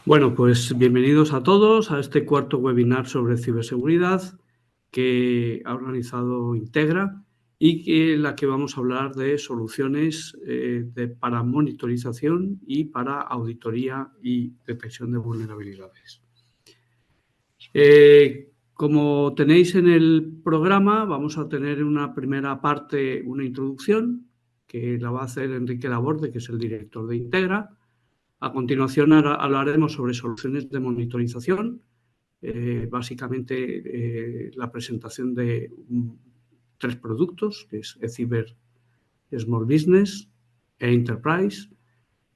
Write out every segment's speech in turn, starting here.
Bueno, pues bienvenidos a todos a este cuarto webinar sobre ciberseguridad que ha organizado Integra y en la que vamos a hablar de soluciones para monitorización y para auditoría y detección de vulnerabilidades. Como tenéis en el programa, vamos a tener una primera parte, una introducción, que la va a hacer Enrique Laborde, que es el director de Integra. A continuación hablaremos sobre soluciones de monitorización, básicamente la presentación de 3 productos, que es eCiber Small Business, eEnterprise,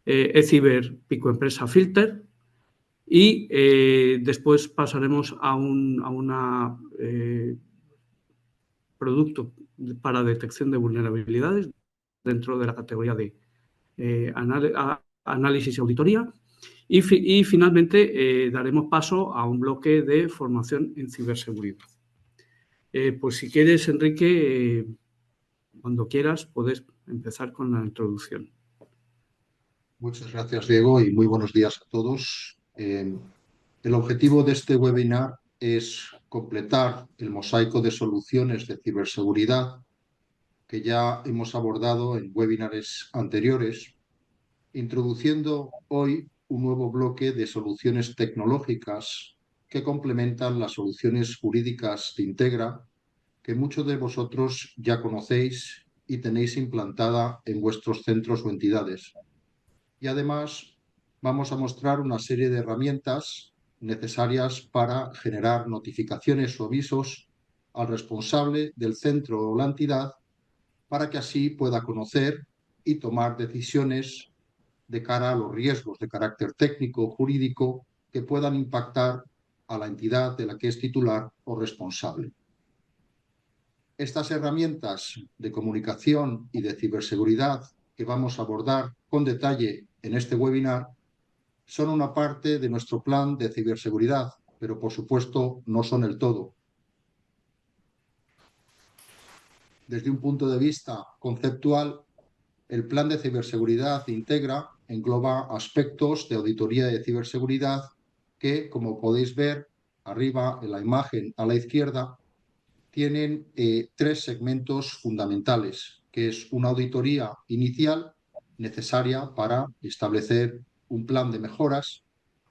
eCiber Pico Empresa Filter y después pasaremos a un producto para detección de vulnerabilidades dentro de la categoría de análisis y auditoría. Y finalmente daremos paso a un bloque de formación en ciberseguridad. Pues si quieres, Enrique, cuando quieras, puedes empezar con la introducción. Muchas gracias, Diego, y muy buenos días a todos. El objetivo de este webinar es completar el mosaico de soluciones de ciberseguridad que ya hemos abordado en webinars anteriores, introduciendo hoy un nuevo bloque de soluciones tecnológicas que complementan las soluciones jurídicas de Integra que muchos de vosotros ya conocéis y tenéis implantada en vuestros centros o entidades. Y además vamos a mostrar una serie de herramientas necesarias para generar notificaciones o avisos al responsable del centro o la entidad para que así pueda conocer y tomar decisiones de cara a los riesgos de carácter técnico o jurídico que puedan impactar a la entidad de la que es titular o responsable. Estas herramientas de comunicación y de ciberseguridad que vamos a abordar con detalle en este webinar son una parte de nuestro plan de ciberseguridad, pero por supuesto no son el todo. Desde un punto de vista conceptual, el plan de ciberseguridad Integra engloba aspectos de auditoría de ciberseguridad que, como podéis ver arriba en la imagen a la izquierda, tienen 3 segmentos fundamentales, que es una auditoría inicial necesaria para establecer un plan de mejoras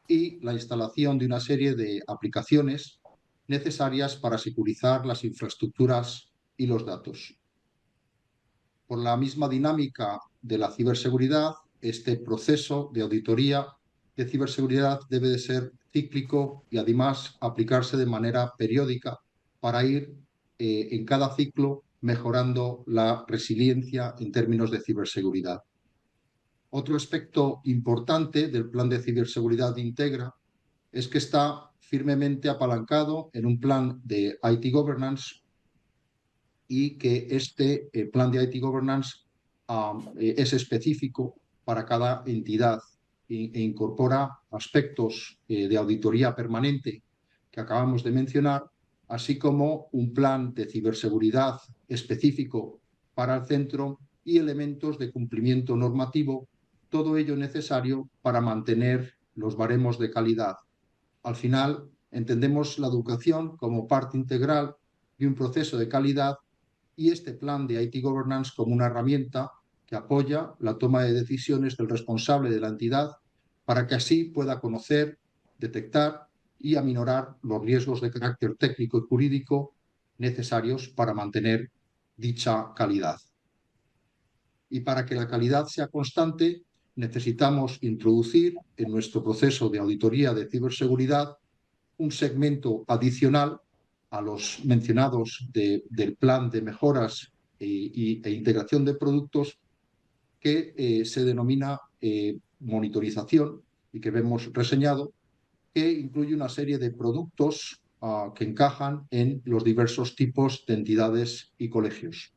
y la instalación de una serie de aplicaciones necesarias para securizar las infraestructuras y los datos. Por la misma dinámica de la ciberseguridad, este proceso de auditoría de ciberseguridad debe de ser cíclico y además aplicarse de manera periódica para ir en cada ciclo mejorando la resiliencia en términos de ciberseguridad. Otro aspecto importante del plan de ciberseguridad Integra es que está firmemente apalancado en un plan de IT Governance y que este plan de IT Governance es específico para cada entidad e incorpora aspectos de auditoría permanente que acabamos de mencionar, así como un plan de ciberseguridad específico para el centro y elementos de cumplimiento normativo, todo ello necesario para mantener los baremos de calidad. Al final, entendemos la educación como parte integral de un proceso de calidad y este plan de IT Governance como una herramienta que apoya la toma de decisiones del responsable de la entidad para que así pueda conocer, detectar y aminorar los riesgos de carácter técnico y jurídico necesarios para mantener dicha calidad. Y para que la calidad sea constante, necesitamos introducir en nuestro proceso de auditoría de ciberseguridad un segmento adicional a los mencionados del plan de mejoras e integración de productos que se denomina monitorización y que vemos reseñado, que incluye una serie de productos que encajan en los diversos tipos de entidades y colegios.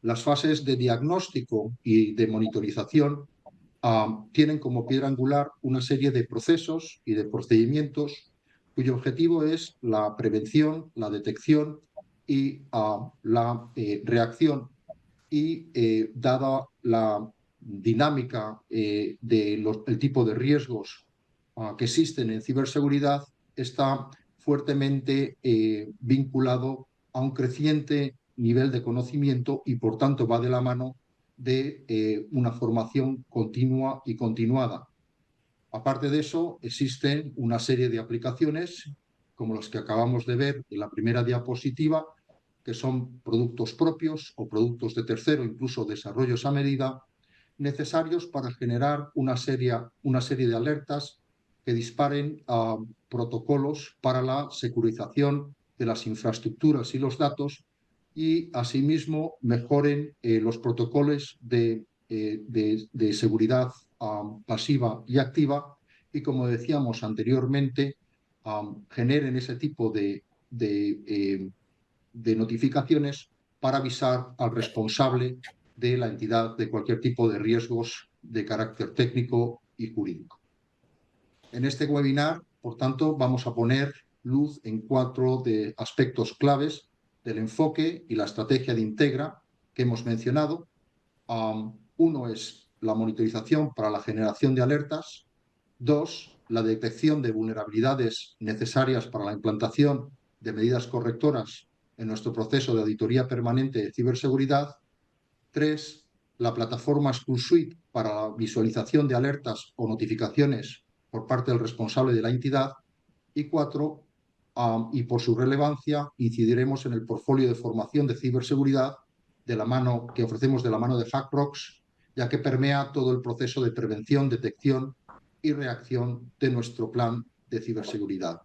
Las fases de diagnóstico y de monitorización tienen como piedra angular una serie de procesos y de procedimientos cuyo objetivo es la prevención, la detección y la reacción. Y dada la dinámica del tipo de riesgos que existen en ciberseguridad está fuertemente vinculado a un creciente nivel de conocimiento y, por tanto, va de la mano de una formación continua y continuada. Aparte de eso, existen una serie de aplicaciones, como las que acabamos de ver en la primera diapositiva, que son productos propios o productos de tercero, incluso desarrollos a medida, necesarios para generar una serie de alertas que disparen a protocolos para la securización de las infraestructuras y los datos y, asimismo, mejoren los protocolos de seguridad pasiva y activa y, como decíamos anteriormente, generen ese tipo de notificaciones para avisar al responsable de la entidad de cualquier tipo de riesgos de carácter técnico y jurídico. En este webinar, por tanto, vamos a poner luz en 4 aspectos claves del enfoque y la estrategia de Integra que hemos mencionado. Uno es la monitorización para la generación de alertas. 2, la detección de vulnerabilidades necesarias para la implantación de medidas correctoras en nuestro proceso de auditoría permanente de ciberseguridad. 3, la plataforma SchoolSuite para la visualización de alertas o notificaciones por parte del responsable de la entidad. Y 4, y por su relevancia, incidiremos en el portfolio de formación de ciberseguridad que ofrecemos de la mano de Hackprox, ya que permea todo el proceso de prevención, detección y reacción de nuestro plan de ciberseguridad.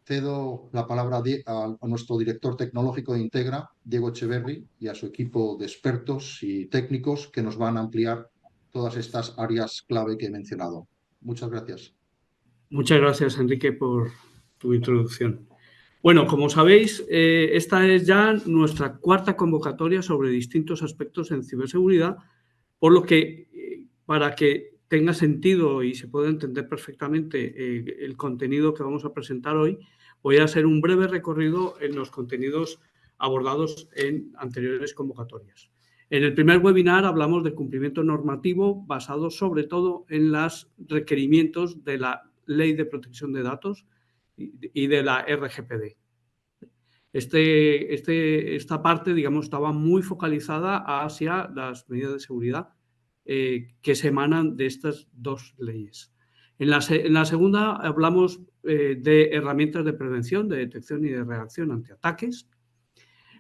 Cedo la palabra a nuestro director tecnológico de Integra, Diego Echeverri, y a su equipo de expertos y técnicos que nos van a ampliar todas estas áreas clave que he mencionado. Muchas gracias. Muchas gracias, Enrique, por tu introducción. Bueno, como sabéis, esta es ya nuestra 4ª convocatoria sobre distintos aspectos en ciberseguridad, por lo que, para que tenga sentido y se pueda entender perfectamente el contenido que vamos a presentar hoy, voy a hacer un breve recorrido en los contenidos abordados en anteriores convocatorias. En el primer webinar hablamos del cumplimiento normativo basado sobre todo en los requerimientos de la Ley de Protección de Datos y de la RGPD. Esta parte, digamos, estaba muy focalizada hacia las medidas de seguridad que se emanan de estas 2 leyes. En la segunda hablamos de herramientas de prevención, de detección y de reacción ante ataques.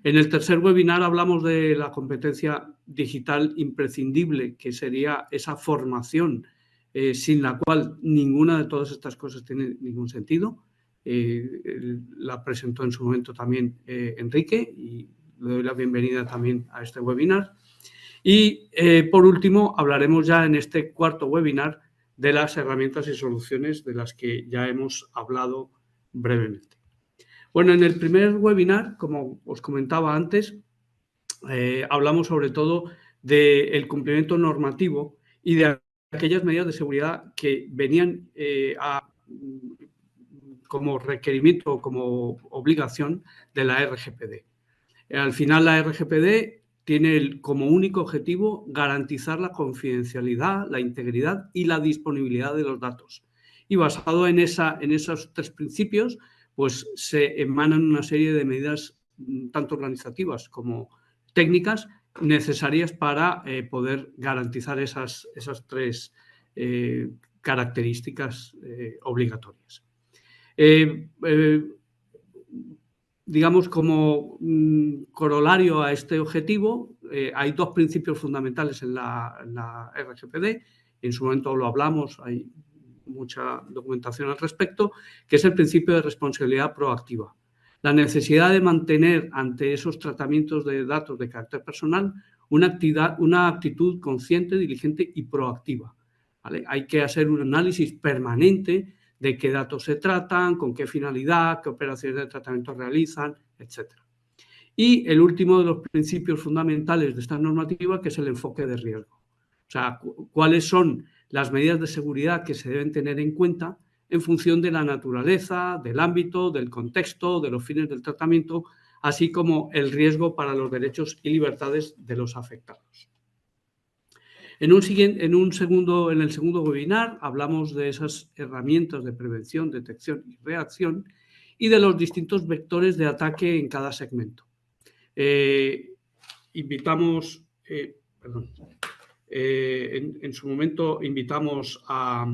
En el tercer webinar hablamos de la competencia digital imprescindible, que sería esa formación sin la cual ninguna de todas estas cosas tiene ningún sentido. La presentó en su momento también Enrique y le doy la bienvenida también a este webinar. Y por último, hablaremos ya en este 4º webinar de las herramientas y soluciones de las que ya hemos hablado brevemente. Bueno, en el primer webinar, como os comentaba antes, hablamos sobre todo del cumplimiento normativo y de aquellas medidas de seguridad que venían como requerimiento o como obligación de la RGPD. Al final, la RGPD tiene como único objetivo garantizar la confidencialidad, la integridad y la disponibilidad de los datos. Y basado en esos 3 principios, pues se emanan una serie de medidas tanto organizativas como técnicas necesarias para poder garantizar esas 3 características obligatorias. Digamos, como corolario a este objetivo, hay 2 principios fundamentales en la RGPD. En su momento lo hablamos, hay mucha documentación al respecto, que es el principio de responsabilidad proactiva. La necesidad de mantener ante esos tratamientos de datos de carácter personal una actitud consciente, diligente y proactiva, ¿vale? Hay que hacer un análisis permanente de qué datos se tratan, con qué finalidad, qué operaciones de tratamiento realizan, etc. Y el último de los principios fundamentales de esta normativa, que es el enfoque de riesgo. O sea, cuáles son las medidas de seguridad que se deben tener en cuenta en función de la naturaleza, del ámbito, del contexto, de los fines del tratamiento, así como el riesgo para los derechos y libertades de los afectados. En el segundo webinar hablamos de esas herramientas de prevención, detección y reacción y de los distintos vectores de ataque en cada segmento. En su momento invitamos a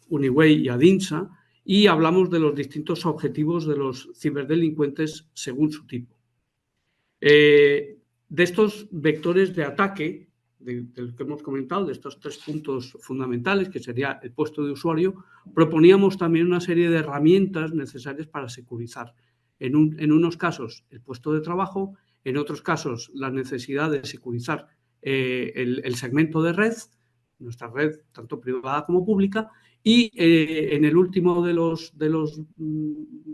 Uniway y a DINSA y hablamos de los distintos objetivos de los ciberdelincuentes según su tipo. De estos vectores de ataque, de los que hemos comentado, de estos 3 puntos fundamentales, que sería el puesto de usuario, proponíamos también una serie de herramientas necesarias para securizar. En unos casos, el puesto de trabajo, en otros casos, la necesidad de securizar el segmento de red, nuestra red tanto privada como pública, y en el último de los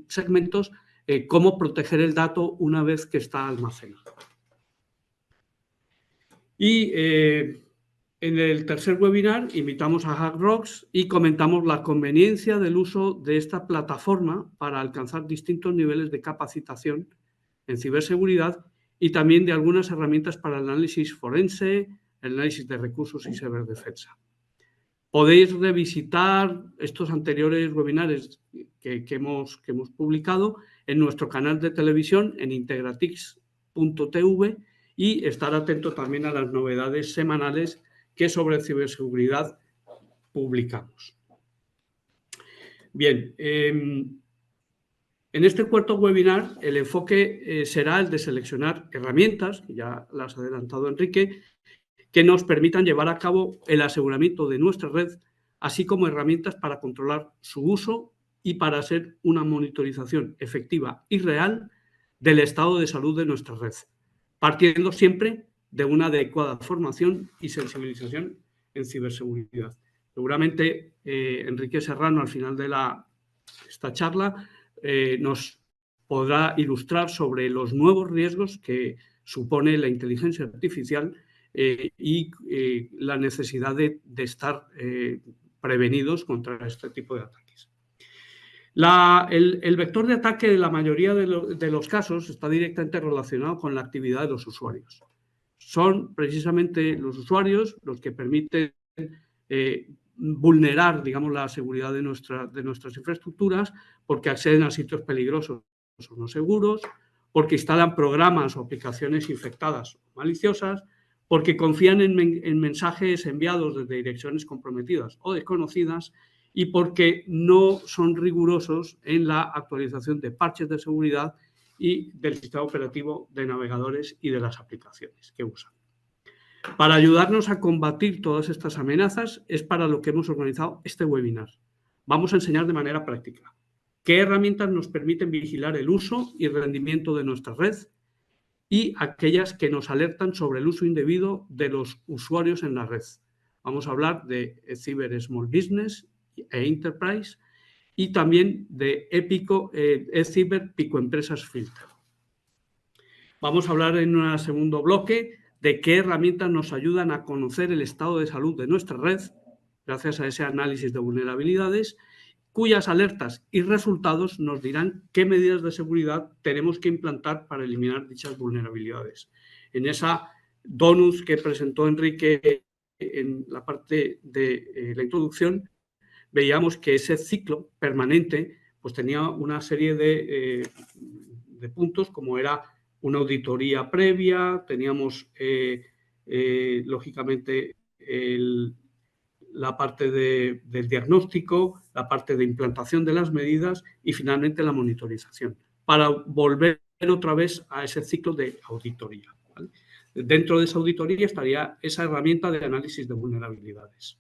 segmentos, cómo proteger el dato una vez que está almacenado. Y en el tercer webinar invitamos a HackRocks y comentamos la conveniencia del uso de esta plataforma para alcanzar distintos niveles de capacitación en ciberseguridad y también de algunas herramientas para el análisis forense, el análisis de recursos y ciberdefensa. Podéis revisitar estos anteriores webinars que hemos publicado en nuestro canal de televisión en Integratix.tv y estar atento también a las novedades semanales que sobre ciberseguridad publicamos. Bien, en este cuarto webinar el enfoque será el de seleccionar herramientas, que ya las ha adelantado Enrique, que nos permitan llevar a cabo el aseguramiento de nuestra red, así como herramientas para controlar su uso y para hacer una monitorización efectiva y real del estado de salud de nuestra red, partiendo siempre de una adecuada formación y sensibilización en ciberseguridad. Seguramente Enrique Serrano, al final de esta charla, nos podrá ilustrar sobre los nuevos riesgos que supone la inteligencia artificial y la necesidad de estar prevenidos contra este tipo de ataques. El vector de ataque de la mayoría de los casos está directamente relacionado con la actividad de los usuarios. Son precisamente los usuarios los que permiten vulnerar, digamos, la seguridad de nuestras infraestructuras porque acceden a sitios peligrosos o no seguros, porque instalan programas o aplicaciones infectadas o maliciosas, porque confían en mensajes enviados desde direcciones comprometidas o desconocidas y porque no son rigurosos en la actualización de parches de seguridad y del sistema operativo de navegadores y de las aplicaciones que usan. Para ayudarnos a combatir todas estas amenazas es para lo que hemos organizado este webinar. Vamos a enseñar de manera práctica qué herramientas nos permiten vigilar el uso y rendimiento de nuestra red y aquellas que nos alertan sobre el uso indebido de los usuarios en la red. Vamos a hablar de Cyber Small Business e Enterprise y también de eCyber Picoempresas Filter. Vamos a hablar en un segundo bloque de qué herramientas nos ayudan a conocer el estado de salud de nuestra red gracias a ese análisis de vulnerabilidades, cuyas alertas y resultados nos dirán qué medidas de seguridad tenemos que implantar para eliminar dichas vulnerabilidades. En esa donus que presentó Enrique en la parte de la introducción, veíamos que ese ciclo permanente pues tenía una serie de puntos, como era una auditoría previa, teníamos lógicamente la parte del diagnóstico, la parte de implantación de las medidas y finalmente la monitorización, para volver otra vez a ese ciclo de auditoría, ¿vale? Dentro de esa auditoría estaría esa herramienta de análisis de vulnerabilidades.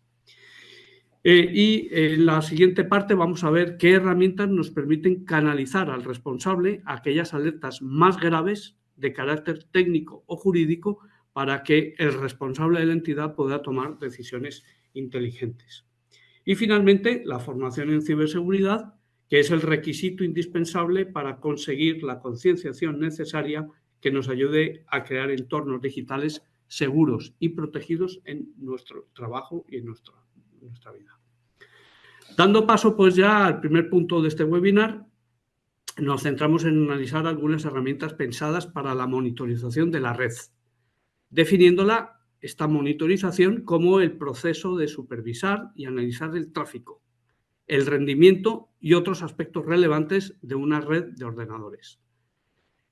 Y en la siguiente parte vamos a ver qué herramientas nos permiten canalizar al responsable aquellas alertas más graves de carácter técnico o jurídico para que el responsable de la entidad pueda tomar decisiones inteligentes. Y finalmente, la formación en ciberseguridad, que es el requisito indispensable para conseguir la concienciación necesaria que nos ayude a crear entornos digitales seguros y protegidos en nuestro trabajo y en nuestra vida. Dando paso pues ya al primer punto de este webinar, nos centramos en analizar algunas herramientas pensadas para la monitorización de la red. definiéndola, esta monitorización, como el proceso de supervisar y analizar el tráfico, el rendimiento y otros aspectos relevantes de una red de ordenadores.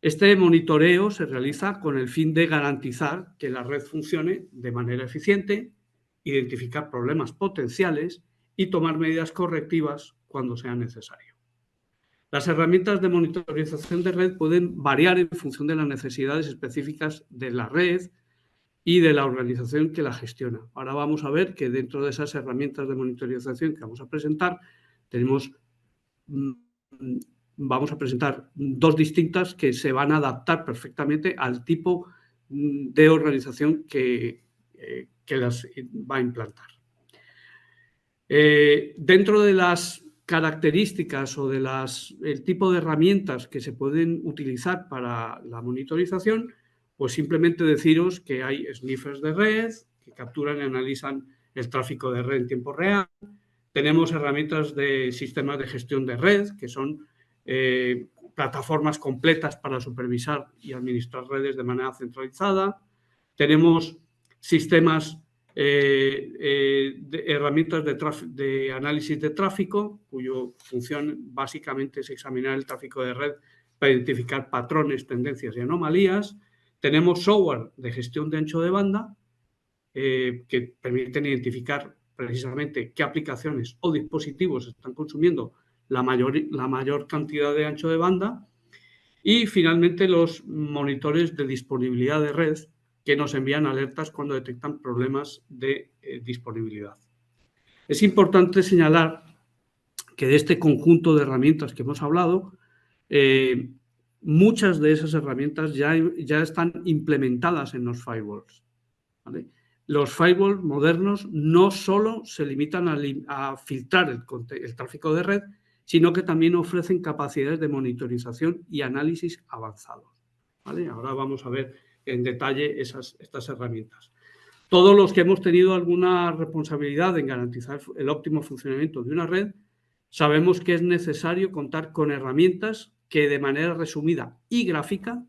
Este monitoreo se realiza con el fin de garantizar que la red funcione de manera eficiente, identificar problemas potenciales y tomar medidas correctivas cuando sea necesario. Las herramientas de monitorización de red pueden variar en función de las necesidades específicas de la red y de la organización que la gestiona. Ahora vamos a ver que dentro de esas herramientas de monitorización que vamos a presentar, vamos a presentar dos distintas que se van a adaptar perfectamente al tipo de organización que las va a implantar. Dentro de las características o el tipo de herramientas que se pueden utilizar para la monitorización, pues simplemente deciros que hay sniffers de red que capturan y analizan el tráfico de red en tiempo real. Tenemos herramientas de sistemas de gestión de red, que son plataformas completas para supervisar y administrar redes de manera centralizada. Tenemos sistemas, herramientas de análisis de tráfico, cuya función básicamente es examinar el tráfico de red para identificar patrones, tendencias y anomalías. Tenemos software de gestión de ancho de banda, que permiten identificar precisamente qué aplicaciones o dispositivos están consumiendo la mayor cantidad de ancho de banda. Y finalmente los monitores de disponibilidad de red, que nos envían alertas cuando detectan problemas de disponibilidad. Es importante señalar que de este conjunto de herramientas que hemos hablado, muchas de esas herramientas ya están implementadas en los firewalls, ¿vale? Los firewalls modernos no solo se limitan a filtrar el tráfico de red, sino que también ofrecen capacidades de monitorización y análisis avanzados, ¿vale? Ahora vamos a ver en detalle estas herramientas. Todos los que hemos tenido alguna responsabilidad en garantizar el óptimo funcionamiento de una red, sabemos que es necesario contar con herramientas que de manera resumida y gráfica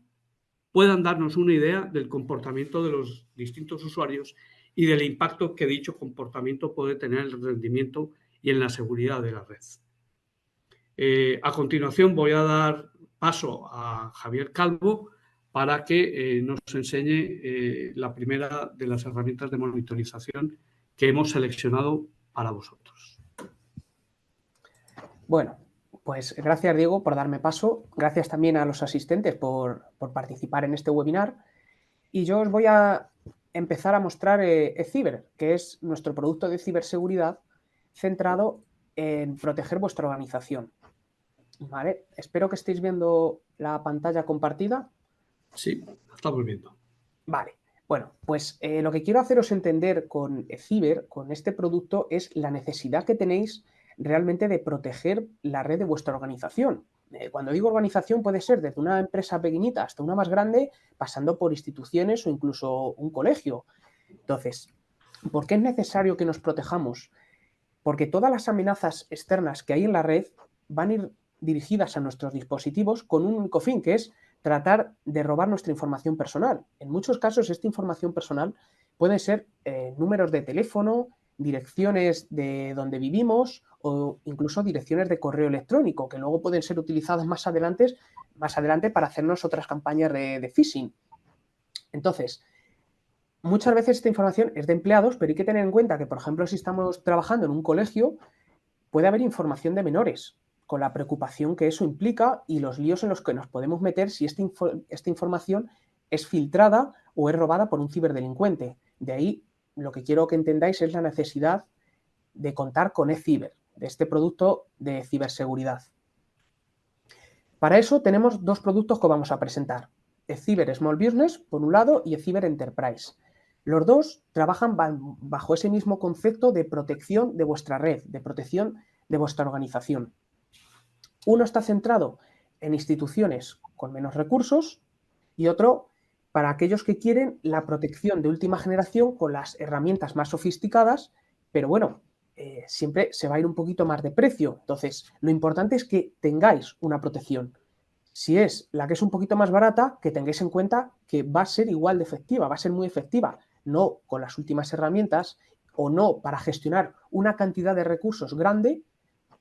puedan darnos una idea del comportamiento de los distintos usuarios y del impacto que dicho comportamiento puede tener en el rendimiento y en la seguridad de la red. A continuación voy a dar paso a Javier Calvo para que nos enseñe la primera de las herramientas de monitorización que hemos seleccionado para vosotros. Bueno, pues gracias, Diego, por darme paso. Gracias también a los asistentes por participar en este webinar. Y yo os voy a empezar a mostrar eCiber, que es nuestro producto de ciberseguridad centrado en proteger vuestra organización. ¿Vale? Espero que estéis viendo la pantalla compartida. Sí, la estamos viendo. Vale. Bueno, pues lo que quiero haceros entender con eCiber, con este producto, es la necesidad que tenéis realmente de proteger la red de vuestra organización. Cuando digo organización puede ser desde una empresa pequeñita hasta una más grande, pasando por instituciones o incluso un colegio. Entonces, ¿por qué es necesario que nos protejamos? Porque todas las amenazas externas que hay en la red van a ir dirigidas a nuestros dispositivos con un único fin, que es tratar de robar nuestra información personal. En muchos casos, esta información personal puede ser números de teléfono, direcciones de donde vivimos o incluso direcciones de correo electrónico, que luego pueden ser utilizadas más adelante para hacernos otras campañas de phishing. Entonces, muchas veces esta información es de empleados, pero hay que tener en cuenta que, por ejemplo, si estamos trabajando en un colegio, puede haber información de menores, con la preocupación que eso implica y los líos en los que nos podemos meter si esta información es filtrada o es robada por un ciberdelincuente. De ahí, lo que quiero que entendáis es la necesidad de contar con eCiber, de este producto de ciberseguridad. Para eso tenemos dos productos que vamos a presentar. eCiber Small Business, por un lado, y eCiber Enterprise. Los dos trabajan bajo ese mismo concepto de protección de vuestra red, de protección de vuestra organización. Uno está centrado en instituciones con menos recursos y otro para aquellos que quieren la protección de última generación con las herramientas más sofisticadas, pero bueno, siempre se va a ir un poquito más de precio. Entonces, lo importante es que tengáis una protección. Si es la que es un poquito más barata, que tengáis en cuenta que va a ser igual de efectiva, va a ser muy efectiva, no con las últimas herramientas o no para gestionar una cantidad de recursos grande,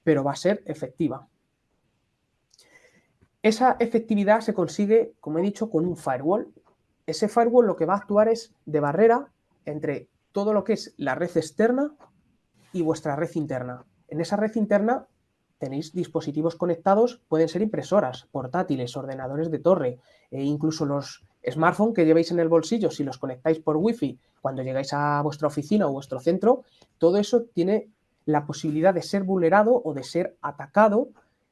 pero va a ser efectiva. Esa efectividad se consigue, como he dicho, con un firewall. Ese firewall lo que va a actuar es de barrera entre todo lo que es la red externa y vuestra red interna. En esa red interna tenéis dispositivos conectados, pueden ser impresoras, portátiles, ordenadores de torre, e incluso los smartphones que llevéis en el bolsillo, si los conectáis por wifi cuando llegáis a vuestra oficina o vuestro centro, todo eso tiene la posibilidad de ser vulnerado o de ser atacado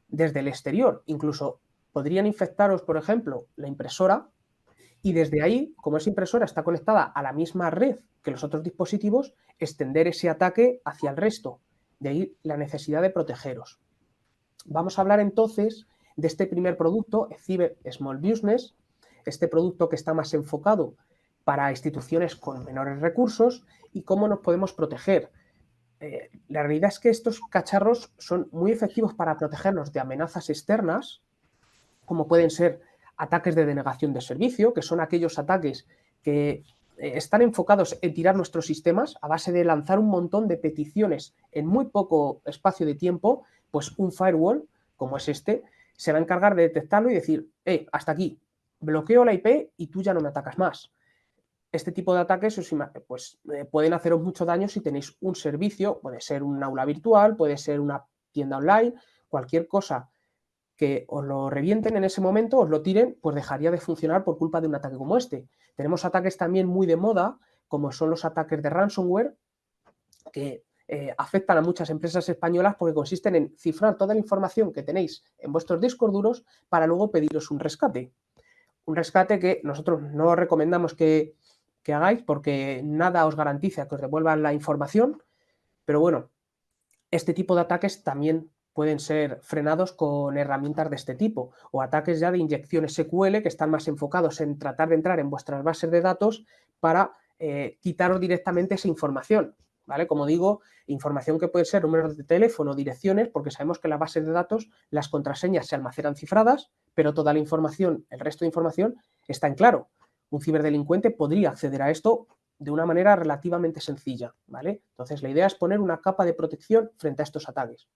desde el exterior. Incluso podrían infectaros, por ejemplo, la impresora, y desde ahí, como esa impresora está conectada a la misma red que los otros dispositivos, extender ese ataque hacia el resto. De ahí la necesidad de protegeros. Vamos a hablar entonces de este primer producto, Cyber Small Business, este producto que está más enfocado para instituciones con menores recursos y cómo nos podemos proteger. La realidad es que estos cacharros son muy efectivos para protegernos de amenazas externas, como pueden ser ataques de denegación de servicio, que son aquellos ataques que están enfocados en tirar nuestros sistemas a base de lanzar un montón de peticiones en muy poco espacio de tiempo. Pues un firewall, como es este, se va a encargar de detectarlo y decir, hasta aquí, bloqueo la IP y tú ya no me atacas más. Este tipo de ataques pues, pueden haceros mucho daño si tenéis un servicio, puede ser un aula virtual, puede ser una tienda online, cualquier cosa que os lo revienten en ese momento, os lo tiren, pues dejaría de funcionar por culpa de un ataque como este. Tenemos ataques también muy de moda, como son los ataques de ransomware, que afectan a muchas empresas españolas porque consisten en cifrar toda la información que tenéis en vuestros discos duros para luego pediros un rescate. Un rescate que nosotros no recomendamos que hagáis porque nada os garantiza que os devuelvan la información, pero bueno, este tipo de ataques también pueden ser frenados con herramientas de este tipo, o ataques ya de inyección SQL que están más enfocados en tratar de entrar en vuestras bases de datos para quitaros directamente esa información, ¿vale? Como digo, información que puede ser números de teléfono, direcciones, porque sabemos que en las bases de datos las contraseñas se almacenan cifradas, pero toda la información, el resto de información, está en claro. Un ciberdelincuente podría acceder a esto de una manera relativamente sencilla, ¿vale? Entonces, la idea es poner una capa de protección frente a estos ataques.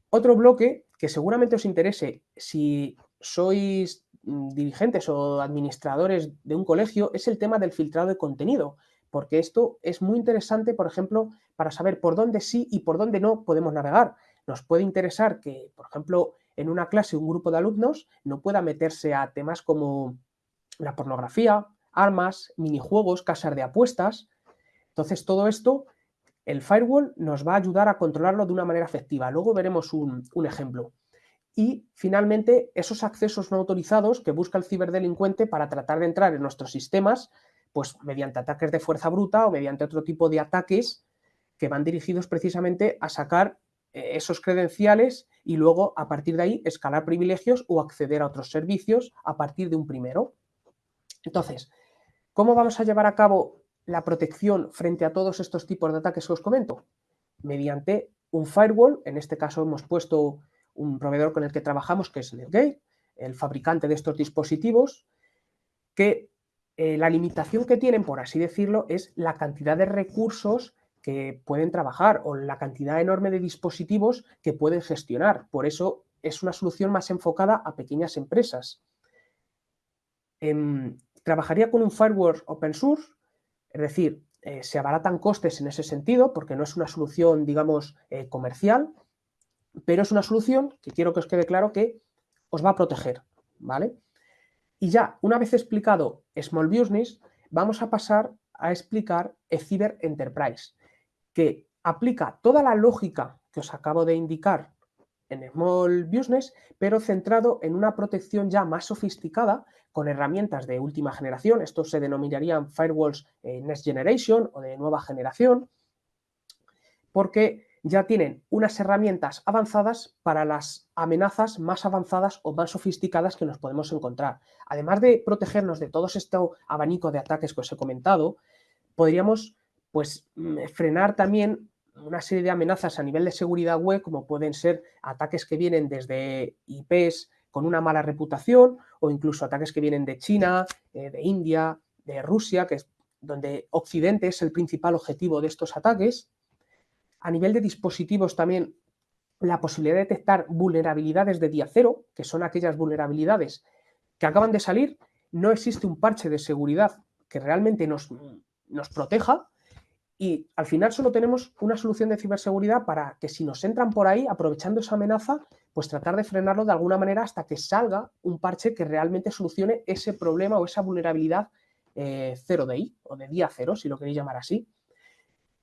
Otro bloque que seguramente os interese si sois dirigentes o administradores de un colegio es el tema del filtrado de contenido, porque esto es muy interesante, por ejemplo, para saber por dónde sí y por dónde no podemos navegar. Nos puede interesar que, por ejemplo, en una clase un grupo de alumnos no pueda meterse a temas como la pornografía, armas, minijuegos, casas de apuestas. Entonces, todo esto, el firewall nos va a ayudar a controlarlo de una manera efectiva. Luego veremos un ejemplo. Y, finalmente, esos accesos no autorizados que busca el ciberdelincuente para tratar de entrar en nuestros sistemas, pues mediante ataques de fuerza bruta o mediante otro tipo de ataques que van dirigidos precisamente a sacar esos credenciales y luego, a partir de ahí, escalar privilegios o acceder a otros servicios a partir de un primero. Entonces, ¿cómo vamos a llevar a cabo la protección frente a todos estos tipos de ataques que os comento? Mediante un firewall, en este caso hemos puesto un proveedor con el que trabajamos, que es Netgate, el fabricante de estos dispositivos, que la limitación que tienen, por así decirlo, es la cantidad de recursos que pueden trabajar o la cantidad enorme de dispositivos que pueden gestionar. Por eso es una solución más enfocada a pequeñas empresas. Trabajaría con un firewall open source, es decir, se abaratan costes en ese sentido porque no es una solución, digamos, comercial, pero es una solución que quiero que os quede claro que os va a proteger, ¿vale? Y ya, una vez explicado Small Business, vamos a pasar a explicar Cyber Enterprise, que aplica toda la lógica que os acabo de indicar en Small Business, pero centrado en una protección ya más sofisticada con herramientas de última generación. Estos se denominarían firewalls Next Generation o de nueva generación, porque ya tienen unas herramientas avanzadas para las amenazas más avanzadas o más sofisticadas que nos podemos encontrar. Además de protegernos de todo este abanico de ataques que os he comentado, podríamos pues frenar también una serie de amenazas a nivel de seguridad web, como pueden ser ataques que vienen desde IPs con una mala reputación, o incluso ataques que vienen de China, de India, de Rusia, que es donde Occidente es el principal objetivo de estos ataques. A nivel de dispositivos también la posibilidad de detectar vulnerabilidades de día cero, que son aquellas vulnerabilidades que acaban de salir, no existe un parche de seguridad que realmente nos proteja, y al final solo tenemos una solución de ciberseguridad para que si nos entran por ahí, aprovechando esa amenaza, pues tratar de frenarlo de alguna manera hasta que salga un parche que realmente solucione ese problema o esa vulnerabilidad 0 day o de día cero, si lo queréis llamar así.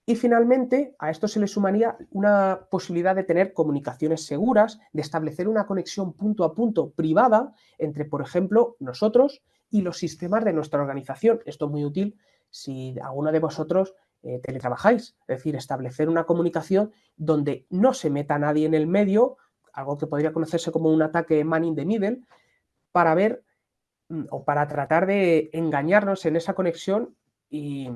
Y finalmente, a esto se le sumaría una posibilidad de tener comunicaciones seguras, de establecer una conexión punto a punto privada entre, por ejemplo, nosotros y los sistemas de nuestra organización. Esto es muy útil si alguno de vosotros teletrabajáis, es decir, establecer una comunicación donde no se meta nadie en el medio, algo que podría conocerse como un ataque man in the middle, para ver o para tratar de engañarnos en esa conexión y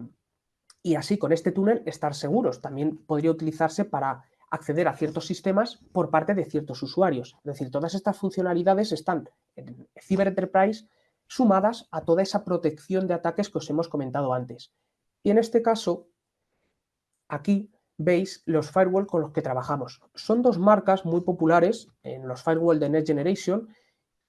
así con este túnel estar seguros. También podría utilizarse para acceder a ciertos sistemas por parte de ciertos usuarios. Es decir, todas estas funcionalidades están en Cyber Enterprise sumadas a toda esa protección de ataques que os hemos comentado antes. Y en este caso, aquí veis los firewall con los que trabajamos. Son dos marcas muy populares en los firewall de Next Generation.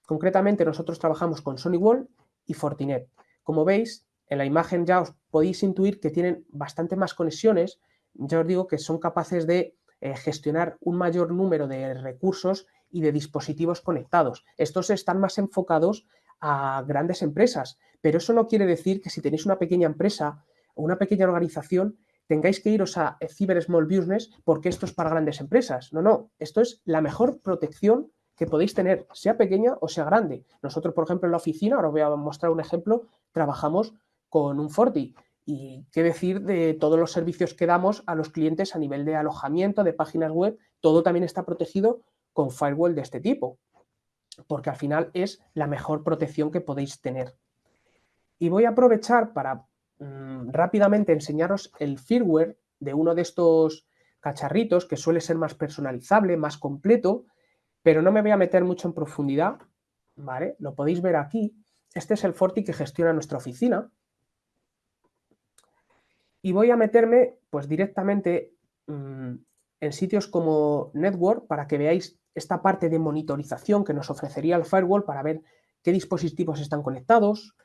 Concretamente, nosotros trabajamos con SonyWall y Fortinet. Como veis, en la imagen ya os podéis intuir que tienen bastante más conexiones. Ya os digo que son capaces de gestionar un mayor número de recursos y de dispositivos conectados. Estos están más enfocados a grandes empresas, pero eso no quiere decir que si tenéis una pequeña empresa o una pequeña organización tengáis que iros a Cyber Small Business porque esto es para grandes empresas. No, no, esto es la mejor protección que podéis tener, sea pequeña o sea grande. Nosotros, por ejemplo, en la oficina, ahora os voy a mostrar un ejemplo, trabajamos con un Forti. Y qué decir de todos los servicios que damos a los clientes a nivel de alojamiento, de páginas web, todo también está protegido con firewall de este tipo, porque al final es la mejor protección que podéis tener. Y voy a aprovechar para rápidamente enseñaros el firmware de uno de estos cacharritos que suele ser más personalizable, más completo, pero no me voy a meter mucho en profundidad, ¿vale? Lo podéis ver aquí. Este es el Forti que gestiona nuestra oficina. Y voy a meterme pues directamente en sitios como Network para que veáis esta parte de monitorización que nos ofrecería el firewall para ver qué dispositivos están conectados,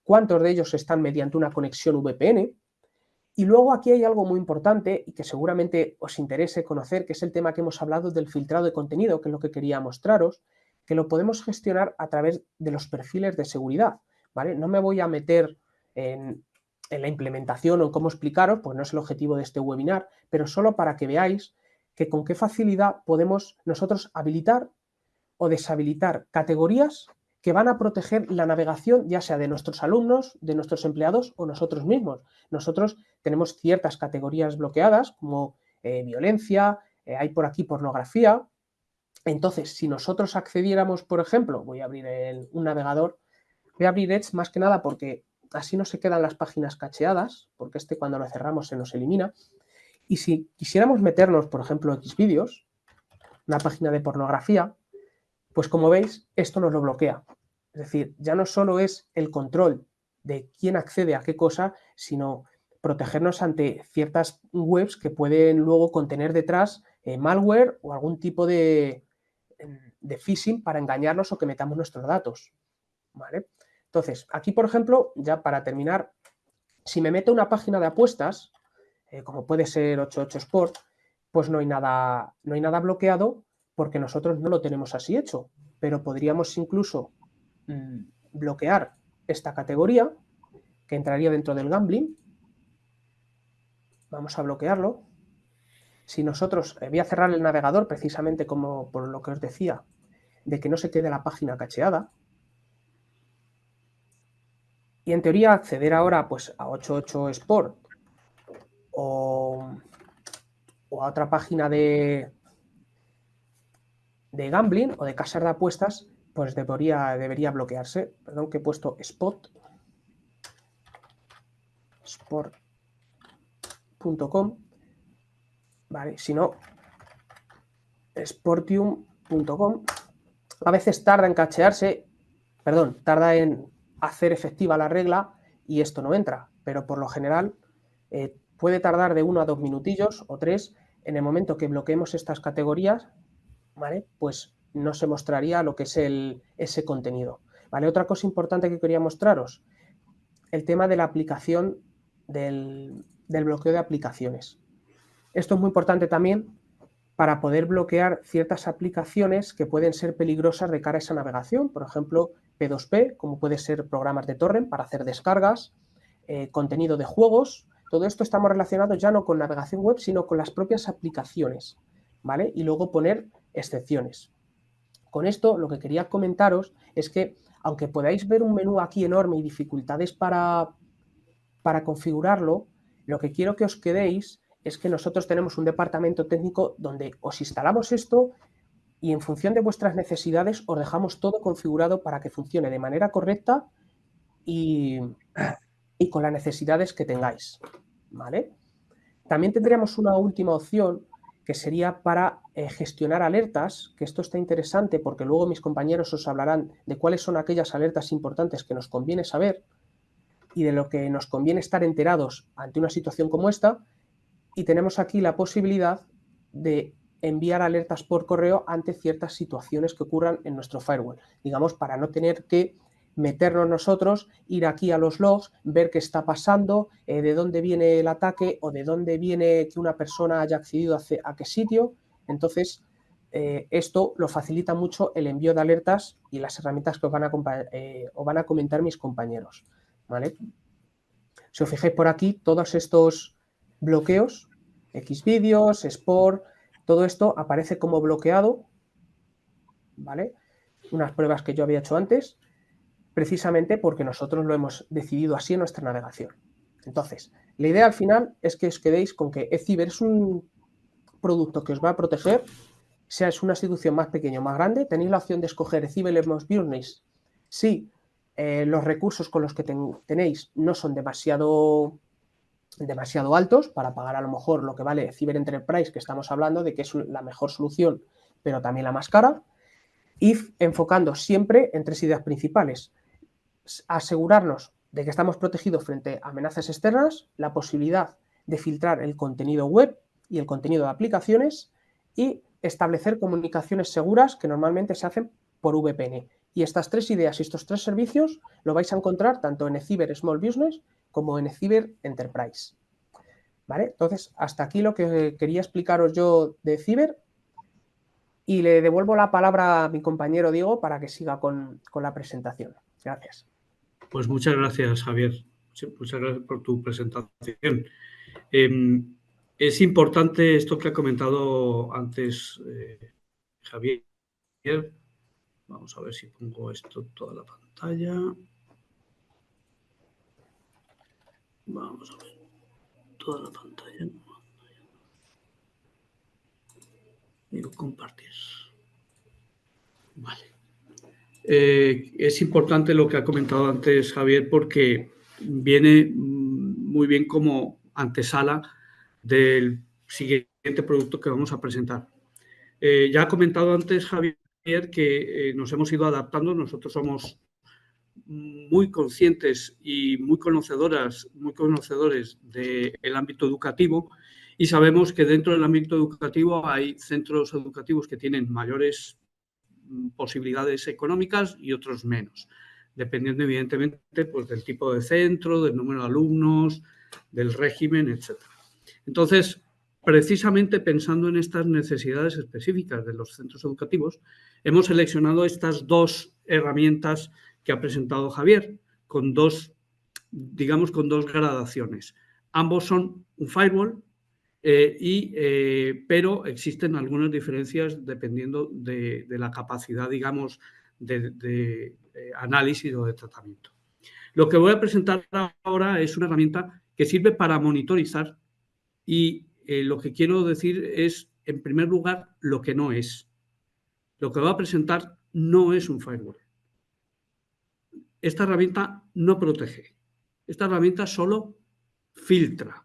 cuántos de ellos están mediante una conexión VPN. Y luego aquí hay algo muy importante y que seguramente os interese conocer, que es el tema que hemos hablado del filtrado de contenido, que es lo que quería mostraros, que lo podemos gestionar a través de los perfiles de seguridad, ¿vale? No me voy a meter en la implementación o en cómo explicaros, pues no es el objetivo de este webinar, pero solo para que veáis que con qué facilidad podemos nosotros habilitar o deshabilitar categorías que van a proteger la navegación, ya sea de nuestros alumnos, de nuestros empleados o nosotros mismos. Nosotros tenemos ciertas categorías bloqueadas, como violencia, hay por aquí pornografía. Entonces, si nosotros accediéramos, por ejemplo, voy a abrir un navegador, voy a abrir Edge más que nada porque así no se quedan las páginas cacheadas, porque cuando lo cerramos se nos elimina. Y si quisiéramos meternos, por ejemplo, Xvideos, una página de pornografía, pues como veis, esto nos lo bloquea. Es decir, ya no solo es el control de quién accede a qué cosa, sino protegernos ante ciertas webs que pueden luego contener detrás malware o algún tipo de phishing para engañarnos o que metamos nuestros datos, ¿vale? Entonces, aquí, por ejemplo, ya para terminar, si me meto a una página de apuestas, como puede ser 88 Sport, pues no hay nada bloqueado porque nosotros no lo tenemos así hecho, pero podríamos incluso bloquear esta categoría que entraría dentro del gambling. Vamos a bloquearlo. Si nosotros, voy a cerrar el navegador precisamente como por lo que os decía, de que no se quede la página cacheada. Y en teoría acceder ahora pues a 88 Sport o a otra página de gambling o de casas de apuestas, pues debería bloquearse. Perdón, que he puesto sport.com, ¿vale? Si no, sportium.com, A veces tarda en cachearse, perdón, tarda en hacer efectiva la regla y esto no entra, pero por lo general puede tardar de 1 a 2 minutillos o 3. En el momento que bloqueemos estas categorías, ¿vale? Pues no se mostraría lo que es ese contenido, ¿vale? Otra cosa importante que quería mostraros, el tema de la aplicación del bloqueo de aplicaciones. Esto es muy importante también para poder bloquear ciertas aplicaciones que pueden ser peligrosas de cara a esa navegación, por ejemplo, P2P, como puede ser programas de torrent para hacer descargas, contenido de juegos. Todo esto estamos relacionados ya no con navegación web, sino con las propias aplicaciones, ¿vale? Y luego poner excepciones. Con esto lo que quería comentaros es que, aunque podáis ver un menú aquí enorme y dificultades para configurarlo, lo que quiero que os quedéis es que nosotros tenemos un departamento técnico donde os instalamos esto y en función de vuestras necesidades os dejamos todo configurado para que funcione de manera correcta y con las necesidades que tengáis, ¿vale? También tendríamos una última opción que sería para gestionar alertas, que esto está interesante porque luego mis compañeros os hablarán de cuáles son aquellas alertas importantes que nos conviene saber y de lo que nos conviene estar enterados ante una situación como esta. Y tenemos aquí la posibilidad de enviar alertas por correo ante ciertas situaciones que ocurran en nuestro firewall. Digamos, para no tener que meternos nosotros, ir aquí a los logs, ver qué está pasando, de dónde viene el ataque o de dónde viene que una persona haya accedido a qué sitio. Entonces, esto lo facilita mucho el envío de alertas y las herramientas que os van a comentar mis compañeros, ¿vale? Si os fijáis por aquí, todos estos bloqueos, Xvideos, Sport, todo esto aparece como bloqueado, ¿vale? Unas pruebas que yo había hecho antes, precisamente porque nosotros lo hemos decidido así en nuestra navegación. Entonces, la idea al final es que os quedéis con que eCiber es un producto que os va a proteger, sea es una institución más pequeña o más grande, tenéis la opción de escoger eCiber Small Business si los recursos con los que tenéis no son demasiado altos para pagar a lo mejor lo que vale Cyber Enterprise, que estamos hablando de que es la mejor solución, pero también la más cara, y enfocando siempre en 3 ideas principales. Asegurarnos de que estamos protegidos frente a amenazas externas, la posibilidad de filtrar el contenido web y el contenido de aplicaciones y establecer comunicaciones seguras que normalmente se hacen por VPN. Y estas 3 ideas y estos 3 servicios lo vais a encontrar tanto en eCiber Small Business como en eCiber Enterprise. ¿Vale? Entonces, hasta aquí lo que quería explicaros yo de eCiber y le devuelvo la palabra a mi compañero Diego para que siga con la presentación. Gracias. Pues muchas gracias, Javier. Muchas gracias por tu presentación. Es importante esto que ha comentado antes Javier. Vamos a ver si pongo esto toda la pantalla. Vamos a ver toda la pantalla. Digo compartir. Vale. Es importante lo que ha comentado antes Javier porque viene muy bien como antesala del siguiente producto que vamos a presentar. Ya ha comentado antes Javier que nos hemos ido adaptando. Nosotros somos muy conscientes y muy conocedores del ámbito educativo y sabemos que dentro del ámbito educativo hay centros educativos que tienen mayores posibilidades económicas y otros menos, dependiendo evidentemente pues, del tipo de centro, del número de alumnos, del régimen, etc. Entonces, precisamente pensando en estas necesidades específicas de los centros educativos, hemos seleccionado estas 2 herramientas que ha presentado Javier, con dos gradaciones. Ambos son un firewall, pero existen algunas diferencias dependiendo de la capacidad, digamos, de análisis o de tratamiento. Lo que voy a presentar ahora es una herramienta que sirve para monitorizar y lo que quiero decir es, en primer lugar, lo que no es. Lo que voy a presentar no es un firewall. Esta herramienta no protege. Esta herramienta solo filtra,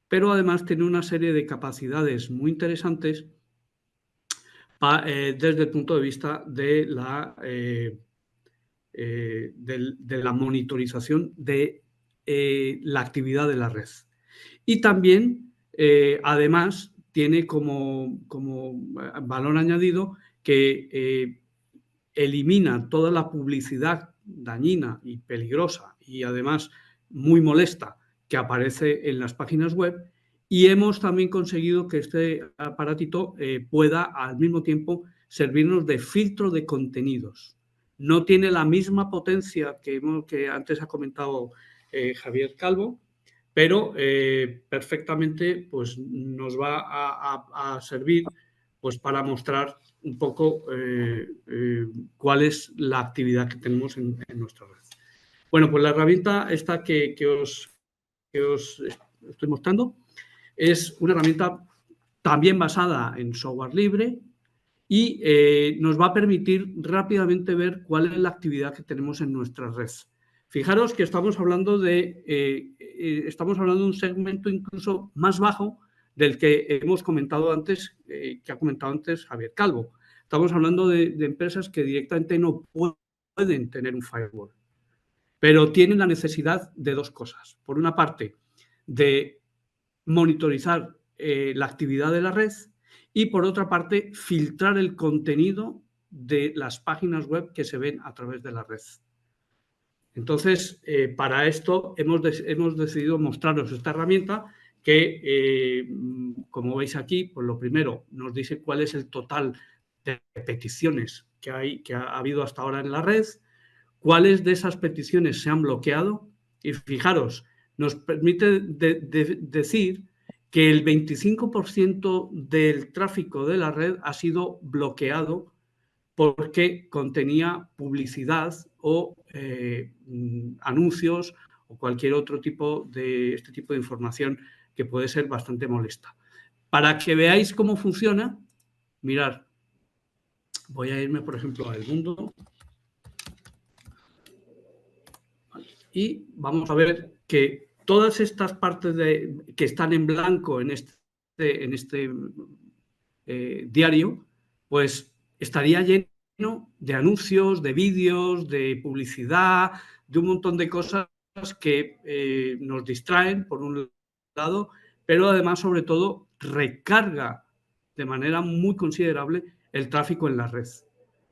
pero además tiene una serie de capacidades muy interesantes desde el punto de vista de la monitorización de la actividad de la red. Y también, además, tiene como valor añadido que elimina toda la publicidad dañina y peligrosa y además muy molesta que aparece en las páginas web, y hemos también conseguido que este aparatito pueda al mismo tiempo servirnos de filtro de contenidos. No tiene la misma potencia que antes ha comentado Javier Calvo, pero perfectamente pues, nos va a servir pues, para mostrar un poco cuál es la actividad que tenemos en nuestra red. Bueno, pues la herramienta esta que os estoy mostrando es una herramienta también basada en software libre y nos va a permitir rápidamente ver cuál es la actividad que tenemos en nuestra red. Fijaros que estamos hablando de un segmento incluso más bajo del que hemos comentado antes, que ha comentado antes Javier Calvo. Estamos hablando de empresas que directamente no pueden tener un firewall, pero tienen la necesidad de dos cosas. Por una parte, de monitorizar la actividad de la red y, por otra parte, filtrar el contenido de las páginas web que se ven a través de la red. Entonces, para esto hemos decidido mostraros esta herramienta que, como veis aquí, pues lo primero nos dice cuál es el total de peticiones que ha habido hasta ahora en la red, cuáles de esas peticiones se han bloqueado, y fijaros, nos permite decir que el 25% del tráfico de la red ha sido bloqueado porque contenía publicidad o anuncios o cualquier otro tipo de información que puede ser bastante molesta. Para que veáis cómo funciona, mirad, voy a irme, por ejemplo, a El Mundo y vamos a ver que todas estas partes que están en blanco en este diario, pues estaría lleno de anuncios, de vídeos, de publicidad, de un montón de cosas que nos distraen, por un lado, pero además, sobre todo, recarga de manera muy considerable el tráfico en la red.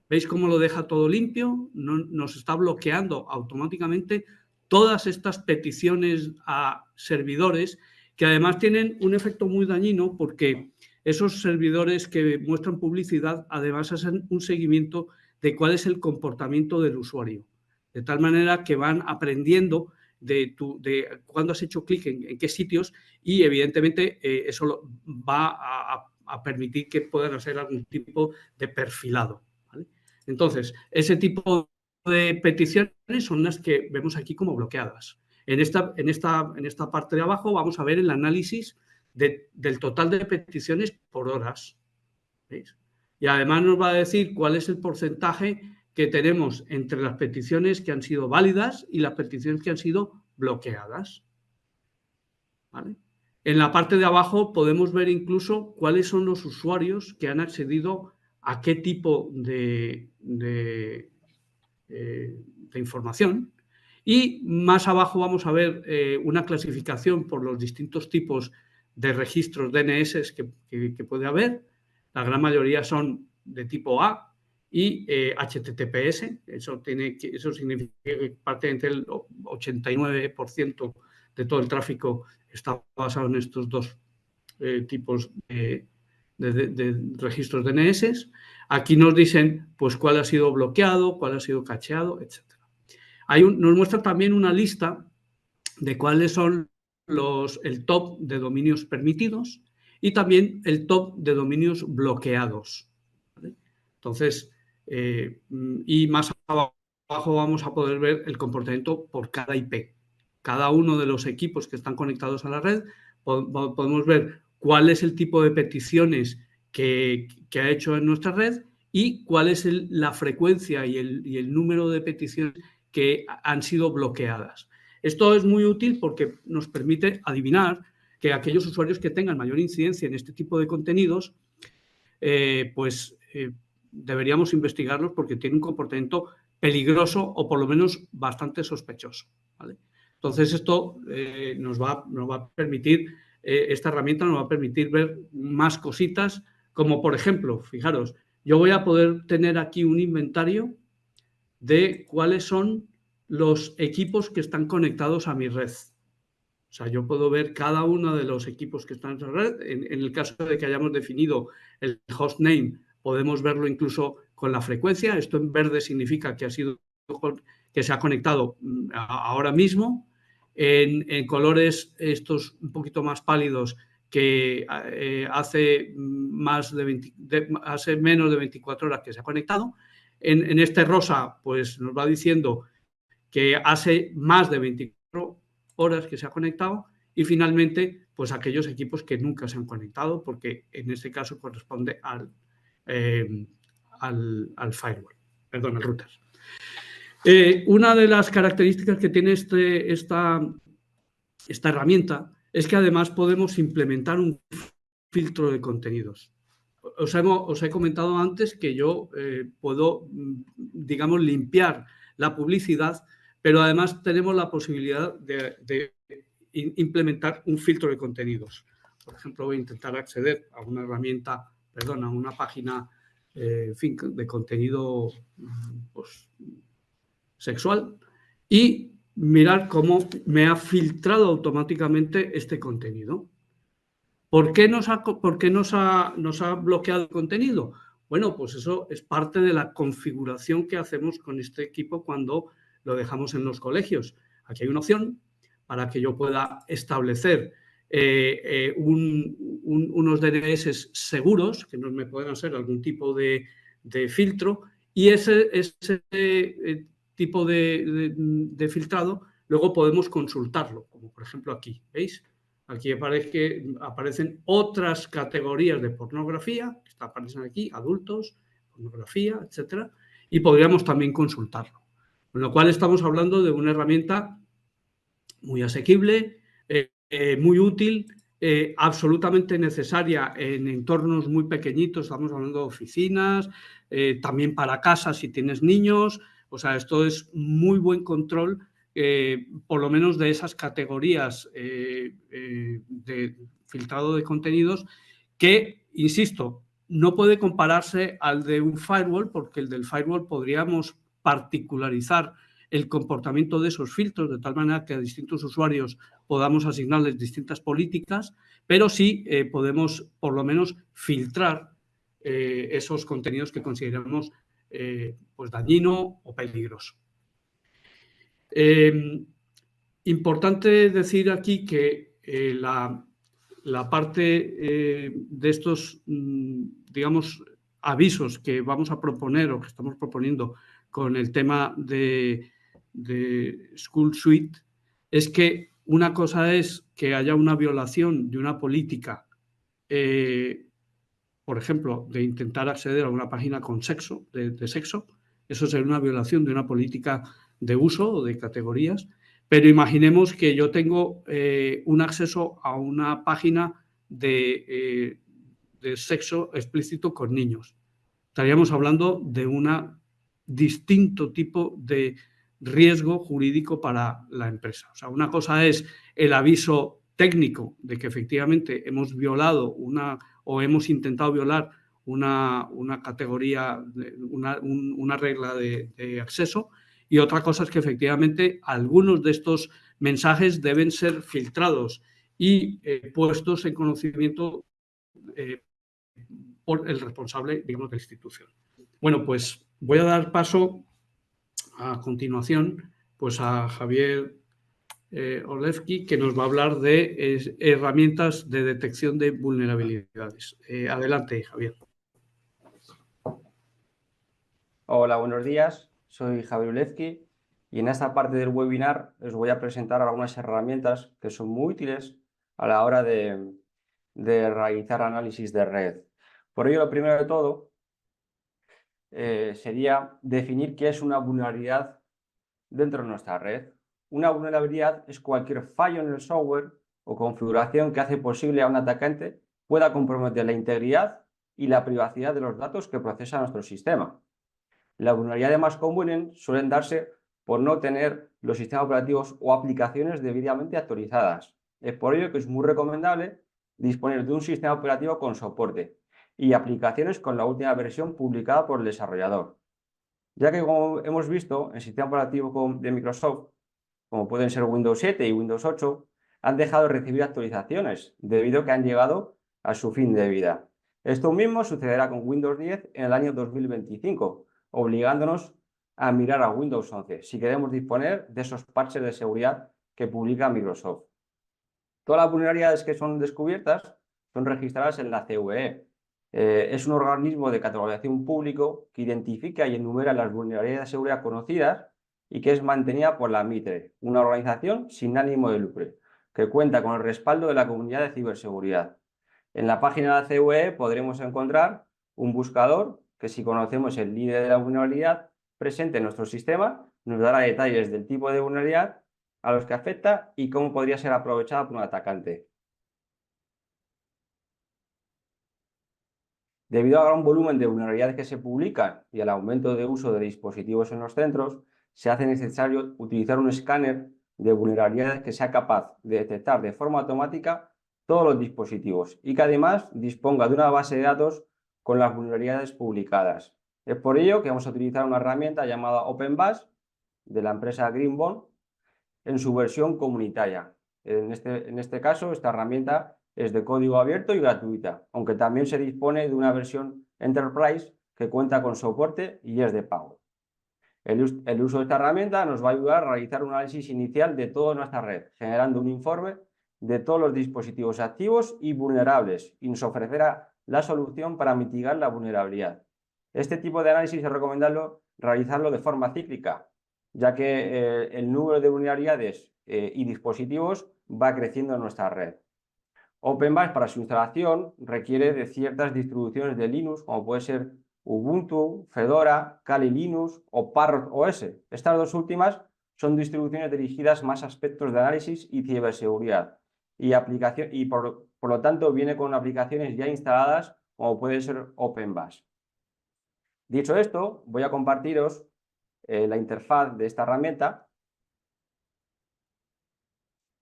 ¿Veis cómo lo deja todo limpio? Nos está bloqueando automáticamente todas estas peticiones a servidores que además tienen un efecto muy dañino porque esos servidores que muestran publicidad además hacen un seguimiento de cuál es el comportamiento del usuario, de tal manera que van aprendiendo de cuándo has hecho clic en qué sitios y evidentemente eso va a permitir que puedan hacer algún tipo de perfilado, ¿vale? Entonces, ese tipo de peticiones son las que vemos aquí como bloqueadas. En esta parte de abajo vamos a ver el análisis del total de peticiones por horas. ¿Veis? Y además nos va a decir cuál es el porcentaje que tenemos entre las peticiones que han sido válidas y las peticiones que han sido bloqueadas. ¿Vale? En la parte de abajo podemos ver incluso cuáles son los usuarios que han accedido a qué tipo de información. Y más abajo vamos a ver una clasificación por los distintos tipos de registros DNS que puede haber. La gran mayoría son de tipo A y HTTPS. Eso significa que prácticamente el 89% de todo el tráfico está basado en estos dos tipos de registros DNS. Aquí nos dicen pues, cuál ha sido bloqueado, cuál ha sido cacheado, etc. Nos muestra también una lista de cuáles son el top de dominios permitidos y también el top de dominios bloqueados. ¿Vale? Entonces, y más abajo vamos a poder ver el comportamiento por cada IP. Cada uno de los equipos que están conectados a la red, podemos ver cuál es el tipo de peticiones que ha hecho en nuestra red y cuál es la frecuencia y el número de peticiones que han sido bloqueadas. Esto es muy útil porque nos permite adivinar que aquellos usuarios que tengan mayor incidencia en este tipo de contenidos deberíamos investigarlos porque tienen un comportamiento peligroso o por lo menos bastante sospechoso, ¿vale? Entonces esto nos va a permitir, esta herramienta nos va a permitir ver más cositas, como por ejemplo, fijaros, yo voy a poder tener aquí un inventario de cuáles son los equipos que están conectados a mi red. O sea, yo puedo ver cada uno de los equipos que están en esa red. En el caso de que hayamos definido el hostname, podemos verlo incluso con la frecuencia. Esto en verde significa que se ha conectado ahora mismo. En colores estos un poquito más pálidos, que hace menos de 24 horas que se ha conectado. En este rosa, pues nos va diciendo que hace más de 24 horas que se ha conectado, y finalmente, pues aquellos equipos que nunca se han conectado, porque en este caso corresponde al firewall, perdón, al router. Una de las características que tiene esta herramienta es que además podemos implementar un filtro de contenidos. Os he comentado antes que yo puedo, digamos, limpiar la publicidad, pero además tenemos la posibilidad de implementar un filtro de contenidos. Por ejemplo, voy a intentar acceder a una herramienta, a una página de contenido pues, sexual, y mirar cómo me ha filtrado automáticamente este contenido. ¿Por qué nos ha bloqueado el contenido? Bueno, pues eso es parte de la configuración que hacemos con este equipo cuando lo dejamos en los colegios. Aquí hay una opción para que yo pueda establecer unos DNS seguros, que no me puedan ser algún tipo de filtro, y ese tipo de filtrado luego podemos consultarlo, como por ejemplo aquí, ¿veis? Aquí aparecen otras categorías de pornografía, que aparecen aquí, adultos, pornografía, etcétera, y podríamos también consultarlo. Con lo cual estamos hablando de una herramienta muy asequible, muy útil, absolutamente necesaria en entornos muy pequeñitos. Estamos hablando de oficinas, también para casa si tienes niños. O sea, esto es muy buen control, por lo menos de esas categorías de filtrado de contenidos, que, insisto, no puede compararse al de un firewall, porque el del firewall podríamos particularizar el comportamiento de esos filtros, de tal manera que a distintos usuarios podamos asignarles distintas políticas, pero sí podemos por lo menos filtrar esos contenidos que consideramos pues dañino o peligroso. Importante decir aquí que la parte de estos, digamos, avisos que vamos a proponer o que estamos proponiendo con el tema de School Suite es que una cosa es que haya una violación de una política, por ejemplo, de intentar acceder a una página con sexo, de sexo. Eso sería una violación de una política de uso o de categorías. Pero imaginemos que yo tengo un acceso a una página de sexo explícito con niños. Estaríamos hablando de un distinto tipo de riesgo jurídico para la empresa. O sea, una cosa es el aviso técnico de que efectivamente hemos violado o hemos intentado violar una categoría, una regla de acceso, y otra cosa es que efectivamente algunos de estos mensajes deben ser filtrados y puestos en conocimiento por el responsable, digamos, de la institución. Bueno, pues voy a dar paso a continuación pues a Javier Olewski, que nos va a hablar de herramientas de detección de vulnerabilidades. Adelante, Javier. Hola, buenos días. Soy Javier Olewski y en esta parte del webinar os voy a presentar algunas herramientas que son muy útiles a la hora de realizar análisis de red. Por ello, lo primero de todo sería definir qué es una vulnerabilidad dentro de nuestra red. Una vulnerabilidad es cualquier fallo en el software o configuración que hace posible a un atacante pueda comprometer la integridad y la privacidad de los datos que procesa nuestro sistema. Las vulnerabilidades más comunes suelen darse por no tener los sistemas operativos o aplicaciones debidamente actualizadas. Es por ello que es muy recomendable disponer de un sistema operativo con soporte y aplicaciones con la última versión publicada por el desarrollador, ya que, como hemos visto, el sistema operativo de Microsoft, como pueden ser Windows 7 y Windows 8, han dejado de recibir actualizaciones debido a que han llegado a su fin de vida. Esto mismo sucederá con Windows 10 en el año 2025, obligándonos a mirar a Windows 11 si queremos disponer de esos parches de seguridad que publica Microsoft. Todas las vulnerabilidades que son descubiertas son registradas en la CVE. Es un organismo de categorización público que identifica y enumera las vulnerabilidades de seguridad conocidas y que es mantenida por la MITRE, una organización sin ánimo de lucro, que cuenta con el respaldo de la comunidad de ciberseguridad. En la página de la CVE podremos encontrar un buscador que, si conocemos el líder de la vulnerabilidad presente en nuestro sistema, nos dará detalles del tipo de vulnerabilidad a los que afecta y cómo podría ser aprovechada por un atacante. Debido al gran volumen de vulnerabilidades que se publican y al aumento de uso de dispositivos en los centros, se hace necesario utilizar un escáner de vulnerabilidades que sea capaz de detectar de forma automática todos los dispositivos y que además disponga de una base de datos con las vulnerabilidades publicadas. Es por ello que vamos a utilizar una herramienta llamada OpenBAS de la empresa Greenbond en su versión comunitaria. En este caso, esta herramienta es de código abierto y gratuita, aunque también se dispone de una versión Enterprise que cuenta con soporte y es de pago. El uso de esta herramienta nos va a ayudar a realizar un análisis inicial de toda nuestra red, generando un informe de todos los dispositivos activos y vulnerables, y nos ofrecerá la solución para mitigar la vulnerabilidad. Este tipo de análisis es recomendable realizarlo de forma cíclica, ya que el número de vulnerabilidades y dispositivos va creciendo en nuestra red. OpenBAS, para su instalación, requiere de ciertas distribuciones de Linux, como puede ser Ubuntu, Fedora, Kali Linux o Parrot OS. Estas dos últimas son distribuciones dirigidas más a aspectos de análisis y ciberseguridad, y por lo tanto viene con aplicaciones ya instaladas, como puede ser OpenBAS. Dicho esto, voy a compartiros la interfaz de esta herramienta,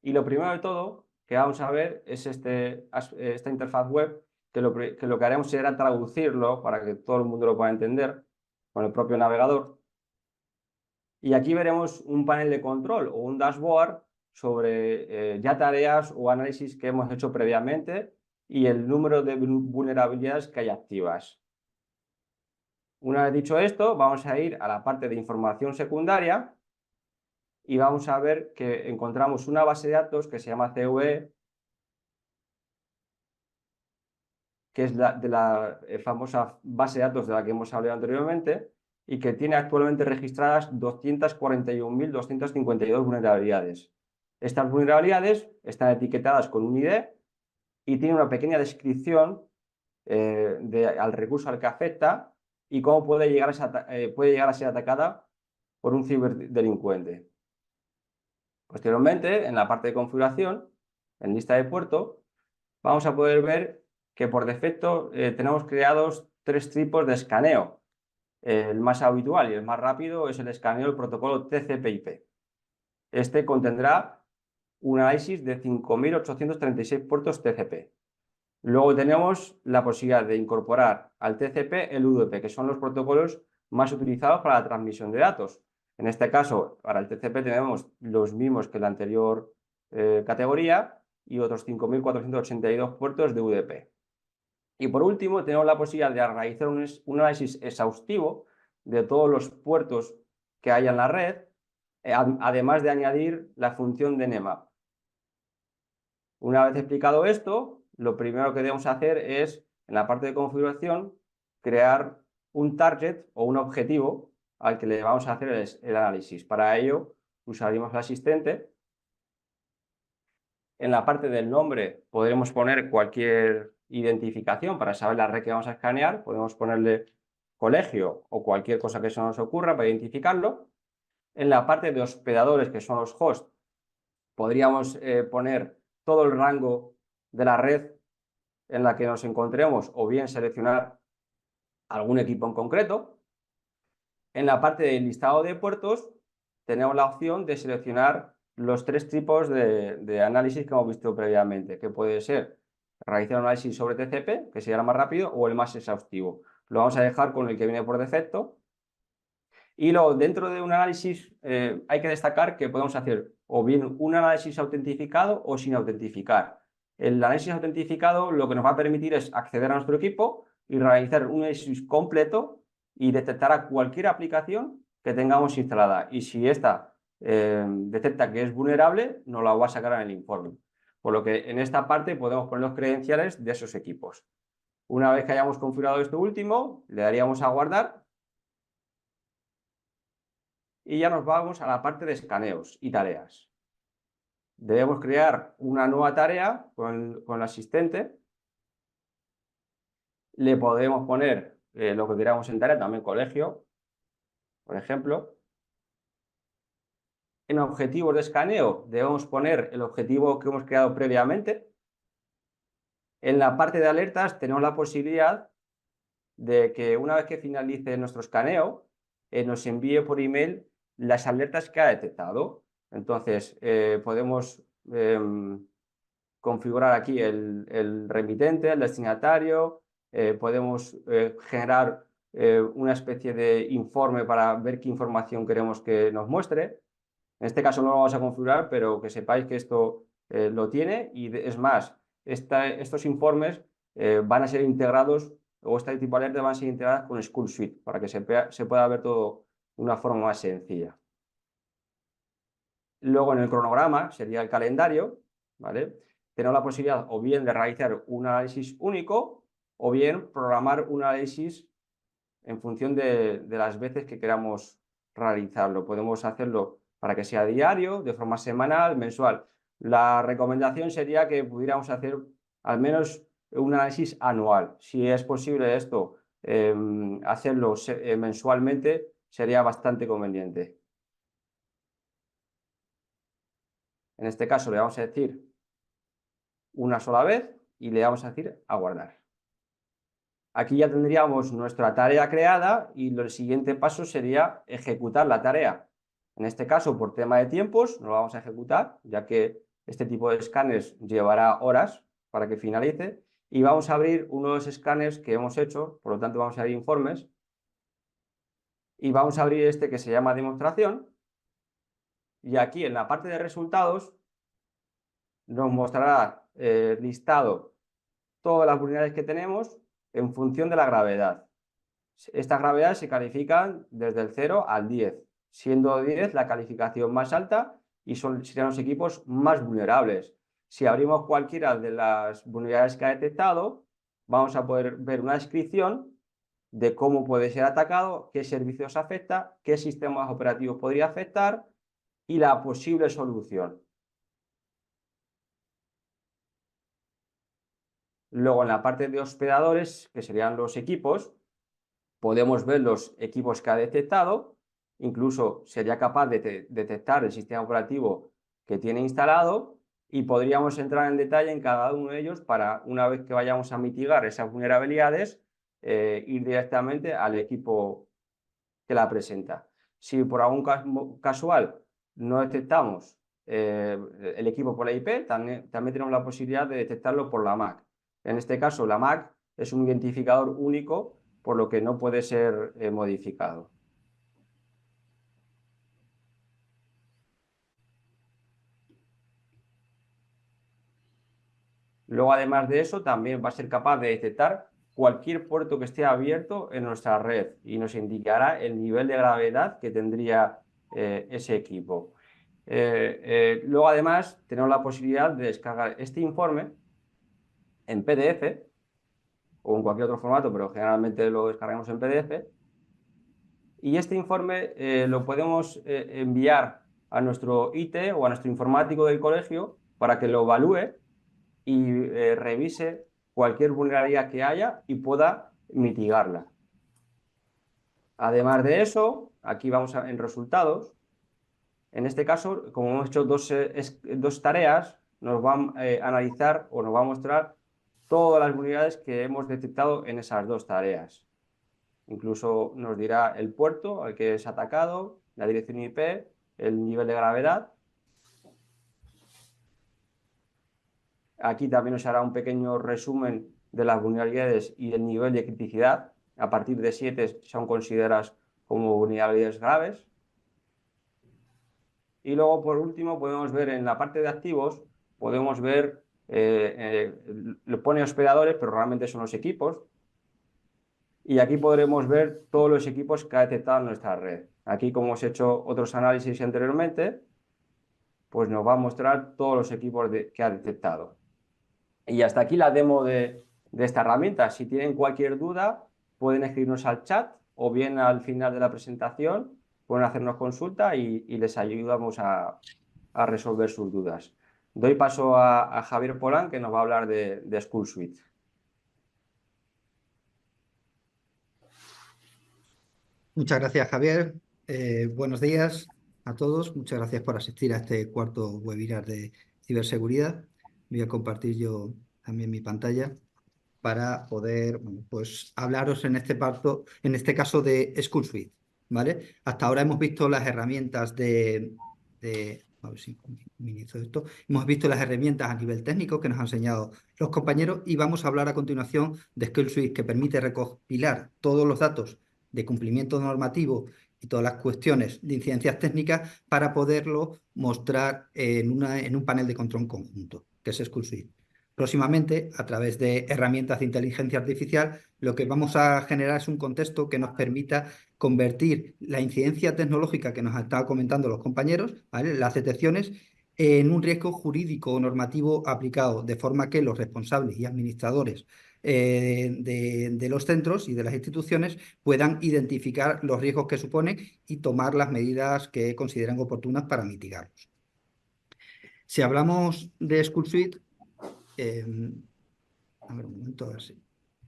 y lo primero de todo que vamos a ver es esta interfaz web, que lo que haremos será traducirlo para que todo el mundo lo pueda entender con el propio navegador. Y aquí veremos un panel de control o un dashboard sobre ya tareas o análisis que hemos hecho previamente y el número de vulnerabilidades que hay activas. Una vez dicho esto, vamos a ir a la parte de información secundaria y vamos a ver que encontramos una base de datos que se llama CVE, que es de la famosa base de datos de la que hemos hablado anteriormente y que tiene actualmente registradas 241.252 vulnerabilidades. Estas vulnerabilidades están etiquetadas con un ID y tienen una pequeña descripción al recurso al que afecta y cómo puede llegar a ser atacada por un ciberdelincuente. Posteriormente, en la parte de configuración, en lista de puerto, vamos a poder ver que por defecto tenemos creados 3 tipos de escaneo. El más habitual y el más rápido es el escaneo del protocolo TCP/IP. Este contendrá un análisis de 5.836 puertos TCP. Luego tenemos la posibilidad de incorporar al TCP el UDP, que son los protocolos más utilizados para la transmisión de datos. En este caso, para el TCP tenemos los mismos que la anterior categoría y otros 5.482 puertos de UDP. Y por último, tenemos la posibilidad de realizar un análisis exhaustivo de todos los puertos que hay en la red, además de añadir la función de Nmap. Una vez explicado esto, lo primero que debemos hacer es, en la parte de configuración, crear un target o un objetivo al que le vamos a hacer el análisis. Para ello, usaremos el asistente. En la parte del nombre podremos poner cualquier identificación para saber la red que vamos a escanear. Podemos ponerle colegio o cualquier cosa que se nos ocurra para identificarlo. En la parte de hospedadores, que son los hosts, podríamos poner todo el rango de la red en la que nos encontremos o bien seleccionar algún equipo en concreto. En la parte del listado de puertos tenemos la opción de seleccionar los 3 tipos de análisis que hemos visto previamente, que puede ser realizar un análisis sobre TCP, que sería el más rápido, o el más exhaustivo. Lo vamos a dejar con el que viene por defecto. Y luego, dentro de un análisis, hay que destacar que podemos hacer o bien un análisis autentificado o sin autentificar. El análisis autentificado lo que nos va a permitir es acceder a nuestro equipo y realizar un análisis completo y detectar a cualquier aplicación que tengamos instalada. Y si esta detecta que es vulnerable, nos la va a sacar en el informe. Por lo que en esta parte podemos poner los credenciales de esos equipos. Una vez que hayamos configurado esto último, le daríamos a guardar. Y ya nos vamos a la parte de escaneos y tareas. Debemos crear una nueva tarea con el asistente. Le podemos poner lo que queramos en tarea, también colegio, por ejemplo. En objetivos de escaneo debemos poner el objetivo que hemos creado previamente. En la parte de alertas tenemos la posibilidad de que una vez que finalice nuestro escaneo, nos envíe por email las alertas que ha detectado. Entonces, podemos configurar aquí el remitente, el destinatario, podemos generar una especie de informe para ver qué información queremos que nos muestre. En este caso no lo vamos a configurar, pero que sepáis que esto lo tiene y es más, estos informes van a ser integrados, o este tipo de alertas van a ser integradas con School Suite para que se pueda ver todo de una forma más sencilla. Luego en el cronograma sería el calendario, ¿vale? Tenemos la posibilidad o bien de realizar un análisis único o bien programar un análisis en función de las veces que queramos realizarlo. Podemos hacerlo para que sea diario, de forma semanal, mensual. La recomendación sería que pudiéramos hacer al menos un análisis anual. Si es posible esto, hacerlo mensualmente sería bastante conveniente. En este caso le vamos a decir una sola vez y le vamos a decir a guardar. Aquí ya tendríamos nuestra tarea creada y el siguiente paso sería ejecutar la tarea. En este caso, por tema de tiempos, no lo vamos a ejecutar, ya que este tipo de escáneres llevará horas para que finalice. Y vamos a abrir uno de los escáneres que hemos hecho, por lo tanto vamos a abrir informes. Y vamos a abrir este que se llama demostración. Y aquí en la parte de resultados nos mostrará listado todas las vulnerabilidades que tenemos en función de la gravedad. Estas gravedades se califican desde el 0 al 10, siendo 10 la calificación más alta y serían los equipos más vulnerables. Si abrimos cualquiera de las vulnerabilidades que ha detectado, vamos a poder ver una descripción de cómo puede ser atacado, qué servicios afecta, qué sistemas operativos podría afectar y la posible solución. Luego, en la parte de hospedadores, que serían los equipos, podemos ver los equipos que ha detectado, incluso sería capaz de detectar el sistema operativo que tiene instalado y podríamos entrar en detalle en cada uno de ellos para, una vez que vayamos a mitigar esas vulnerabilidades, ir directamente al equipo que la presenta. Si por algún casual no detectamos el equipo por la IP, también tenemos la posibilidad de detectarlo por la MAC. En este caso, la MAC es un identificador único, por lo que no puede ser modificado. Luego, además de eso, también va a ser capaz de detectar cualquier puerto que esté abierto en nuestra red y nos indicará el nivel de gravedad que tendría ese equipo. Luego, además, tenemos la posibilidad de descargar este informe en PDF o en cualquier otro formato, pero generalmente lo descargamos en PDF. Y este informe lo podemos enviar a nuestro IT o a nuestro informático del colegio para que lo evalúe y revise cualquier vulnerabilidad que haya y pueda mitigarla. Además de eso, aquí vamos en resultados. En este caso, como hemos hecho dos tareas, nos va a analizar o nos va a mostrar todas las vulnerabilidades que hemos detectado en esas dos tareas. Incluso nos dirá el puerto al que es atacado, la dirección IP, el nivel de gravedad. Aquí también nos hará un pequeño resumen de las vulnerabilidades y el nivel de criticidad. A partir de 7 son consideradas como vulnerabilidades graves. Y luego, por último, podemos ver en la parte de activos, podemos ver, lo pone hospedadores, pero realmente son los equipos. Y aquí podremos ver todos los equipos que ha detectado nuestra red. Aquí, como hemos hecho otros análisis anteriormente, pues nos va a mostrar todos los equipos que ha detectado. Y hasta aquí la demo de esta herramienta. Si tienen cualquier duda, pueden escribirnos al chat o bien al final de la presentación, pueden hacernos consulta y les ayudamos a resolver sus dudas. Doy paso a Javier Polán, que nos va a hablar de School Suite. Muchas gracias, Javier. Buenos días a todos. Muchas gracias por asistir a este cuarto webinar de ciberseguridad. Voy a compartir yo también mi pantalla para poder, bueno, pues, hablaros en este caso de School Suite, ¿vale? Hasta ahora hemos visto las herramientas a ver si minimizo esto. Hemos visto las herramientas a nivel técnico que nos han enseñado los compañeros y vamos a hablar a continuación de School Suite, que permite recopilar todos los datos de cumplimiento normativo y todas las cuestiones de incidencias técnicas para poderlo mostrar en un panel de control conjunto, que es School Suite. Próximamente, a través de herramientas de inteligencia artificial, lo que vamos a generar es un contexto que nos permita convertir la incidencia tecnológica que nos han estado comentando los compañeros, ¿vale?, las detecciones, en un riesgo jurídico o normativo aplicado, de forma que los responsables y administradores de los centros y de las instituciones puedan identificar los riesgos que suponen y tomar las medidas que consideren oportunas para mitigarlos. Si hablamos de School Suite, a ver un momento, a ver si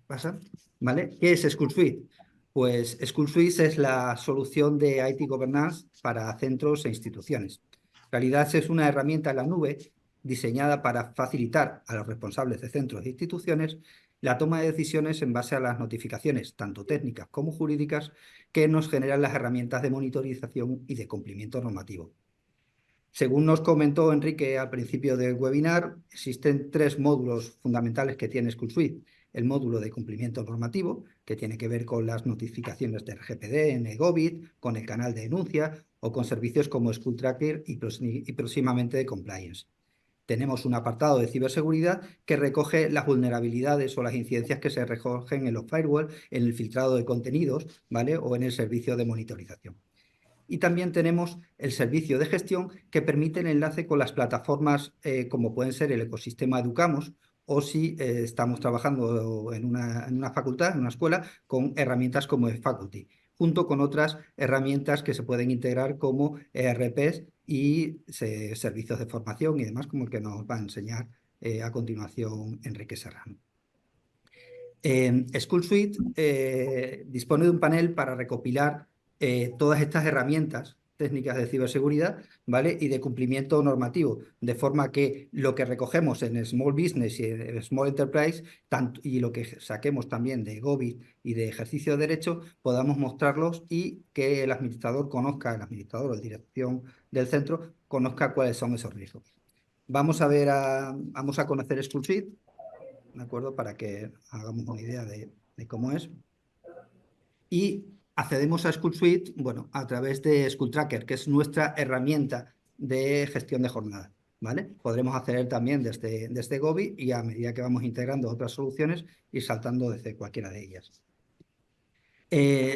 pasa, ¿vale? ¿Qué es School Suite? Pues School Suite es la solución de IT Governance para centros e instituciones. En realidad es una herramienta en la nube diseñada para facilitar a los responsables de centros e instituciones la toma de decisiones en base a las notificaciones, tanto técnicas como jurídicas, que nos generan las herramientas de monitorización y de cumplimiento normativo. Según nos comentó Enrique al principio del webinar, existen 3 módulos fundamentales que tiene School Suite. El módulo de cumplimiento normativo, que tiene que ver con las notificaciones del RGPD, NGOBIT, con el canal de denuncia o con servicios como School Tracker y próximamente de Compliance. Tenemos un apartado de ciberseguridad que recoge las vulnerabilidades o las incidencias que se recogen en los firewalls, en el filtrado de contenidos, ¿vale?, o en el servicio de monitorización. Y también tenemos el servicio de gestión que permite el enlace con las plataformas como pueden ser el ecosistema Educamos o si estamos trabajando en una facultad, en una escuela, con herramientas como eFaculty, junto con otras herramientas que se pueden integrar como ERPs y servicios de formación y demás, como el que nos va a enseñar a continuación Enrique Serrano. School Suite dispone de un panel para recopilar todas estas herramientas técnicas de ciberseguridad, ¿vale?, y de cumplimiento normativo, de forma que lo que recogemos en Small Business y en Small Enterprise, y lo que saquemos también de GOBIT y de ejercicio de derecho, podamos mostrarlos y que el administrador conozca, el administrador o la dirección del centro, conozca cuáles son esos riesgos. Vamos a conocer School Suite, ¿de acuerdo?, para que hagamos una idea de cómo es. Y accedemos a School Suite, bueno, a través de School Tracker, que es nuestra herramienta de gestión de jornada, ¿vale? Podremos acceder también desde Gobi y a medida que vamos integrando otras soluciones, ir saltando desde cualquiera de ellas.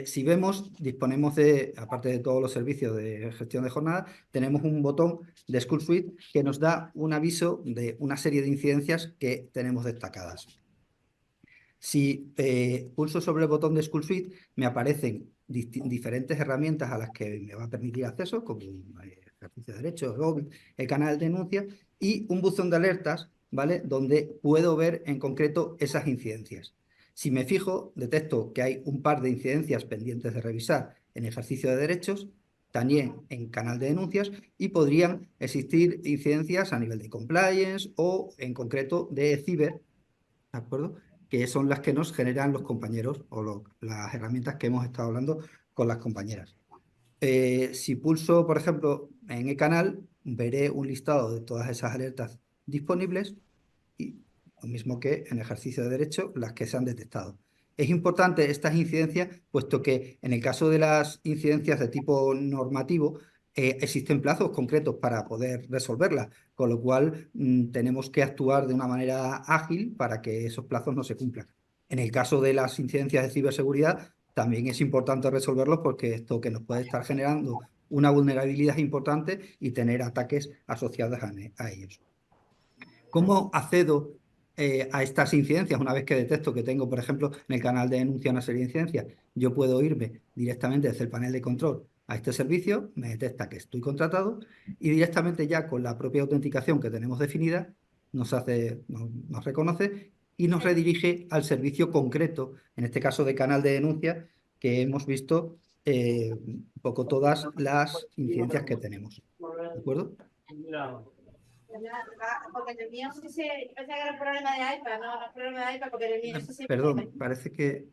Si vemos, disponemos de, aparte de todos los servicios de gestión de jornada, tenemos un botón de School Suite que nos da un aviso de una serie de incidencias que tenemos destacadas. Si pulso sobre el botón de School Suite, me aparecen diferentes herramientas a las que me va a permitir acceso, como ejercicio de derechos, el canal de denuncia y un buzón de alertas, ¿vale?, donde puedo ver en concreto esas incidencias. Si me fijo, detecto que hay un par de incidencias pendientes de revisar en ejercicio de derechos, también en canal de denuncias, y podrían existir incidencias a nivel de compliance o en concreto de ciber, ¿de acuerdo? Que son las que nos generan los compañeros o las herramientas que hemos estado hablando con las compañeras. Si pulso, por ejemplo, en eCanal, veré un listado de todas esas alertas disponibles y lo mismo que en ejercicio de derecho, las que se han detectado. Es importante estas incidencias, puesto que en el caso de las incidencias de tipo normativo, existen plazos concretos para poder resolverlas, con lo cual tenemos que actuar de una manera ágil para que esos plazos no se cumplan. En el caso de las incidencias de ciberseguridad, también es importante resolverlos porque esto que nos puede estar generando una vulnerabilidad importante y tener ataques asociados a ellos. ¿Cómo accedo a estas incidencias una vez que detecto que tengo, por ejemplo, en el canal de denuncia una serie de incidencias? Yo puedo irme directamente desde el panel de control a este servicio, me detecta que estoy contratado y directamente ya con la propia autenticación que tenemos definida nos reconoce y nos redirige al servicio concreto, en este caso de canal de denuncia, que hemos visto un poco todas las incidencias que tenemos. ¿De acuerdo? Porque en el mío sí se pensaba que era un problema de iPad, no es problema de iPad, porque en el mío sí se... Perdón, parece que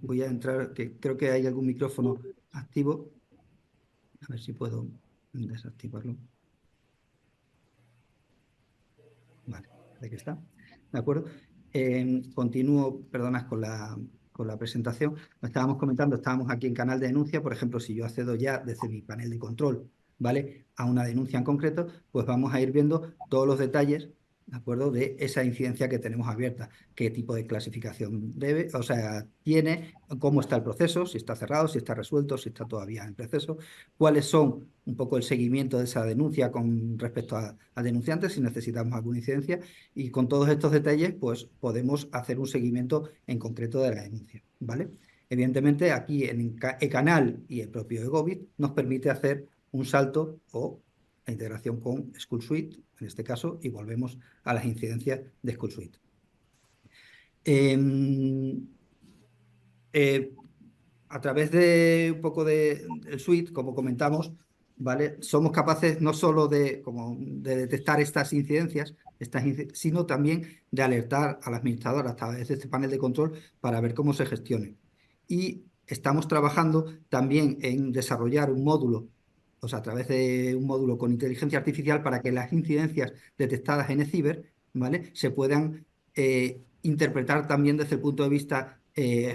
voy a entrar, que creo que hay algún micrófono activo. A ver si puedo desactivarlo. Vale, parece que está. ¿De acuerdo? Continúo, perdona, con la presentación. Lo estábamos comentando, estábamos aquí en canal de denuncia. Por ejemplo, si yo accedo ya desde mi panel de control, ¿vale?, a una denuncia en concreto, pues vamos a ir viendo todos los detalles, ¿de acuerdo?, de esa incidencia que tenemos abierta, qué tipo de clasificación tiene, cómo está el proceso, si está cerrado, si está resuelto, si está todavía en proceso, cuáles son un poco el seguimiento de esa denuncia con respecto al denunciante, si necesitamos alguna incidencia, y con todos estos detalles, pues podemos hacer un seguimiento en concreto de la denuncia, ¿vale? Evidentemente, aquí en eCanal y el propio eGovit nos permite hacer un salto o la integración con School Suite, en este caso, y volvemos a las incidencias de School Suite. A través de un poco del suite, como comentamos, ¿vale?, somos capaces no solo de detectar estas incidencias, sino también de alertar al administrador a través de este panel de control para ver cómo se gestione. Y estamos trabajando también en desarrollar un módulo, o sea, a través de un módulo con inteligencia artificial para que las incidencias detectadas en eCiber, ¿vale?, se puedan interpretar también desde el punto de vista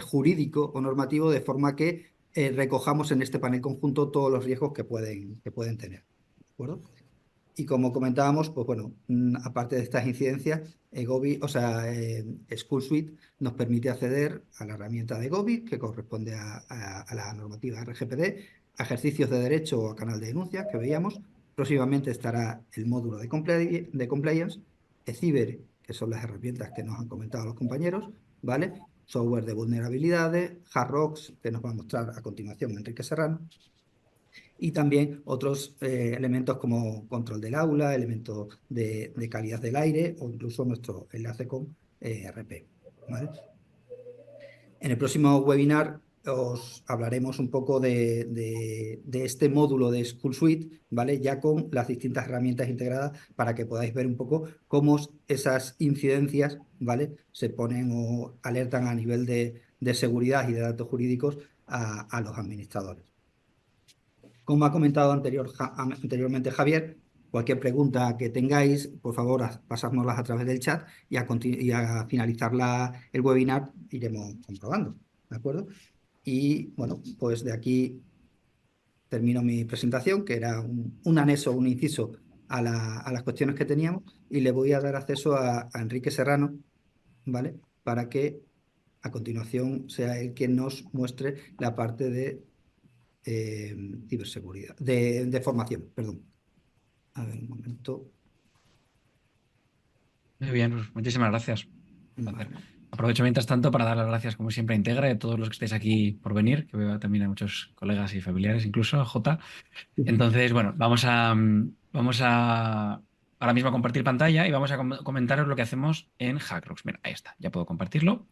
jurídico o normativo, de forma que recojamos en este panel conjunto todos los riesgos que pueden tener. ¿De acuerdo? Y como comentábamos, pues bueno, aparte de estas incidencias, School Suite nos permite acceder a la herramienta de eGovit, que corresponde a la normativa RGPD, a ejercicios de derecho o a canal de denuncia, que veíamos. Próximamente estará el módulo de compliance, eCiber, que son las herramientas que nos han comentado los compañeros, ¿vale?, software de vulnerabilidades, HardRocks, que nos va a mostrar a continuación Enrique Serrano, y también otros elementos como control del aula, elementos de calidad del aire o incluso nuestro enlace con RP, ¿vale? En el próximo webinar os hablaremos un poco de este módulo de School Suite, ¿vale?, ya con las distintas herramientas integradas para que podáis ver un poco cómo esas incidencias, ¿vale?, se ponen o alertan a nivel de seguridad y de datos jurídicos a los administradores. Como ha comentado anteriormente Javier, cualquier pregunta que tengáis, por favor, pasárnoslas a través del chat y a finalizar el webinar iremos comprobando, ¿de acuerdo? Y bueno, pues de aquí termino mi presentación, que era un anexo, un inciso a las cuestiones que teníamos, y le voy a dar acceso a Enrique Serrano, ¿vale?, para que a continuación sea él quien nos muestre la parte de ciberseguridad, de formación, perdón. A ver, un momento. Muy bien, pues muchísimas gracias. Vale. Aprovecho mientras tanto para dar las gracias, como siempre, a Integra y a todos los que estáis aquí por venir, que veo también a muchos colegas y familiares, incluso a Jota. Entonces, bueno, vamos a ahora mismo a compartir pantalla y vamos a comentaros lo que hacemos en HackRocks. Mira, ahí está, ya puedo compartirlo.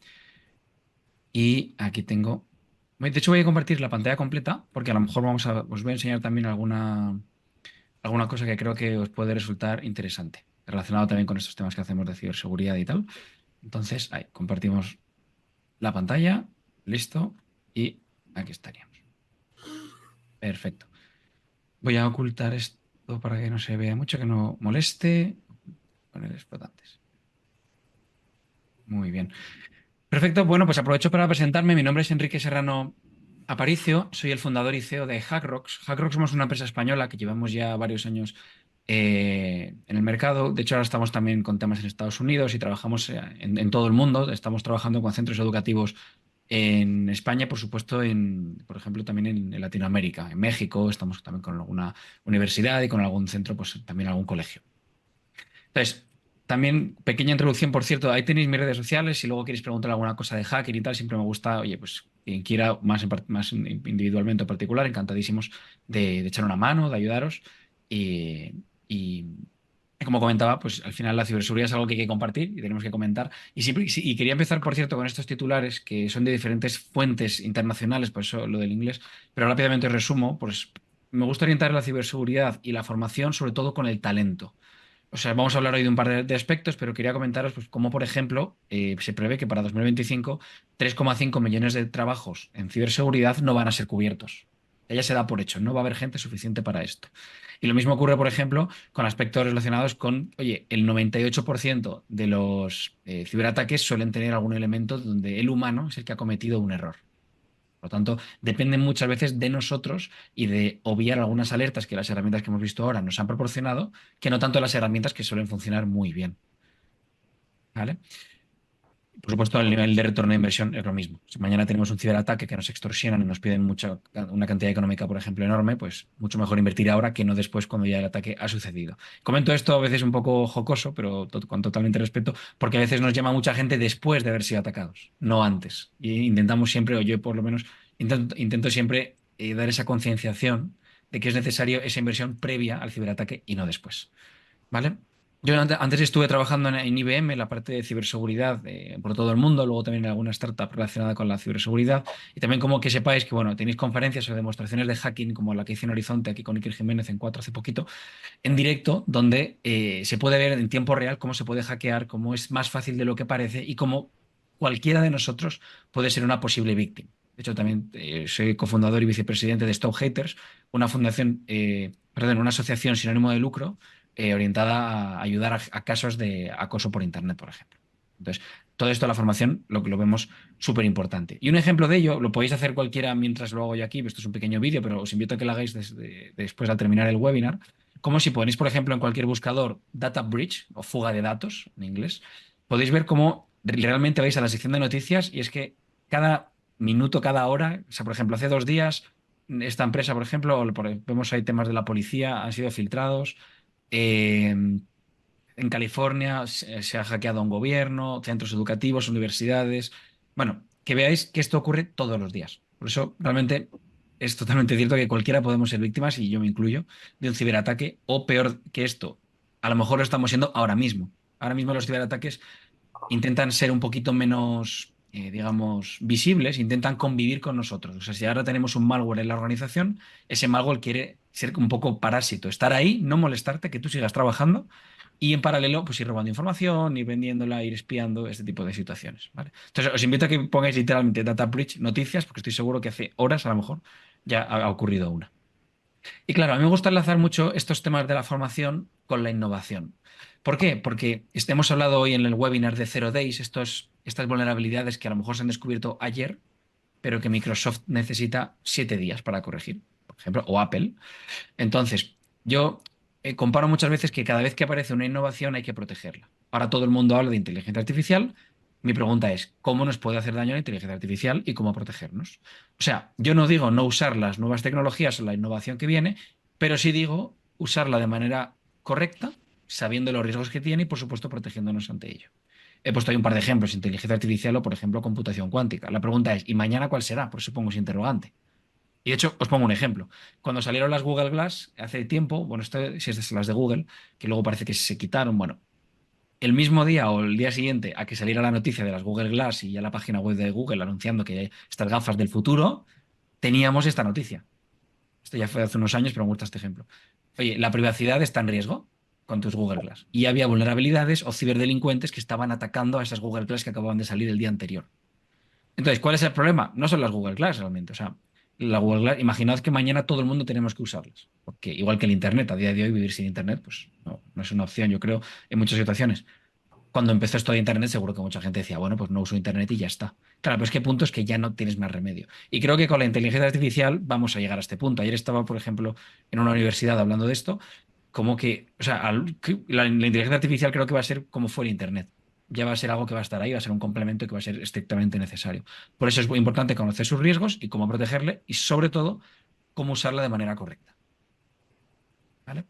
Y aquí tengo... De hecho, voy a compartir la pantalla completa porque a lo mejor os voy a enseñar también alguna cosa que creo que os puede resultar interesante, relacionado también con estos temas que hacemos de ciberseguridad y tal. Entonces, ahí, compartimos la pantalla, listo, y aquí estaríamos. Perfecto. Voy a ocultar esto para que no se vea mucho, que no moleste. Poner explotantes. Muy bien. Perfecto. Bueno, pues aprovecho para presentarme. Mi nombre es Enrique Serrano Aparicio. Soy el fundador y CEO de HackRocks. HackRocks somos una empresa española que llevamos ya varios años en el mercado. De hecho, ahora estamos también con temas en Estados Unidos y trabajamos en todo el mundo. Estamos trabajando con centros educativos en España, por supuesto, por ejemplo, también en Latinoamérica. En México estamos también con alguna universidad y con algún centro, pues también algún colegio. Entonces, también pequeña introducción, por cierto, ahí tenéis mis redes sociales. Si luego queréis preguntar alguna cosa de hacking y tal, siempre me gusta, oye, pues quien quiera más individualmente o particular, encantadísimos de echar una mano, de ayudaros. Y como comentaba, pues al final la ciberseguridad es algo que hay que compartir y tenemos que comentar. Y quería empezar, por cierto, con estos titulares que son de diferentes fuentes internacionales, por eso lo del inglés, pero rápidamente os resumo, pues me gusta orientar la ciberseguridad y la formación sobre todo con el talento. O sea, vamos a hablar hoy de un par de aspectos, pero quería comentaros pues, cómo, por ejemplo, se prevé que para 2025 3,5 millones de trabajos en ciberseguridad no van a ser cubiertos. Ya se da por hecho, no va a haber gente suficiente para esto. Y lo mismo ocurre, por ejemplo, con aspectos relacionados con, oye, el 98% de los ciberataques suelen tener algún elemento donde el humano es el que ha cometido un error. Por lo tanto, dependen muchas veces de nosotros y de obviar algunas alertas que las herramientas que hemos visto ahora nos han proporcionado, que no tanto las herramientas que suelen funcionar muy bien. ¿Vale? Por supuesto, el nivel de retorno de inversión es lo mismo. Si mañana tenemos un ciberataque que nos extorsionan y nos piden una cantidad económica, por ejemplo, enorme, pues mucho mejor invertir ahora que no después cuando ya el ataque ha sucedido. Comento esto a veces un poco jocoso, pero con totalmente respeto, porque a veces nos llama mucha gente después de haber sido atacados, no antes. Y intentamos siempre, o yo por lo menos, intento siempre dar esa concienciación de que es necesario esa inversión previa al ciberataque y no después. ¿Vale? Yo antes estuve trabajando en IBM, en la parte de ciberseguridad por todo el mundo, luego también en alguna startup relacionada con la ciberseguridad. Y también como que sepáis que, bueno, tenéis conferencias o demostraciones de hacking, como la que hice en Horizonte aquí con Iker Jiménez en 4 hace poquito, en directo, donde se puede ver en tiempo real cómo se puede hackear, cómo es más fácil de lo que parece y cómo cualquiera de nosotros puede ser una posible víctima. De hecho, también soy cofundador y vicepresidente de Stop Haters, una una asociación sin ánimo de lucro orientada a ayudar a casos de acoso por Internet, por ejemplo. Entonces, todo esto, la formación, lo vemos súper importante. Y un ejemplo de ello, lo podéis hacer cualquiera mientras lo hago yo aquí, esto es un pequeño vídeo, pero os invito a que lo hagáis después al terminar el webinar, como si ponéis, por ejemplo, en cualquier buscador Data Breach o fuga de datos en inglés, podéis ver cómo realmente vais a la sección de noticias y es que cada minuto, cada hora, o sea, por ejemplo, hace 2 días, esta empresa, por ejemplo, vemos ahí temas de la policía, han sido filtrados. En California se ha hackeado a un gobierno, centros educativos, universidades. Bueno, que veáis que esto ocurre todos los días. Por eso, realmente es totalmente cierto que cualquiera podemos ser víctimas, y yo me incluyo, de un ciberataque, o peor que esto, a lo mejor lo estamos siendo ahora mismo. Ahora mismo los ciberataques intentan ser un poquito menos, digamos, visibles, intentan convivir con nosotros. O sea, si ahora tenemos un malware en la organización, ese malware quiere ser un poco parásito, estar ahí, no molestarte, que tú sigas trabajando y en paralelo, pues ir robando información, ir vendiéndola, ir espiando, este tipo de situaciones, ¿vale? Entonces, os invito a que pongáis literalmente Data Breach noticias, porque estoy seguro que hace horas, a lo mejor, ya ha ocurrido una. Y claro, a mí me gusta enlazar mucho estos temas de la formación con la innovación. ¿Por qué? Porque hemos hablado hoy en el webinar de Zero Days, estas vulnerabilidades que a lo mejor se han descubierto ayer, pero que Microsoft necesita 7 días para corregir, por ejemplo, o Apple. Entonces, yo comparo muchas veces que cada vez que aparece una innovación hay que protegerla. Ahora todo el mundo habla de inteligencia artificial. Mi pregunta es, ¿cómo nos puede hacer daño la inteligencia artificial y cómo protegernos? O sea, yo no digo no usar las nuevas tecnologías o la innovación que viene, pero sí digo usarla de manera correcta, sabiendo los riesgos que tiene y, por supuesto, protegiéndonos ante ello. He puesto ahí un par de ejemplos, inteligencia artificial o, por ejemplo, computación cuántica. La pregunta es, ¿y mañana cuál será? Por eso pongo ese interrogante. Y de hecho, os pongo un ejemplo. Cuando salieron las Google Glass hace tiempo, bueno, esto si es de las de Google, que luego parece que se quitaron, bueno, el mismo día o el día siguiente a que saliera la noticia de las Google Glass y ya la página web de Google anunciando que estas gafas del futuro, teníamos esta noticia. Esto ya fue hace unos años, pero me gusta este ejemplo. Oye, ¿la privacidad está en riesgo con tus Google Glass. Y había vulnerabilidades o ciberdelincuentes que estaban atacando a esas Google Glass que acababan de salir el día anterior. Entonces, ¿cuál es el problema? No son las Google Glass realmente. O sea, la Google Glass, imaginad que mañana todo el mundo tenemos que usarlas. Porque igual que el Internet, a día de hoy vivir sin Internet, pues no es una opción, yo creo, en muchas situaciones. Cuando empezó esto de Internet, seguro que mucha gente decía, bueno, pues no uso Internet y ya está. Claro, pero es que el punto es que ya no tienes más remedio. Y creo que con la inteligencia artificial vamos a llegar a este punto. Ayer estaba, por ejemplo, en una universidad hablando de esto, como que, o sea, la inteligencia artificial creo que va a ser como fue el Internet. Ya va a ser algo que va a estar ahí, va a ser un complemento que va a ser estrictamente necesario. Por eso es muy importante conocer sus riesgos y cómo protegerle y, sobre todo, cómo usarla de manera correcta. ¿Vale?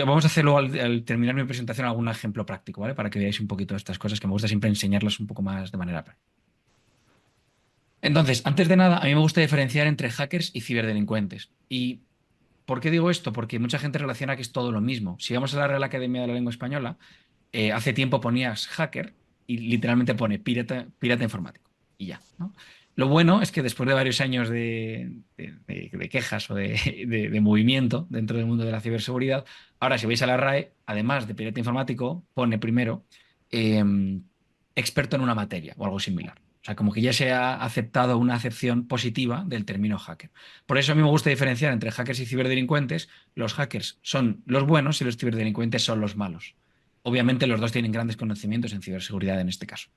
Vamos a hacerlo al terminar mi presentación algún ejemplo práctico, ¿vale? Para que veáis un poquito estas cosas que me gusta siempre enseñarlas un poco más de manera práctica. Entonces, antes de nada, a mí me gusta diferenciar entre hackers y ciberdelincuentes. ¿Y por qué digo esto? Porque mucha gente relaciona que es todo lo mismo. Si vamos a la Real Academia de la Lengua Española, hace tiempo ponías hacker y literalmente pone pirata informático. Y ya, ¿no? Lo bueno es que después de varios años de quejas o de movimiento dentro del mundo de la ciberseguridad, ahora si vais a la RAE, además de pirata informático, pone primero experto en una materia o algo similar. O sea, como que ya se ha aceptado una acepción positiva del término hacker. Por eso a mí me gusta diferenciar entre hackers y ciberdelincuentes. Los hackers son los buenos y los ciberdelincuentes son los malos. Obviamente los dos tienen grandes conocimientos en ciberseguridad en este caso.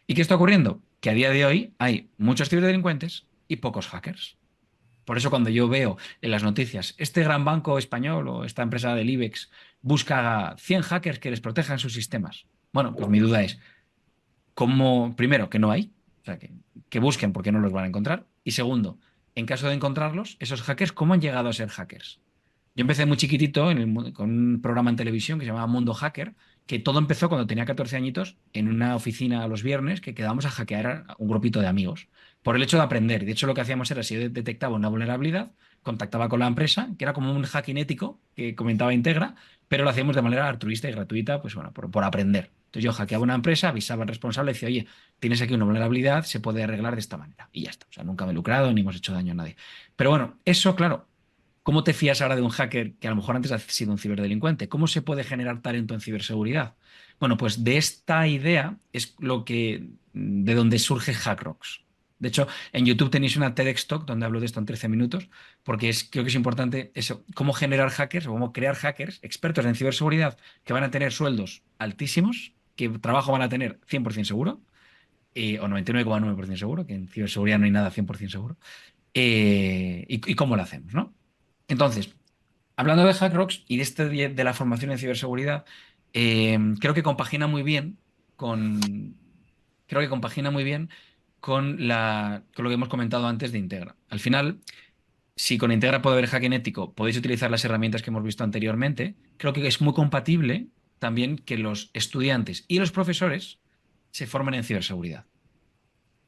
¿Y qué está ocurriendo? Que a día de hoy hay muchos ciberdelincuentes y pocos hackers. Por eso cuando yo veo en las noticias, este gran banco español o esta empresa del IBEX busca a 100 hackers que les protejan sus sistemas. Bueno, pues mi duda es, ¿cómo? Primero, que no hay, o sea, que busquen porque no los van a encontrar. Y segundo, en caso de encontrarlos, esos hackers, ¿cómo han llegado a ser hackers? Yo empecé muy chiquitito con un programa en televisión que se llamaba Mundo Hacker, que todo empezó cuando tenía 14 añitos en una oficina los viernes que quedábamos a hackear a un grupito de amigos. Por el hecho de aprender. De hecho, lo que hacíamos era, si yo detectaba una vulnerabilidad, contactaba con la empresa, que era como un hacking ético que comentaba Integra, pero lo hacíamos de manera altruista y gratuita, pues bueno, por aprender. Entonces yo hackeaba una empresa, avisaba al responsable y decía, oye, tienes aquí una vulnerabilidad, se puede arreglar de esta manera. Y ya está. O sea, nunca me he lucrado ni hemos hecho daño a nadie. Pero bueno, eso, claro. ¿Cómo te fías ahora de un hacker que a lo mejor antes ha sido un ciberdelincuente? ¿Cómo se puede generar talento en ciberseguridad? Bueno, pues de esta idea es de donde surge Hackrocks. De hecho, en YouTube tenéis una TEDx Talk donde hablo de esto en 13 minutos, porque creo que es importante eso, cómo generar hackers o cómo crear hackers expertos en ciberseguridad que van a tener sueldos altísimos, que trabajo van a tener 100% seguro, o 99,9% seguro, que en ciberseguridad no hay nada 100% seguro, y cómo lo hacemos, ¿no? Entonces, hablando de Hackrocks y de la formación en ciberseguridad, creo que compagina muy bien con lo que hemos comentado antes de Integra. Al final, si con Integra puede haber hacking ético, podéis utilizar las herramientas que hemos visto anteriormente, creo que es muy compatible también que los estudiantes y los profesores se formen en ciberseguridad.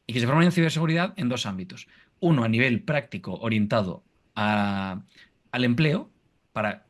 Y que se formen en ciberseguridad en dos ámbitos. Uno, a nivel práctico, orientado al empleo, para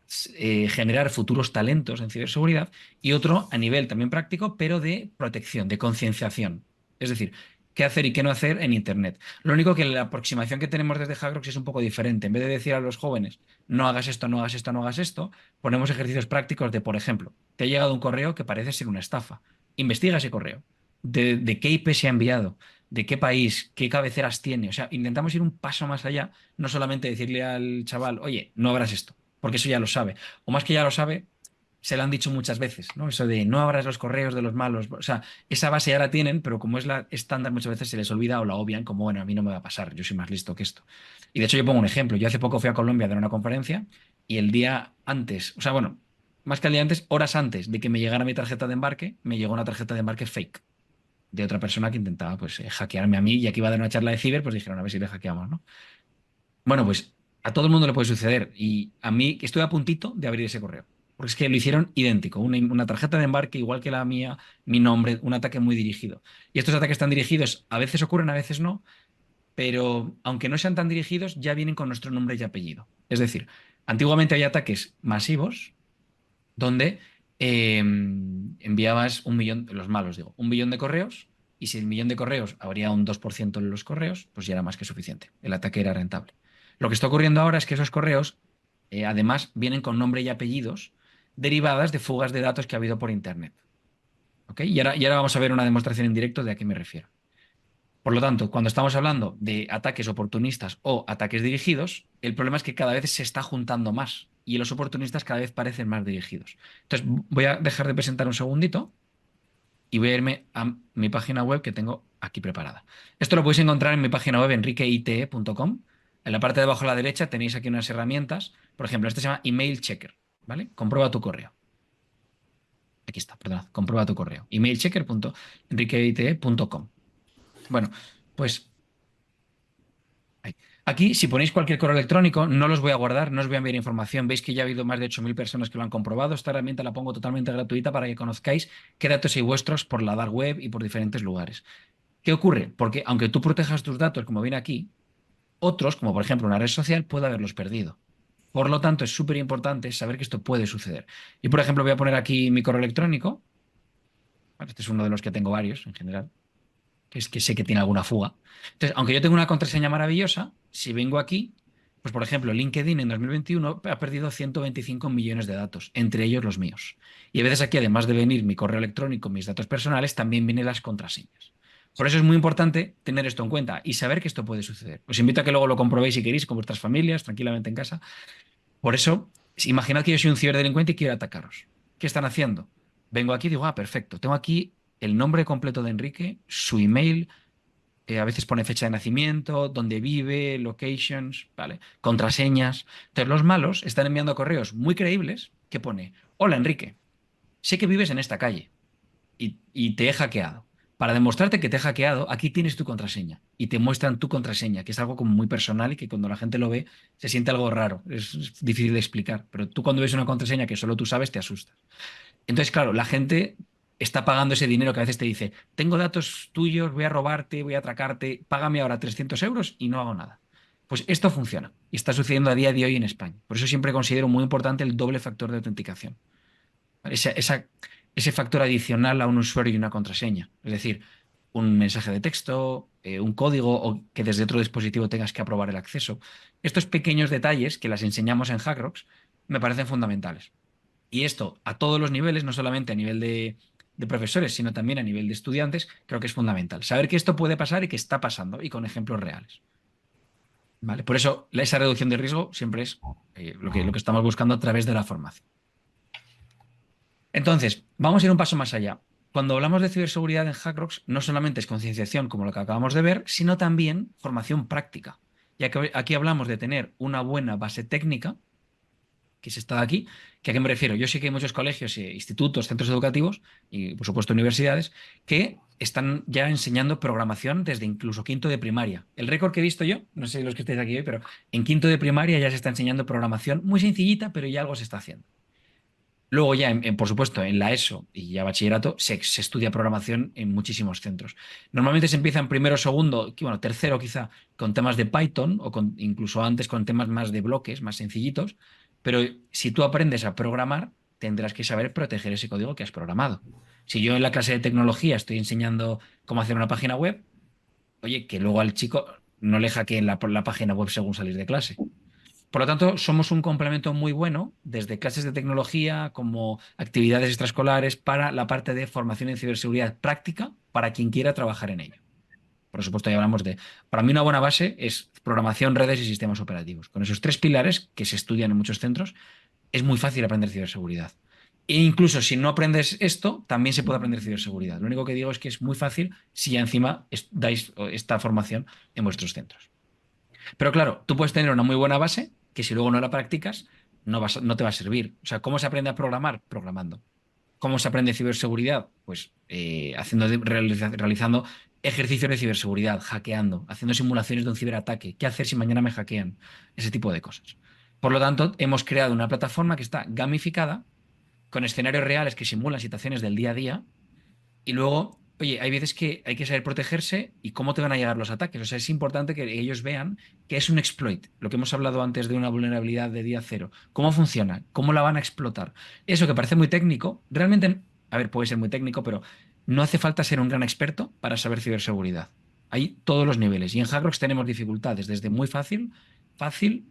generar futuros talentos en ciberseguridad, y otro a nivel también práctico, pero de protección, de concienciación. Es decir, qué hacer y qué no hacer en Internet. Lo único que la aproximación que tenemos desde Hackrocks es un poco diferente. En vez de decir a los jóvenes, no hagas esto, no hagas esto, no hagas esto, ponemos ejercicios prácticos de, por ejemplo, te ha llegado un correo que parece ser una estafa. Investiga ese correo. De qué IP se ha enviado, de qué país, qué cabeceras tiene. O sea, intentamos ir un paso más allá, no solamente decirle al chaval, oye, no abras esto, porque eso ya lo sabe. O más que ya lo sabe, se lo han dicho muchas veces, ¿no? Eso de no abras los correos de los malos. O sea, esa base ya la tienen, pero como es la estándar, muchas veces se les olvida o la obvian como, bueno, a mí no me va a pasar, yo soy más listo que esto. Y de hecho yo pongo un ejemplo. Yo hace poco fui a Colombia a dar una conferencia y el día antes, o sea, bueno, más que el día antes, horas antes de que me llegara mi tarjeta de embarque, me llegó una tarjeta de embarque fake de otra persona que intentaba pues hackearme a mí, y aquí iba a dar una charla de ciber, pues dijeron a ver si le hackeamos, ¿no? Bueno, pues a todo el mundo le puede suceder y a mí estoy a puntito de abrir ese correo, porque es que lo hicieron idéntico, una tarjeta de embarque igual que la mía, mi nombre, un ataque muy dirigido. Y estos ataques tan dirigidos a veces ocurren, a veces no, pero aunque no sean tan dirigidos, ya vienen con nuestro nombre y apellido. Es decir, antiguamente había ataques masivos donde enviabas 1 millón, los malos digo, 1 millón de correos, y si el millón de correos habría un 2% en los correos, pues ya era más que suficiente. El ataque era rentable. Lo que está ocurriendo ahora es que esos correos, además, vienen con nombre y apellidos derivadas de fugas de datos que ha habido por Internet. ¿Ok? Y ahora vamos a ver una demostración en directo de a qué me refiero. Por lo tanto, cuando estamos hablando de ataques oportunistas o ataques dirigidos, el problema es que cada vez se está juntando más y los oportunistas cada vez parecen más dirigidos. Entonces, voy a dejar de presentar un segundito y voy a irme a mi página web que tengo aquí preparada. Esto lo podéis encontrar en mi página web, enriqueite.com. En la parte de abajo a la derecha tenéis aquí unas herramientas. Por ejemplo, este se llama Email Checker, ¿vale? Comprueba tu correo. Aquí está, perdón, comprueba tu correo. emailchecker.enriqueite.com. Bueno, pues aquí, si ponéis cualquier correo electrónico, no los voy a guardar, no os voy a enviar información. Veis que ya ha habido más de 8.000 personas que lo han comprobado. Esta herramienta la pongo totalmente gratuita para que conozcáis qué datos hay vuestros por la dark web y por diferentes lugares. ¿Qué ocurre? Porque aunque tú protejas tus datos, como viene aquí, otros, como por ejemplo una red social, puede haberlos perdido. Por lo tanto, es súper importante saber que esto puede suceder. Y por ejemplo, voy a poner aquí mi correo electrónico. Bueno, este es uno de los que tengo varios en general, que es que sé que tiene alguna fuga. Entonces, aunque yo tengo una contraseña maravillosa, si vengo aquí, pues por ejemplo, LinkedIn en 2021 ha perdido 125 millones de datos, entre ellos los míos. Y a veces aquí, además de venir mi correo electrónico, mis datos personales, también vienen las contraseñas. Por eso es muy importante tener esto en cuenta y saber que esto puede suceder. Os invito a que luego lo comprobéis si queréis con vuestras familias, tranquilamente en casa. Por eso, imaginad que yo soy un ciberdelincuente y quiero atacaros. ¿Qué están haciendo? Vengo aquí y digo, perfecto, tengo aquí el nombre completo de Enrique, su email, a veces pone fecha de nacimiento, dónde vive, locations, ¿vale? Contraseñas. Entonces los malos están enviando correos muy creíbles que pone, hola Enrique, sé que vives en esta calle y te he hackeado. Para demostrarte que te he hackeado, aquí tienes tu contraseña y te muestran tu contraseña, que es algo como muy personal y que cuando la gente lo ve se siente algo raro, es difícil de explicar, pero tú cuando ves una contraseña que solo tú sabes te asustas. Entonces, claro, la gente está pagando ese dinero que a veces te dice, tengo datos tuyos, voy a robarte, voy a atracarte, págame ahora 300 euros y no hago nada. Pues esto funciona y está sucediendo a día de hoy en España. Por eso siempre considero muy importante el doble factor de autenticación. Ese factor adicional a un usuario y una contraseña. Es decir, un mensaje de texto, un código o que desde otro dispositivo tengas que aprobar el acceso. Estos pequeños detalles que las enseñamos en HackRocks me parecen fundamentales. Y esto a todos los niveles, no solamente a nivel de profesores, sino también a nivel de estudiantes, creo que es fundamental. Saber que esto puede pasar y que está pasando y con ejemplos reales. ¿Vale? Por eso esa reducción de riesgo siempre es lo que estamos buscando a través de la formación. Entonces, vamos a ir un paso más allá. Cuando hablamos de ciberseguridad en HackRocks, no solamente es concienciación como lo que acabamos de ver, sino también formación práctica. Ya que aquí hablamos de tener una buena base técnica, que es esta de aquí, que a qué me refiero. Yo sé que hay muchos colegios, institutos, centros educativos y, por supuesto, universidades que están ya enseñando programación desde incluso quinto de primaria. El récord que he visto yo, no sé los que estáis aquí hoy, pero en quinto de primaria ya se está enseñando programación muy sencillita, pero ya algo se está haciendo. Luego ya, por supuesto, en la ESO y ya bachillerato se estudia programación en muchísimos centros. Normalmente se empieza en primero, segundo, bueno, tercero quizá, con temas de Python o incluso antes con temas más de bloques, más sencillitos, pero si tú aprendes a programar, tendrás que saber proteger ese código que has programado. Si yo en la clase de tecnología estoy enseñando cómo hacer una página web, oye, que luego al chico no le hackeen la página web según salir de clase. Por lo tanto, somos un complemento muy bueno desde clases de tecnología como actividades extraescolares para la parte de formación en ciberseguridad práctica para quien quiera trabajar en ello. Por supuesto, ya hablamos para mí una buena base es programación, redes y sistemas operativos. Con esos tres pilares que se estudian en muchos centros, es muy fácil aprender ciberseguridad. E incluso si no aprendes esto, también se puede aprender ciberseguridad. Lo único que digo es que es muy fácil si ya encima dais esta formación en vuestros centros. Pero claro, tú puedes tener una muy buena base que si luego no la practicas, no te va a servir. O sea, ¿cómo se aprende a programar? Programando. ¿Cómo se aprende ciberseguridad? Pues realizando ejercicios de ciberseguridad, hackeando, haciendo simulaciones de un ciberataque. ¿Qué hacer si mañana me hackean? Ese tipo de cosas. Por lo tanto, hemos creado una plataforma que está gamificada, con escenarios reales que simulan situaciones del día a día, y luego, oye, hay veces que hay que saber protegerse y cómo te van a llegar los ataques. O sea, es importante que ellos vean que es un exploit, lo que hemos hablado antes de una vulnerabilidad de día cero. ¿Cómo funciona? ¿Cómo la van a explotar? Eso que parece muy técnico, realmente, a ver, puede ser muy técnico, pero no hace falta ser un gran experto para saber ciberseguridad. Hay todos los niveles y en HackRocks tenemos dificultades, desde muy fácil,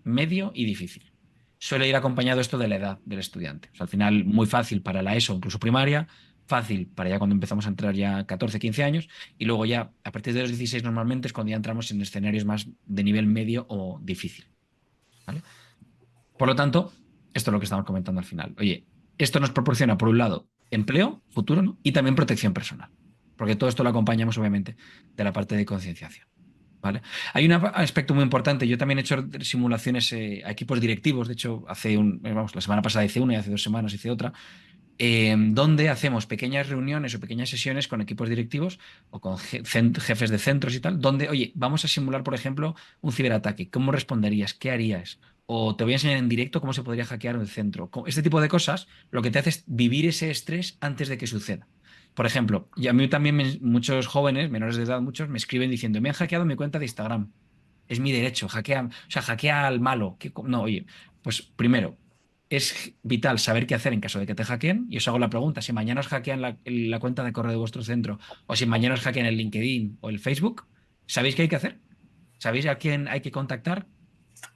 medio y difícil. suele ir acompañado esto de la edad del estudiante. O sea, al final, muy fácil para la ESO, incluso primaria, fácil para ya cuando empezamos a entrar ya 14, 15 años, y luego ya a partir de los 16 normalmente es cuando ya entramos en escenarios más de nivel medio o difícil. ¿Vale? Por lo tanto, esto es lo que estamos comentando al final. Oye, esto nos proporciona, por un lado, empleo futuro, ¿no? Y también protección personal, porque todo esto lo acompañamos, obviamente, de la parte de concienciación. ¿Vale? Hay un aspecto muy importante. Yo también he hecho simulaciones a equipos directivos. De hecho, la semana pasada hice una y hace 2 semanas hice otra, donde hacemos pequeñas reuniones o pequeñas sesiones con equipos directivos o con jefes de centros y tal, donde, oye, vamos a simular, por ejemplo, un ciberataque. ¿Cómo responderías? ¿Qué harías? O te voy a enseñar en directo cómo se podría hackear el centro. Este tipo de cosas lo que te hace es vivir ese estrés antes de que suceda. Por ejemplo, y a mí también muchos jóvenes, menores de edad, muchos, me escriben diciendo, me han hackeado mi cuenta de Instagram. Es mi derecho, hackea al malo. No, oye, pues primero, es vital saber qué hacer en caso de que te hackeen. Y os hago la pregunta, si mañana os hackean la cuenta de correo de vuestro centro, o si mañana os hackean el LinkedIn o el Facebook, ¿sabéis qué hay que hacer? ¿Sabéis a quién hay que contactar?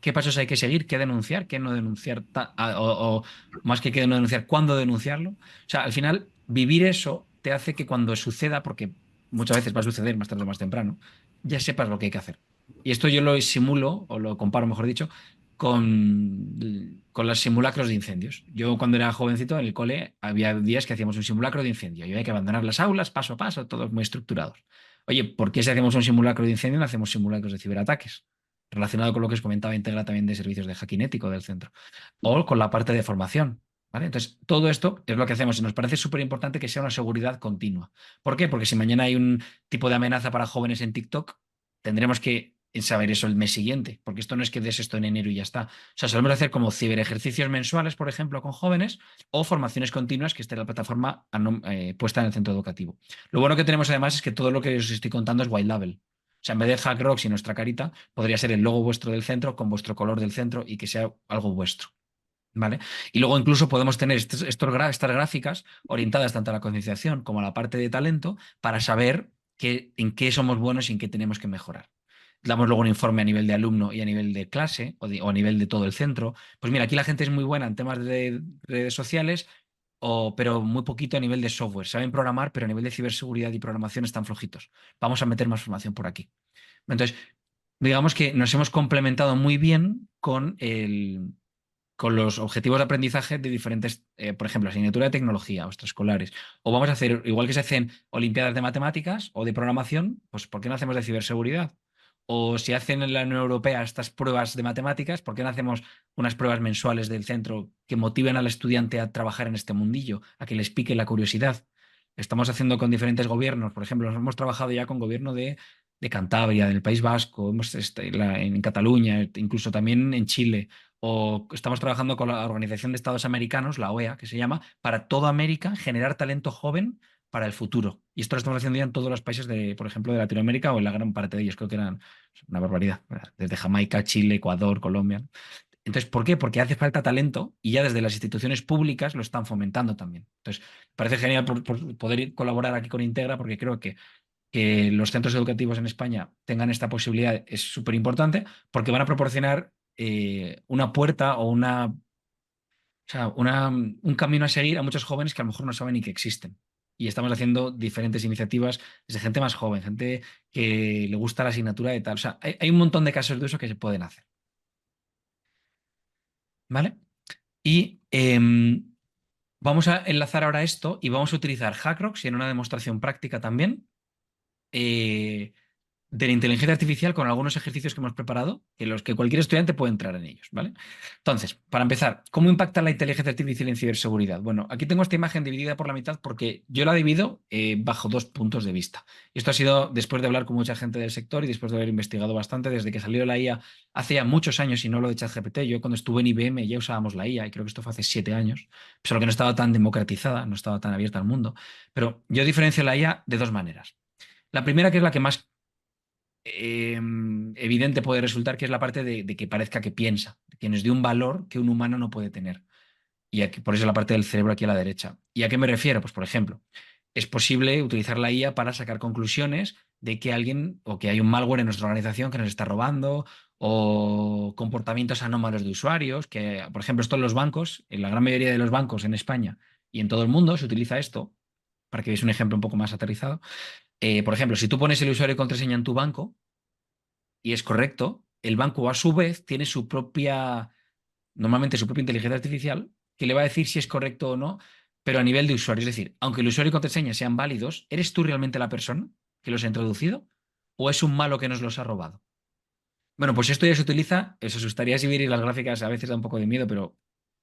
¿Qué pasos hay que seguir? ¿Qué denunciar? ¿Qué no denunciar? O más que no denunciar, ¿cuándo denunciarlo? O sea, al final, vivir eso te hace que cuando suceda, porque muchas veces va a suceder más tarde o más temprano, ya sepas lo que hay que hacer. Y esto yo lo simulo, o lo comparo, mejor dicho, con los simulacros de incendios. Yo cuando era jovencito en el cole había días que hacíamos un simulacro de incendio y había que abandonar las aulas paso a paso, todos muy estructurados. Oye, ¿por qué si hacemos un simulacro de incendio no hacemos simulacros de ciberataques? Relacionado con lo que os comentaba, integra también de servicios de hacking ético del centro. O con la parte de formación. ¿Vale? Entonces, todo esto es lo que hacemos y nos parece súper importante que sea una seguridad continua. ¿Por qué? Porque si mañana hay un tipo de amenaza para jóvenes en TikTok, tendremos que saber eso el mes siguiente, porque esto no es que des esto en enero y ya está. O sea, solemos hacer como ciberejercicios mensuales, por ejemplo, con jóvenes, o formaciones continuas que esté en la plataforma puesta en el centro educativo. Lo bueno que tenemos además es que todo lo que os estoy contando es white label. O sea, en vez de HackRocks y nuestra carita, podría ser el logo vuestro del centro con vuestro color del centro y que sea algo vuestro. ¿Vale? Y luego incluso podemos tener estas gráficas orientadas tanto a la concienciación como a la parte de talento para saber en qué somos buenos y en qué tenemos que mejorar. Damos luego un informe a nivel de alumno y a nivel de clase o a nivel de todo el centro. Pues mira, aquí la gente es muy buena en temas de redes sociales, pero muy poquito a nivel de software. Saben programar, pero a nivel de ciberseguridad y programación están flojitos. Vamos a meter más formación por aquí. Entonces, digamos que nos hemos complementado muy bien con los objetivos de aprendizaje de diferentes, por ejemplo, asignatura de tecnología o extraescolares. O vamos a hacer, igual que se hacen olimpiadas de matemáticas o de programación, pues ¿por qué no hacemos de ciberseguridad? O si hacen en la Unión Europea estas pruebas de matemáticas, ¿por qué no hacemos unas pruebas mensuales del centro que motiven al estudiante a trabajar en este mundillo, a que les pique la curiosidad? Estamos haciendo con diferentes gobiernos, por ejemplo, hemos trabajado ya con gobierno de Cantabria, del País Vasco, en Cataluña, incluso también en Chile, o estamos trabajando con la Organización de Estados Americanos, la OEA, que se llama, para toda América generar talento joven para el futuro. Y esto lo estamos haciendo ya en todos los países, por ejemplo, de Latinoamérica o en la gran parte de ellos. Creo que eran una barbaridad. Desde Jamaica, Chile, Ecuador, Colombia. Entonces, ¿por qué? Porque hace falta talento y ya desde las instituciones públicas lo están fomentando también. Entonces, parece genial por poder colaborar aquí con Integra porque creo que los centros educativos en España tengan esta posibilidad es súper importante porque van a proporcionar una puerta o un camino a seguir a muchos jóvenes que a lo mejor no saben ni que existen. Y estamos haciendo diferentes iniciativas desde gente más joven, gente que le gusta la asignatura de tal. O sea, hay un montón de casos de uso que se pueden hacer. ¿Vale? Y vamos a enlazar ahora esto y vamos a utilizar HackRocks y en una demostración práctica también de la inteligencia artificial con algunos ejercicios que hemos preparado, que los que cualquier estudiante puede entrar en ellos, ¿vale? Entonces, para empezar, ¿cómo impacta la inteligencia artificial en ciberseguridad? Bueno, aquí tengo esta imagen dividida por la mitad porque yo la divido bajo 2 puntos de vista. Esto ha sido después de hablar con mucha gente del sector y después de haber investigado bastante desde que salió la IA hace ya muchos años y no lo de ChatGPT. Yo cuando estuve en IBM ya usábamos la IA y creo que esto fue hace 7 años, solo que no estaba tan democratizada, no estaba tan abierta al mundo. Pero yo diferencio la IA de 2 maneras. La primera, que es la que más evidente puede resultar, que es la parte de que parezca que piensa, que nos dé un valor que un humano no puede tener. Y aquí, por eso la parte del cerebro aquí a la derecha. ¿Y a qué me refiero? Pues, por ejemplo, es posible utilizar la IA para sacar conclusiones de que alguien o que hay un malware en nuestra organización que nos está robando, o comportamientos anómalos de usuarios, que, por ejemplo, esto en los bancos, en la gran mayoría de los bancos en España y en todo el mundo se utiliza esto, para que veáis un ejemplo un poco más aterrizado. Por ejemplo, si tú pones el usuario y contraseña en tu banco y es correcto, el banco a su vez tiene su propia, normalmente su propia inteligencia artificial, que le va a decir si es correcto o no, pero a nivel de usuario. Es decir, aunque el usuario y contraseña sean válidos, ¿eres tú realmente la persona que los ha introducido? ¿O es un malo que nos los ha robado? Bueno, pues esto ya se utiliza, os asustaría si vierais las gráficas, a veces da un poco de miedo, pero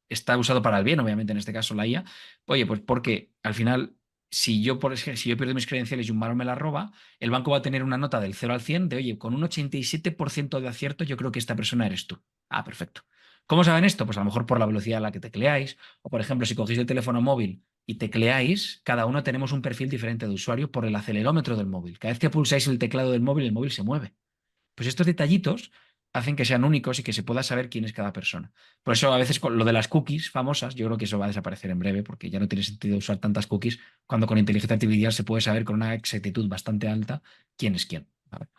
está usado para el bien, obviamente, en este caso la IA. Oye, pues porque al final, si yo pierdo mis credenciales y un malo me las roba, el banco va a tener una nota del 0 al 100 de, oye, con un 87% de acierto, yo creo que esta persona eres tú. Ah, perfecto. ¿Cómo saben esto? Pues a lo mejor por la velocidad a la que tecleáis, o por ejemplo, si cogéis el teléfono móvil y tecleáis, cada uno tenemos un perfil diferente de usuario por el acelerómetro del móvil. Cada vez que pulsáis el teclado del móvil, el móvil se mueve. Pues estos detallitos hacen que sean únicos y que se pueda saber quién es cada persona. Por eso a veces con lo de las cookies famosas, yo creo que eso va a desaparecer en breve porque ya no tiene sentido usar tantas cookies cuando con inteligencia artificial se puede saber con una exactitud bastante alta quién es quién. ¿Vale?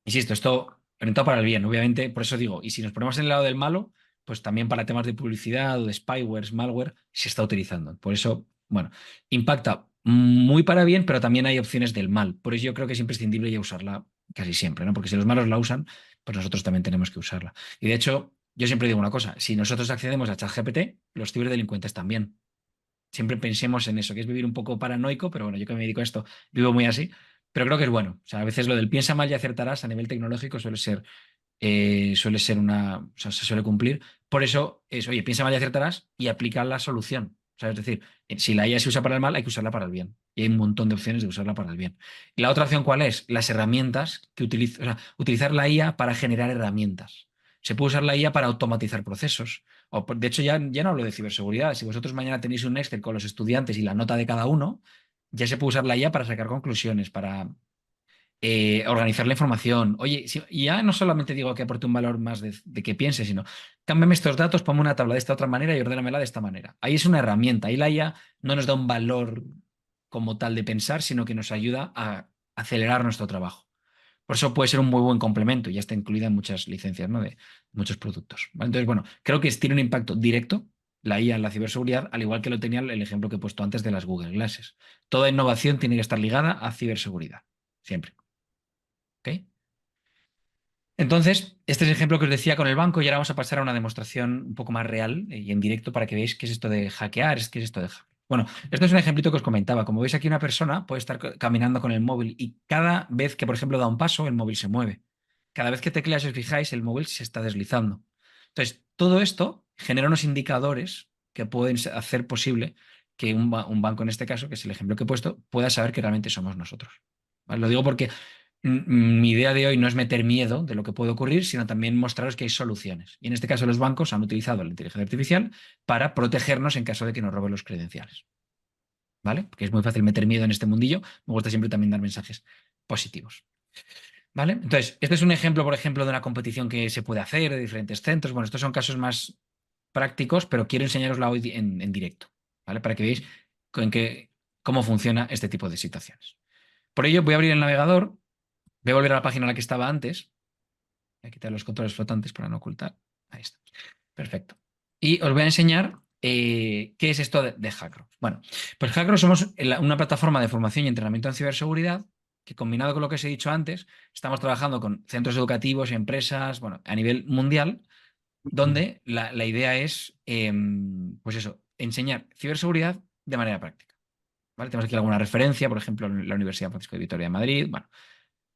Insisto, esto orientado para el bien, obviamente, por eso digo, y si nos ponemos en el lado del malo, pues también para temas de publicidad o de spyware, malware, se está utilizando. Por eso, bueno, impacta muy para bien, pero también hay opciones del mal. Por eso yo creo que es imprescindible ya usarla casi siempre, ¿no? Porque si los malos la usan, pues nosotros también tenemos que usarla. Y de hecho, yo siempre digo una cosa, si nosotros accedemos a ChatGPT, los ciberdelincuentes también. Siempre pensemos en eso, que es vivir un poco paranoico, pero bueno, yo que me dedico a esto, vivo muy así, pero creo que es bueno. O sea, a veces lo del piensa mal y acertarás a nivel tecnológico suele ser o sea, se suele cumplir. Por eso es, oye, piensa mal y acertarás y aplica la solución. O sea, es decir, si la IA se usa para el mal, hay que usarla para el bien. Y hay un montón de opciones de usarla para el bien. ¿Y la otra opción cuál es? Las herramientas que utiliza, o sea, utilizar la IA para generar herramientas. Se puede usar la IA para automatizar procesos. De hecho, ya no hablo de ciberseguridad. Si vosotros mañana tenéis un Excel con los estudiantes y la nota de cada uno, ya se puede usar la IA para sacar conclusiones, para organizar la información. Oye, y ya no solamente digo que aporte un valor más de que piense, sino cámbiame estos datos, ponme una tabla de esta otra manera y ordénamela de esta manera. Ahí es una herramienta. Ahí la IA no nos da un valor como tal de pensar, sino que nos ayuda a acelerar nuestro trabajo. Por eso puede ser un muy buen complemento y ya está incluida en muchas licencias, ¿no? De muchos productos. ¿Vale? Entonces, bueno, creo que tiene un impacto directo la IA en la ciberseguridad, al igual que lo tenía el ejemplo que he puesto antes de las Google Glasses. Toda innovación tiene que estar ligada a ciberseguridad, siempre. ¿Ok? Entonces, este es el ejemplo que os decía con el banco y ahora vamos a pasar a una demostración un poco más real y en directo para que veáis qué es esto de hackear, qué es esto de hacker. Bueno, esto es un ejemplito que os comentaba. Como veis aquí, una persona puede estar caminando con el móvil y cada vez que, por ejemplo, da un paso, el móvil se mueve. Cada vez que tecleas, si os fijáis, el móvil se está deslizando. Entonces, todo esto genera unos indicadores que pueden hacer posible que un banco, en este caso, que es el ejemplo que he puesto, pueda saber que realmente somos nosotros. ¿Vale? Lo digo porque mi idea de hoy no es meter miedo de lo que puede ocurrir, sino también mostraros que hay soluciones. Y en este caso los bancos han utilizado la inteligencia artificial para protegernos en caso de que nos roben los credenciales. ¿Vale? Porque es muy fácil meter miedo en este mundillo. Me gusta siempre también dar mensajes positivos. ¿Vale? Entonces, este es un ejemplo, por ejemplo, de una competición que se puede hacer de diferentes centros. Bueno, estos son casos más prácticos, pero quiero enseñarosla hoy en directo, ¿vale? Para que veáis cómo funciona este tipo de situaciones. Por ello, voy a abrir el navegador. Voy a volver a la página en la que estaba antes. Voy a quitar los controles flotantes para no ocultar. Ahí está. Perfecto. Y os voy a enseñar qué es esto de Hackrocks. Bueno, pues Hackrocks somos una plataforma de formación y entrenamiento en ciberseguridad que, combinado con lo que os he dicho antes, estamos trabajando con centros educativos y empresas, bueno, a nivel mundial, donde la idea es, pues eso, enseñar ciberseguridad de manera práctica. ¿Vale? Tenemos aquí alguna referencia, por ejemplo, en la Universidad Francisco de Vitoria de Madrid, bueno,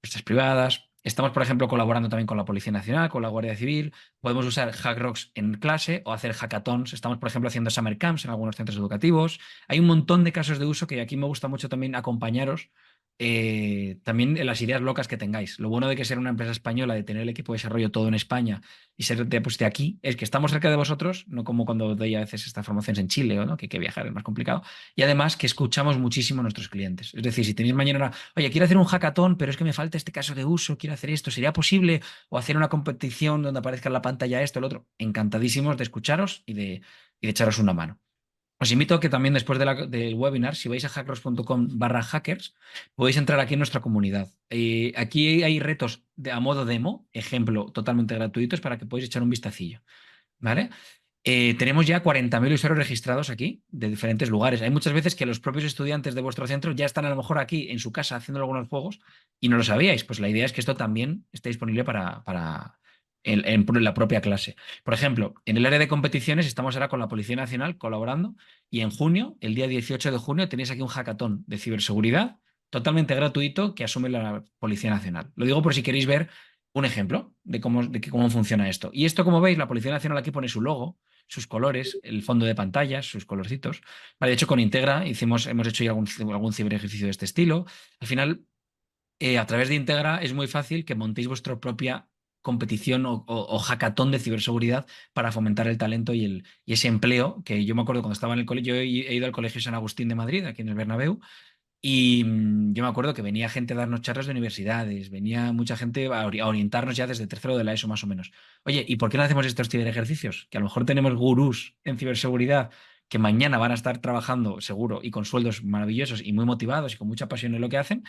empresas privadas. Estamos, por ejemplo, colaborando también con la Policía Nacional, con la Guardia Civil. Podemos usar Hackrocks en clase o hacer hackathons. Estamos, por ejemplo, haciendo summer camps en algunos centros educativos. Hay un montón de casos de uso que aquí me gusta mucho también acompañaros también en las ideas locas que tengáis. Lo bueno de que ser una empresa española, de tener el equipo de desarrollo todo en España y ser de aquí, es que estamos cerca de vosotros, no como cuando doy a veces estas formaciones en Chile, ¿no? Que hay que viajar, es más complicado. Y además que escuchamos muchísimo a nuestros clientes. Es decir, si tenéis mañana, oye, quiero hacer un hackathon, pero es que me falta este caso de uso, quiero hacer esto, ¿sería posible? O hacer una competición donde aparezca en la pantalla esto, el otro. Encantadísimos de escucharos y de echaros una mano. Os invito a que también después del webinar, si vais a hackrocks.com/hackers, podéis entrar aquí en nuestra comunidad. Aquí hay retos a modo demo, ejemplo, totalmente gratuitos para que podáis echar un vistacillo, ¿vale? Tenemos ya 40.000 usuarios registrados aquí, de diferentes lugares. Hay muchas veces que los propios estudiantes de vuestro centro ya están a lo mejor aquí en su casa haciendo algunos juegos y no lo sabíais. Pues la idea es que esto también esté disponible en la propia clase. Por ejemplo, en el área de competiciones estamos ahora con la Policía Nacional colaborando y en junio, el día 18 de junio, tenéis aquí un hackathon de ciberseguridad totalmente gratuito que asume la Policía Nacional. Lo digo por si queréis ver un ejemplo de cómo funciona esto. Y esto, como veis, la Policía Nacional aquí pone su logo, sus colores, el fondo de pantalla, sus colorcitos. Vale, de hecho, con Integra hemos hecho ya algún ciberejercicio de este estilo. Al final, a través de Integra es muy fácil que montéis vuestra propia competición o hackathon de ciberseguridad para fomentar el talento y ese empleo, que yo me acuerdo cuando estaba en el colegio, yo he ido al Colegio San Agustín de Madrid, aquí en el Bernabéu, y yo me acuerdo que venía gente a darnos charlas de universidades, venía mucha gente a orientarnos ya desde tercero de la ESO más o menos. Oye, ¿y por qué no hacemos estos ciberejercicios? Que a lo mejor tenemos gurús en ciberseguridad que mañana van a estar trabajando seguro y con sueldos maravillosos y muy motivados y con mucha pasión en lo que hacen,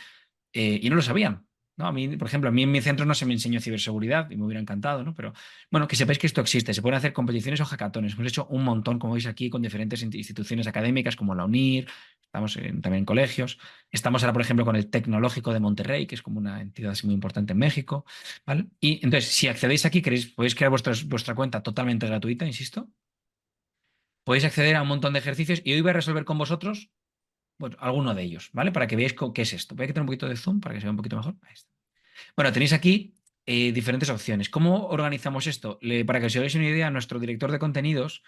y no lo sabían. ¿No? A mí, por ejemplo, a mí en mi centro no se me enseñó ciberseguridad y me hubiera encantado, ¿no? Pero bueno, que sepáis que esto existe, se pueden hacer competiciones o hackatones. Hemos hecho un montón, como veis aquí, con diferentes instituciones académicas como la UNIR, estamos también en colegios. Estamos ahora, por ejemplo, con el Tecnológico de Monterrey, que es como una entidad así muy importante en México, ¿vale? Y entonces, si accedéis aquí, podéis crear vuestra cuenta totalmente gratuita, insisto. Podéis acceder a un montón de ejercicios y hoy voy a resolver con vosotros, bueno, alguno de ellos, ¿vale? Para que veáis qué es esto. Voy a quitar un poquito de zoom para que se vea un poquito mejor. Ahí está. Bueno, tenéis aquí diferentes opciones. ¿Cómo organizamos esto? Para que os hagáis una idea, nuestro director de contenidos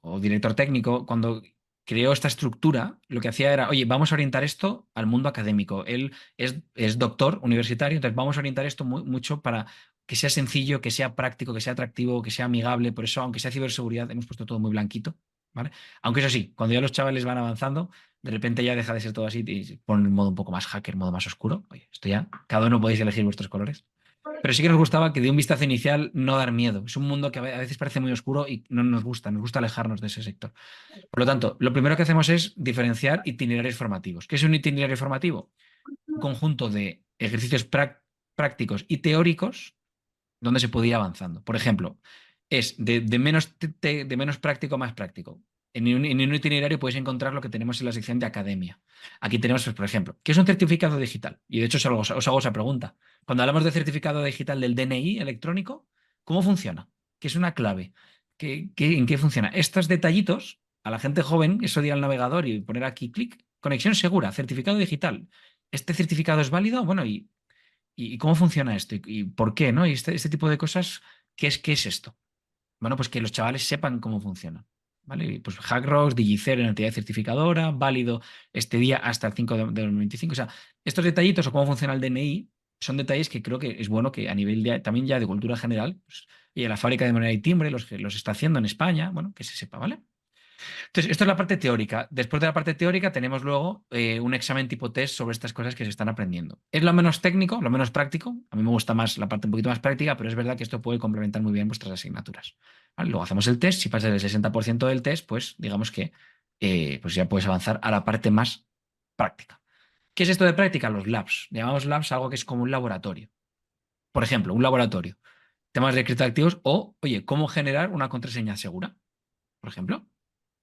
o director técnico, cuando creó esta estructura, lo que hacía era, oye, vamos a orientar esto al mundo académico. Él es doctor universitario, entonces vamos a orientar esto mucho para que sea sencillo, que sea práctico, que sea atractivo, que sea amigable. Por eso, aunque sea ciberseguridad, hemos puesto todo muy blanquito, ¿vale? Aunque eso sí, cuando ya los chavales van avanzando, de repente ya deja de ser todo así y ponen el modo un poco más hacker, modo más oscuro. Oye, esto ya, cada uno podéis elegir vuestros colores. Pero sí que nos gustaba que de un vistazo inicial no dar miedo. Es un mundo que a veces parece muy oscuro y no nos gusta alejarnos de ese sector. Por lo tanto, lo primero que hacemos es diferenciar itinerarios formativos. ¿Qué es un itinerario formativo? Un conjunto de ejercicios prácticos y teóricos donde se puede ir avanzando. Por ejemplo, es de menos práctico a más práctico. En un itinerario podéis encontrar lo que tenemos en la sección de academia. Aquí tenemos, pues, por ejemplo, ¿qué es un certificado digital? Y de hecho os hago esa pregunta. Cuando hablamos de certificado digital del DNI electrónico, ¿cómo funciona? ¿Qué es una clave? ¿En qué funciona? Estos detallitos, a la gente joven, eso de ir al navegador y poner aquí clic, conexión segura, certificado digital. ¿Este certificado es válido? Bueno, ¿y cómo funciona esto? ¿Y por qué? ¿No? Y este tipo de cosas, ¿qué es esto? Bueno, pues que los chavales sepan cómo funciona. ¿Vale? Pues Hackrocks, Digicero, entidad certificadora, válido este día hasta el 5 de 2025. O sea, estos detallitos o cómo funciona el DNI son detalles que creo que es bueno que a nivel también ya de cultura general, pues, y la fábrica de moneda y timbre los está haciendo en España, bueno, que se sepa, ¿vale? Entonces, esto es la parte teórica. Después de la parte teórica tenemos luego un examen tipo test sobre estas cosas que se están aprendiendo. Es lo menos técnico, lo menos práctico. A mí me gusta más la parte un poquito más práctica, pero es verdad que esto puede complementar muy bien vuestras asignaturas. ¿Vale? Luego hacemos el test. Si pasas el 60% del test, pues digamos que pues ya puedes avanzar a la parte más práctica. ¿Qué es esto de práctica? Los labs. Llamamos labs algo que es como un laboratorio. Por ejemplo, un laboratorio. Temas de criptoactivos o, oye, cómo generar una contraseña segura, por ejemplo.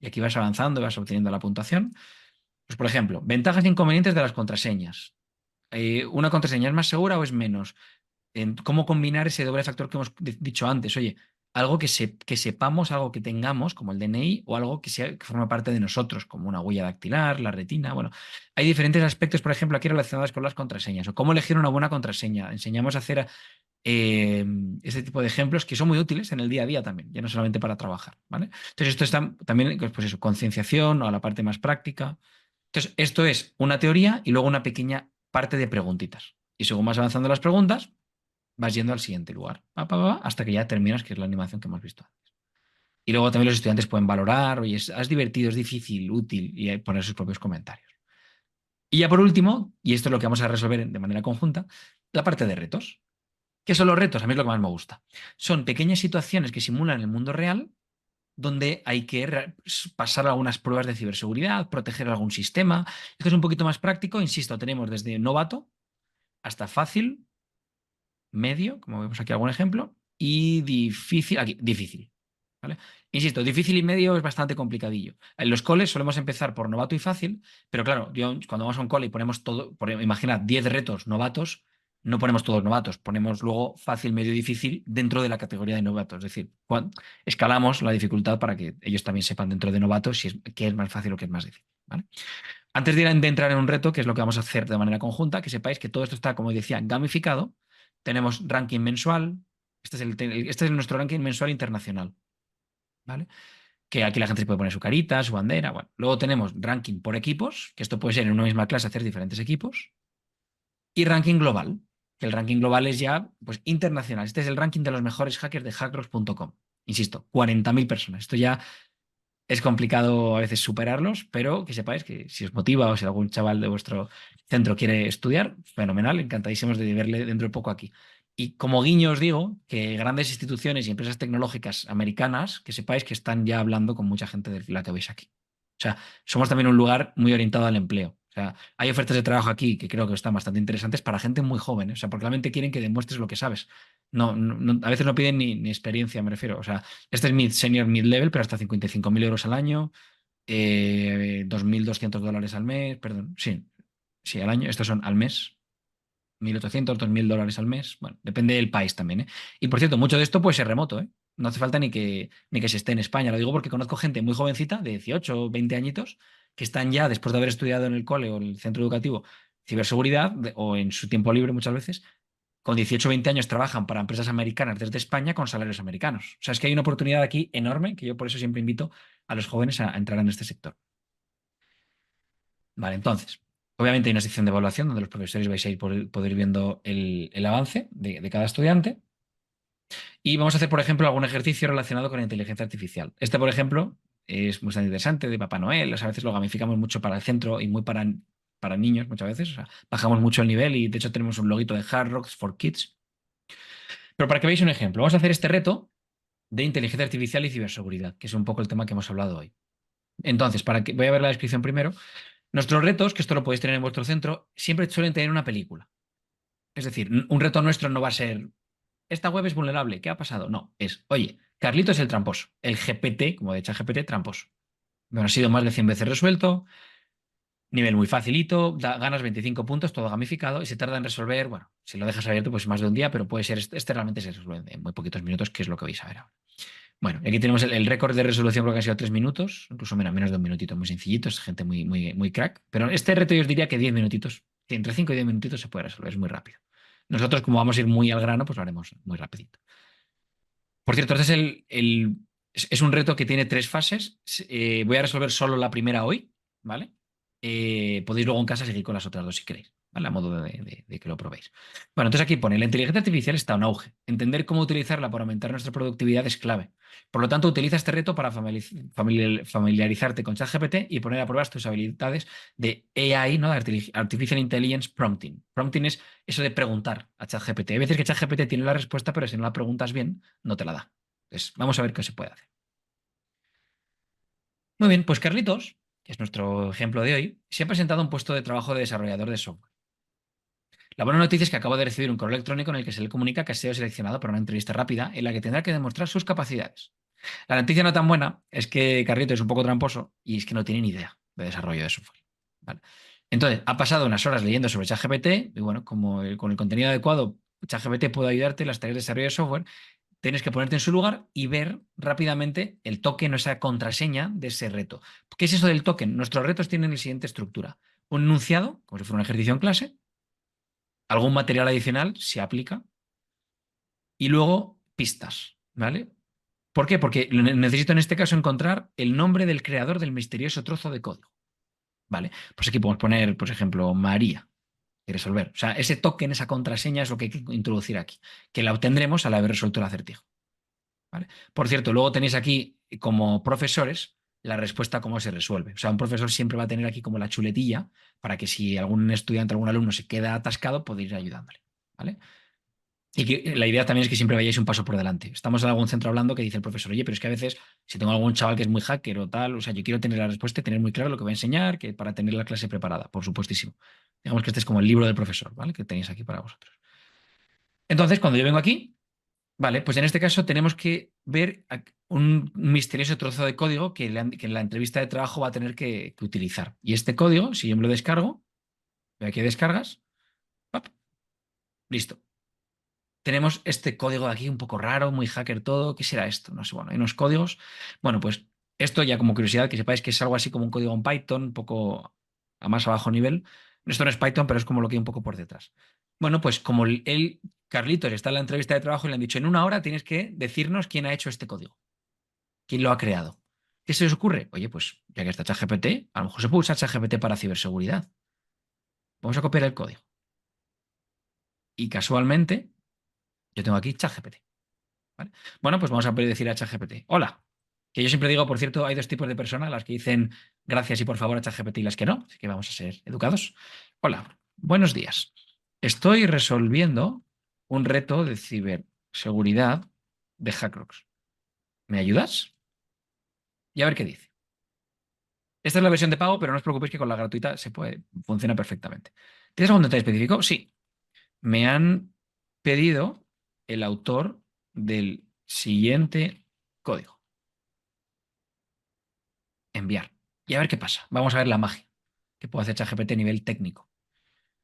Y aquí vas avanzando y vas obteniendo la puntuación. Pues, por ejemplo, ventajas e inconvenientes de las contraseñas. ¿Una contraseña es más segura o es menos? ¿Cómo combinar ese doble factor que hemos dicho antes? Oye, algo que sepamos, algo que tengamos, como el DNI, o algo que forma parte de nosotros, como una huella dactilar, la retina. Bueno, hay diferentes aspectos, por ejemplo, aquí relacionados con las contraseñas, o cómo elegir una buena contraseña. Enseñamos a hacer este tipo de ejemplos que son muy útiles en el día a día también, ya no solamente para trabajar, ¿vale? Entonces, esto está también, pues eso, concienciación o a la parte más práctica. Entonces, esto es una teoría y luego una pequeña parte de preguntitas. Y según vas avanzando las preguntas, vas yendo al siguiente lugar, hasta que ya terminas, que es la animación que hemos visto antes. Y luego también los estudiantes pueden valorar, oye, ¿has divertido, es difícil, útil? Y poner sus propios comentarios. Y ya por último, y esto es lo que vamos a resolver de manera conjunta, la parte de retos. ¿Qué son los retos? A mí es lo que más me gusta. Son pequeñas situaciones que simulan el mundo real donde hay que pasar algunas pruebas de ciberseguridad, proteger algún sistema. Esto es un poquito más práctico, insisto, tenemos desde novato hasta fácil, medio, como vemos aquí algún ejemplo, y difícil, aquí, difícil. ¿Vale? Insisto, difícil y medio es bastante complicadillo. En los coles solemos empezar por novato y fácil, pero claro, cuando vamos a un cole y ponemos todo, imaginad 10 retos novatos, no ponemos todos novatos, ponemos luego fácil, medio y difícil dentro de la categoría de novatos. Es decir, escalamos la dificultad para que ellos también sepan dentro de novatos qué es más fácil o qué es más difícil. ¿Vale? Antes de entrar en un reto, que es lo que vamos a hacer de manera conjunta, que sepáis que todo esto está, como decía, gamificado. Tenemos ranking mensual. Este es nuestro ranking mensual internacional. ¿Vale? Que aquí la gente se puede poner su carita, su bandera. Bueno. Luego tenemos ranking por equipos, que esto puede ser en una misma clase hacer diferentes equipos. Y ranking global, que el ranking global es ya pues, internacional. Este es el ranking de los mejores hackers de hackrocks.com. Insisto, 40.000 personas. Esto ya es complicado a veces superarlos, pero que sepáis que si os motiva o si algún chaval de vuestro centro quiere estudiar, fenomenal, encantadísimos de verle dentro de poco aquí. Y como guiño os digo que grandes instituciones y empresas tecnológicas americanas, que sepáis que están ya hablando con mucha gente de la que veis aquí. O sea, somos también un lugar muy orientado al empleo. O sea, hay ofertas de trabajo aquí que creo que están bastante interesantes para gente muy joven. O sea, porque realmente quieren que demuestres lo que sabes. A veces no piden ni experiencia, me refiero. O sea, este es senior mid-level, pero hasta 55.000 euros al año, $2.200 al mes, perdón, sí, al año. Estos son al mes. 1.800, $2.000 al mes. Bueno, depende del país también, ¿eh? Y por cierto, mucho de esto puede ser remoto, ¿eh? No hace falta ni que se esté en España. Lo digo porque conozco gente muy jovencita, de 18 o 20 añitos, que están ya, después de haber estudiado en el cole o en el centro educativo, ciberseguridad, o en su tiempo libre muchas veces, con 18 o 20 años trabajan para empresas americanas desde España con salarios americanos. O sea, es que hay una oportunidad aquí enorme que yo por eso siempre invito a los jóvenes a entrar en este sector. Vale, entonces, obviamente hay una sección de evaluación donde los profesores vais a ir poder ir viendo el avance de cada estudiante. Y vamos a hacer, por ejemplo, algún ejercicio relacionado con la inteligencia artificial. Este, por ejemplo, es bastante interesante, de Papá Noel. O sea, a veces lo gamificamos mucho para el centro y muy para niños muchas veces. O sea, bajamos mucho el nivel y de hecho tenemos un loguito de Hard Rocks for Kids. Pero para que veáis un ejemplo, vamos a hacer este reto de inteligencia artificial y ciberseguridad, que es un poco el tema que hemos hablado hoy. Entonces, voy a ver la descripción primero. Nuestros retos, que esto lo podéis tener en vuestro centro, siempre suelen tener una película. Es decir, un reto nuestro no va a ser, esta web es vulnerable, ¿qué ha pasado? No, es, oye, Carlito es el tramposo, el GPT, como de ChatGPT, tramposo. Bueno, ha sido más de 100 veces resuelto, nivel muy facilito, ganas 25 puntos, todo gamificado, y se tarda en resolver, bueno, si lo dejas abierto, pues más de un día, pero puede ser, este realmente se resuelve en muy poquitos minutos, que es lo que vais a ver ahora. Bueno, aquí tenemos el récord de resolución, creo que ha sido 3 minutos, incluso menos de un minutito, muy sencillito, es gente muy, muy, muy crack. Pero este reto yo os diría que 10 minutitos, entre 5 y 10 minutitos se puede resolver, es muy rápido. Nosotros, como vamos a ir muy al grano, pues lo haremos muy rapidito. Por cierto, este es un reto que tiene 3 fases. Voy a resolver solo la primera hoy, ¿vale? Podéis luego en casa seguir con las otras 2 si queréis, ¿vale? A modo de que lo probéis. Bueno, entonces aquí pone, la inteligencia artificial está en auge. Entender cómo utilizarla para aumentar nuestra productividad es clave. Por lo tanto, utiliza este reto para familiarizarte con ChatGPT y poner a prueba tus habilidades de AI, ¿no? De Artificial Intelligence Prompting. Prompting es eso de preguntar a ChatGPT. Hay veces que ChatGPT tiene la respuesta, pero si no la preguntas bien, no te la da. Entonces, vamos a ver qué se puede hacer. Muy bien, pues Carlitos, que es nuestro ejemplo de hoy, se ha presentado a un puesto de trabajo de desarrollador de software. La buena noticia es que acabo de recibir un correo electrónico en el que se le comunica que ha sido seleccionado para una entrevista rápida en la que tendrá que demostrar sus capacidades. La noticia no tan buena es que Carlitos es un poco tramposo y es que no tiene ni idea de desarrollo de software. ¿Vale? Entonces, ha pasado unas horas leyendo sobre ChatGPT y bueno, como con el contenido adecuado, ChatGPT puede ayudarte en las tareas de desarrollo de software. Tienes que ponerte en su lugar y ver rápidamente el token o esa contraseña de ese reto. ¿Qué es eso del token? Nuestros retos tienen la siguiente estructura. Un enunciado, como si fuera un ejercicio en clase, algún material adicional, si aplica, y luego pistas, ¿vale? ¿Por qué? Porque necesito en este caso encontrar el nombre del creador del misterioso trozo de código, ¿vale? Pues aquí podemos poner, por ejemplo, María y resolver. O sea, ese token, esa contraseña es lo que hay que introducir aquí, que la obtendremos al haber resuelto el acertijo. ¿Vale? Por cierto, luego tenéis aquí como profesores la respuesta cómo se resuelve. O sea, un profesor siempre va a tener aquí como la chuletilla para que si algún estudiante, algún alumno se queda atascado, podéis ir ayudándole. ¿Vale? Y que la idea también es que siempre vayáis un paso por delante. Estamos en algún centro hablando que dice el profesor, oye, pero es que a veces si tengo algún chaval que es muy hacker o tal, o sea, yo quiero tener la respuesta y tener muy claro lo que voy a enseñar, que para tener la clase preparada, por supuestísimo. Digamos que este es como el libro del profesor, ¿vale? Que tenéis aquí para vosotros. Entonces, cuando yo vengo aquí, vale, pues en este caso tenemos que ver un misterioso trozo de código que en la entrevista de trabajo va a tener que utilizar. Y este código, si yo me lo descargo, voy aquí a descargas, ¡pap! Listo. Tenemos este código de aquí un poco raro, muy hacker todo. ¿Qué será esto? No sé, bueno, hay unos códigos. Bueno, pues esto ya como curiosidad, que sepáis que es algo así como un código en Python, un poco a más bajo nivel. Esto no es Python, pero es como lo que hay un poco por detrás. Bueno, pues como Carlitos está en la entrevista de trabajo y le han dicho, en 1 hora tienes que decirnos quién ha hecho este código, quién lo ha creado. ¿Qué se os ocurre? Oye, pues ya que está ChatGPT, a lo mejor se puede usar ChatGPT para ciberseguridad. Vamos a copiar el código. Y casualmente, yo tengo aquí ChatGPT. ¿Vale? Bueno, pues vamos a poder decir a ChatGPT, hola, que yo siempre digo, por cierto, hay 2 tipos de personas, las que dicen gracias y por favor a ChatGPT y las que no, así que vamos a ser educados. Hola, buenos días. Estoy resolviendo un reto de ciberseguridad de Hackrox. ¿Me ayudas? Y a ver qué dice. Esta es la versión de pago, pero no os preocupéis que con la gratuita funciona perfectamente. ¿Tienes algún detalle específico? Sí. Me han pedido el autor del siguiente código. Enviar. Y a ver qué pasa. Vamos a ver la magia que puede hacer ChatGPT a nivel técnico.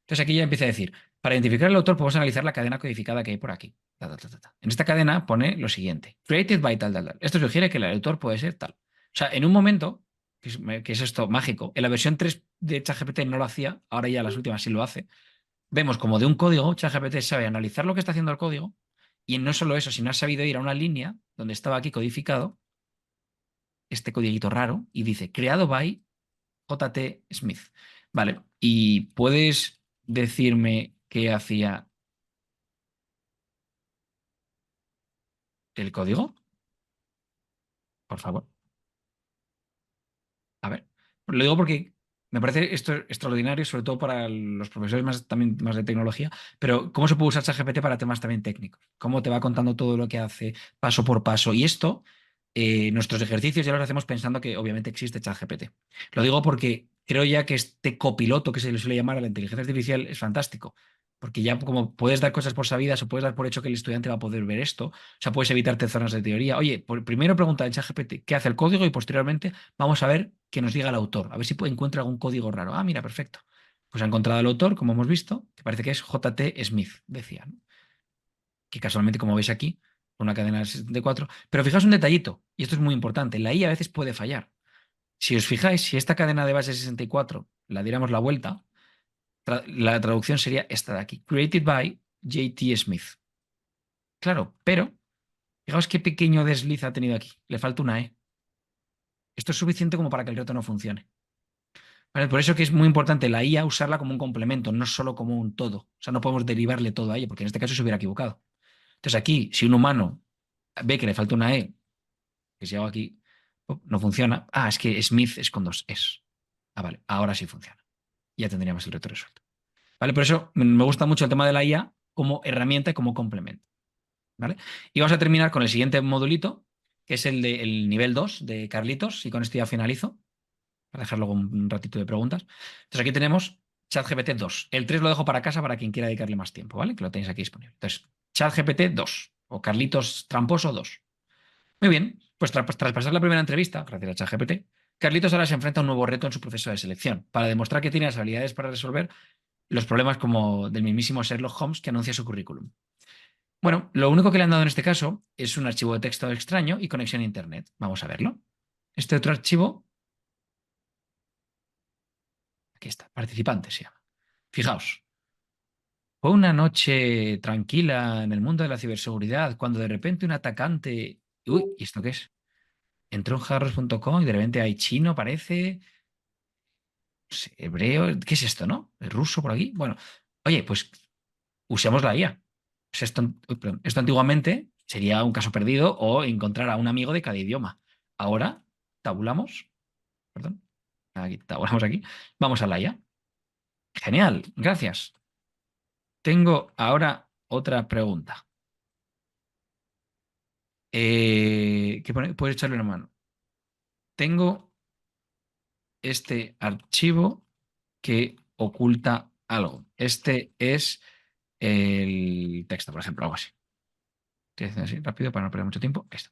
Entonces aquí ya empieza a decir, para identificar el autor podemos analizar la cadena codificada que hay por aquí. En esta cadena pone lo siguiente. Created by tal, tal, tal. Esto sugiere que el autor puede ser tal. O sea, en un momento, que es esto mágico, en la versión 3 de ChatGPT no lo hacía, ahora ya las últimas sí lo hace. Vemos como de un código, ChatGPT sabe analizar lo que está haciendo el código y no solo eso, sino ha sabido ir a una línea donde estaba aquí codificado este codiguito raro y dice creado by J.T. Smith. Vale, ¿y puedes decirme qué hacía el código? Por favor. A ver, lo digo porque me parece esto extraordinario, sobre todo para los profesores también más de tecnología, pero ¿cómo se puede usar ChatGPT para temas también técnicos? ¿Cómo te va contando todo lo que hace paso por paso? Y esto, nuestros ejercicios ya los hacemos pensando que obviamente existe ChatGPT. Lo digo porque creo ya que este copiloto que se le suele llamar a la inteligencia artificial es fantástico. Porque ya como puedes dar cosas por sabidas o puedes dar por hecho que el estudiante va a poder ver esto, o sea, puedes evitarte zonas de teoría. Oye, primero pregunta en ChatGPT qué hace el código y posteriormente vamos a ver que nos diga el autor, a ver si encuentra algún código raro. Ah, mira, perfecto. Pues ha encontrado el autor, como hemos visto, que parece que es J.T. Smith, decía, ¿no? Que casualmente, como veis aquí, una cadena de 64. Pero fijaos un detallito, y esto es muy importante, la I a veces puede fallar. Si os fijáis, si esta cadena de base 64 la diéramos la vuelta, la traducción sería esta de aquí, created by J.T. Smith. Claro, pero fijaos qué pequeño desliz ha tenido aquí, le falta una E. Esto es suficiente como para que el reto no funcione. ¿Vale? Por eso que es muy importante la IA usarla como un complemento, no solo como un todo. O sea, no podemos derivarle todo a ella, porque en este caso se hubiera equivocado. Entonces aquí, si un humano ve que le falta una E, que si hago aquí, no funciona. Ah, es que Smith es con 2 Es. Ah, vale, ahora sí funciona. Ya tendríamos el reto resuelto. ¿Vale? Por eso me gusta mucho el tema de la IA como herramienta y como complemento. ¿Vale? Y vamos a terminar con el siguiente modulito, que es el del nivel 2 de Carlitos, y con esto ya finalizo, para dejar luego un ratito de preguntas. Entonces aquí tenemos ChatGPT 2. El 3 lo dejo para casa para quien quiera dedicarle más tiempo, ¿vale? Que lo tenéis aquí disponible. Entonces, ChatGPT 2 o Carlitos Tramposo 2. Muy bien, pues tras pasar la primera entrevista, gracias a ChatGPT, Carlitos ahora se enfrenta a un nuevo reto en su proceso de selección, para demostrar que tiene las habilidades para resolver los problemas como del mismísimo Sherlock Holmes que anuncia su currículum. Bueno, lo único que le han dado en este caso es un archivo de texto extraño y conexión a Internet. Vamos a verlo. Este otro archivo, aquí está, participante se llama. Fijaos, fue una noche tranquila en el mundo de la ciberseguridad cuando de repente un atacante... Uy, ¿y esto qué es? Entró en jarros.com y de repente hay chino, parece... No sé, hebreo, ¿qué es esto, no? ¿El ruso por aquí? Bueno, oye, pues usemos la IA. Pues esto antiguamente sería un caso perdido o encontrar a un amigo de cada idioma. Ahora, tabulamos, perdón, aquí, tabulamos aquí, vamos a la IA. Genial, gracias. Tengo ahora otra pregunta. Puedes echarle una mano. Tengo este archivo que oculta algo. Este es el texto, por ejemplo, algo así. Estoy haciendo así rápido para no perder mucho tiempo. Esto.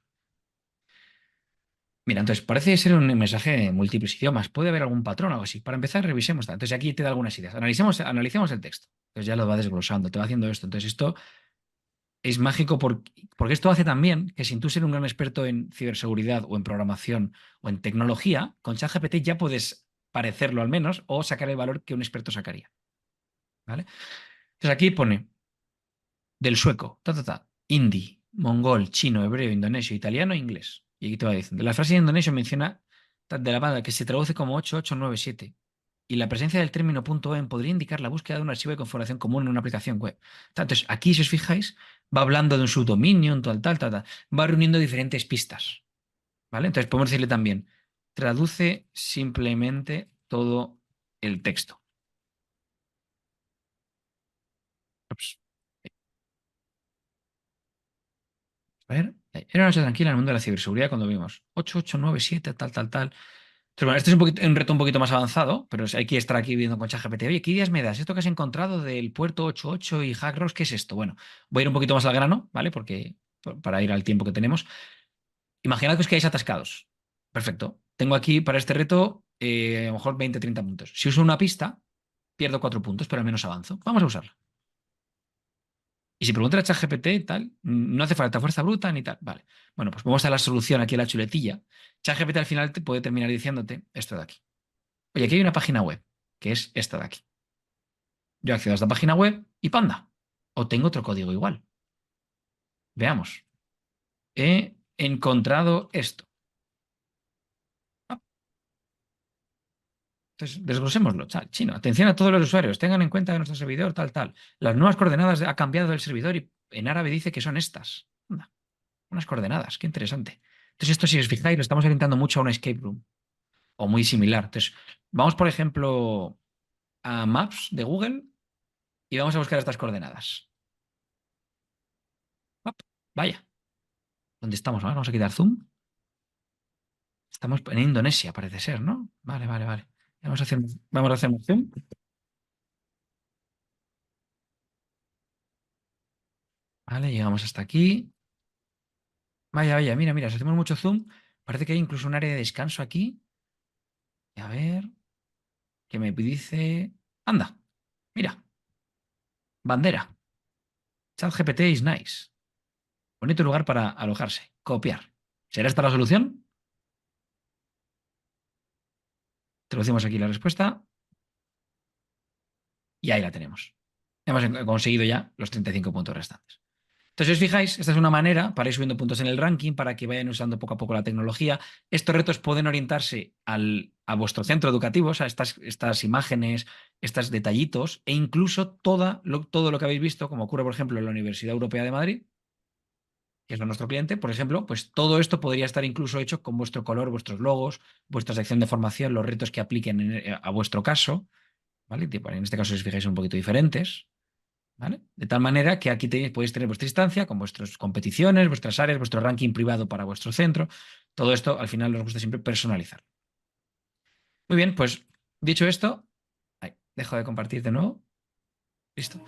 Mira, entonces parece ser un mensaje en múltiples idiomas. Puede haber algún patrón o algo así. Para empezar, revisemos. Entonces aquí te da algunas ideas. Analicemos el texto. Entonces ya lo va desglosando, te va haciendo esto. Entonces esto es mágico porque esto hace también que sin tú ser un gran experto en ciberseguridad o en programación o en tecnología, con ChatGPT ya puedes parecerlo al menos o sacar el valor que un experto sacaría. ¿Vale? Entonces aquí pone del sueco, hindi, mongol, chino, hebreo, indonesio, italiano e inglés. Y aquí te va diciendo. La frase en indonesio menciona de la banda que se traduce como 8897. Y la presencia del término .en podría indicar la búsqueda de un archivo de configuración común en una aplicación web. Entonces, aquí, si os fijáis, va hablando de un subdominio, un tal. Va reuniendo diferentes pistas. ¿Vale? Entonces, podemos decirle también, traduce simplemente todo el texto. Ups. A ver, era una noche tranquila en el mundo de la ciberseguridad cuando vimos 8897, tal. Entonces, bueno, este es un reto un poquito más avanzado, pero hay que estar aquí viendo con ChatGPT. Oye, ¿qué ideas me das? Esto que has encontrado del puerto 88 y Hackros, ¿qué es esto? Bueno, voy a ir un poquito más al grano, ¿vale? Porque para ir al tiempo que tenemos. Imaginad que os quedáis atascados. Perfecto. Tengo aquí para este reto a lo mejor 20, 30 puntos. Si uso una pista, pierdo 4 puntos, pero al menos avanzo. Vamos a usarla. Y si preguntas a ChatGPT y tal, no hace falta fuerza bruta ni tal. Vale. Bueno, pues vamos a la solución aquí a la chuletilla. ChatGPT al final te puede terminar diciéndote esto de aquí. Oye, aquí hay una página web, que es esta de aquí. Yo accedo a esta página web y panda. O tengo otro código igual. Veamos. He encontrado esto. Entonces, desglosémoslo. Chino, atención a todos los usuarios. Tengan en cuenta que nuestro servidor tal. Las nuevas coordenadas ha cambiado el servidor y en árabe dice que son estas. Anda, unas coordenadas. Qué interesante. Entonces, esto, si os fijáis, lo estamos orientando mucho a una escape room. O muy similar. Entonces, vamos, por ejemplo, a Maps de Google y vamos a buscar estas coordenadas. Vaya. ¿Dónde estamos? Vamos a quitar zoom. Estamos en Indonesia, parece ser, ¿no? Vale. Vamos a hacer un zoom. Vale, llegamos hasta aquí. Vaya, mira, si hacemos mucho zoom, parece que hay incluso un área de descanso aquí. Y a ver, que me dice... Anda, mira. Bandera. ChatGPT is nice. Bonito lugar para alojarse. Copiar. ¿Será esta la solución? Traducimos aquí la respuesta. Y ahí la tenemos. Hemos conseguido ya los 35 puntos restantes. Entonces, si os fijáis, esta es una manera para ir subiendo puntos en el ranking, para que vayan usando poco a poco la tecnología. Estos retos pueden orientarse a vuestro centro educativo, o sea, estas imágenes, estos detallitos, e incluso todo lo que habéis visto, como ocurre, por ejemplo, en la Universidad Europea de Madrid, que es nuestro cliente, por ejemplo, pues todo esto podría estar incluso hecho con vuestro color, vuestros logos, vuestra sección de formación, los retos que apliquen a vuestro caso, ¿vale? En este caso, si os fijáis, son un poquito diferentes. ¿Vale? De tal manera que aquí podéis tener vuestra instancia con vuestras competiciones, vuestras áreas, vuestro ranking privado para vuestro centro. Todo esto al final nos gusta siempre personalizar. Muy bien, pues dicho esto, dejo de compartir de nuevo. Listo. No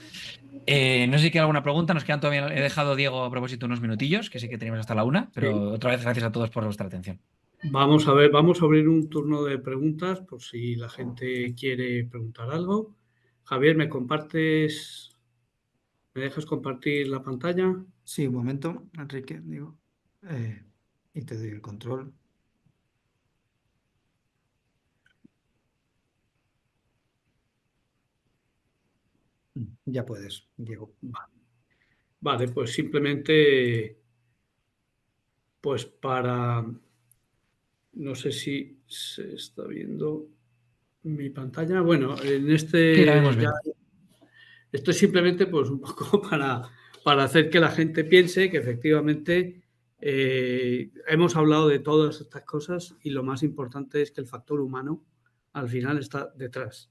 sé si queda alguna pregunta. Nos quedan todavía. He dejado, Diego, a propósito, unos minutillos, que sí que tenemos hasta la 1, pero Sí. otra vez gracias a todos por vuestra atención. Vamos a ver, vamos a abrir un turno de preguntas por si la gente quiere preguntar algo. Javier, ¿me dejas compartir la pantalla? Sí, un momento, Enrique, digo. Y te doy el control. Ya puedes, Diego. Vale, pues simplemente, pues para, no sé si se está viendo mi pantalla. Bueno, en Sí, la vemos ya, bien. esto es simplemente pues un poco para hacer que la gente piense que efectivamente hemos hablado de todas estas cosas y lo más importante es que el factor humano al final está detrás.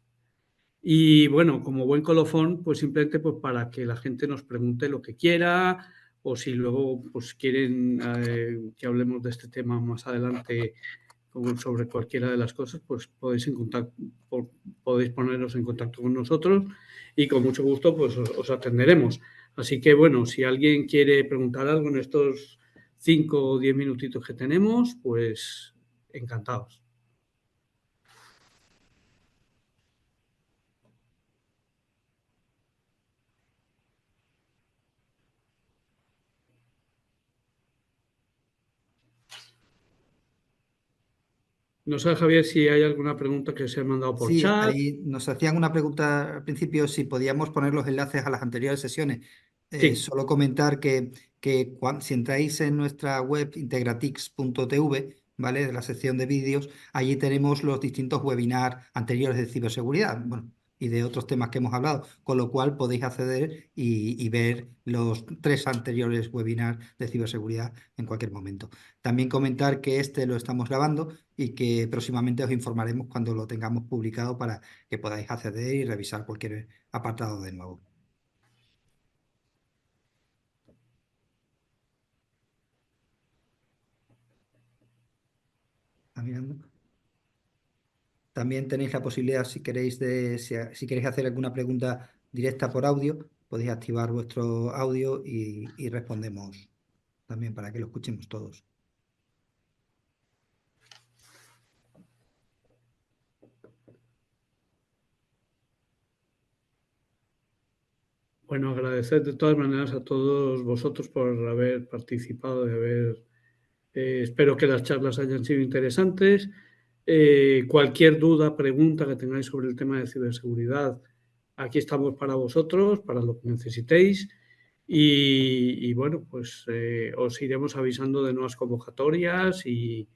Y bueno, como buen colofón, pues simplemente pues para que la gente nos pregunte lo que quiera, o si luego pues quieren que hablemos de este tema más adelante sobre cualquiera de las cosas, pues podéis poneros en contacto con nosotros y con mucho gusto pues os atenderemos. Así que bueno, si alguien quiere preguntar algo en estos 5 o 10 minutitos que tenemos, pues encantados. No sé, Javier, si hay alguna pregunta que se ha mandado por Sí, chat. ahí nos hacían una pregunta al principio si podíamos poner los enlaces a las anteriores sesiones. Sí. Solo comentar que si entráis en nuestra web integratix.tv, ¿vale? De la sección de vídeos, allí tenemos los distintos webinars anteriores de ciberseguridad, bueno, y de otros temas que hemos hablado, con lo cual podéis acceder y ver los 3 anteriores webinars de ciberseguridad en cualquier momento. También comentar que este lo estamos grabando y que próximamente os informaremos cuando lo tengamos publicado para que podáis acceder y revisar cualquier apartado de nuevo. ¿Está mirando? También tenéis la posibilidad, si queréis, si queréis hacer alguna pregunta directa por audio, podéis activar vuestro audio y respondemos también para que lo escuchemos todos. Bueno, agradecer de todas maneras a todos vosotros por haber participado, espero que las charlas hayan sido interesantes. Cualquier duda, pregunta que tengáis sobre el tema de ciberseguridad, aquí estamos para vosotros, para lo que necesitéis. Y bueno, pues os iremos avisando de nuevas convocatorias y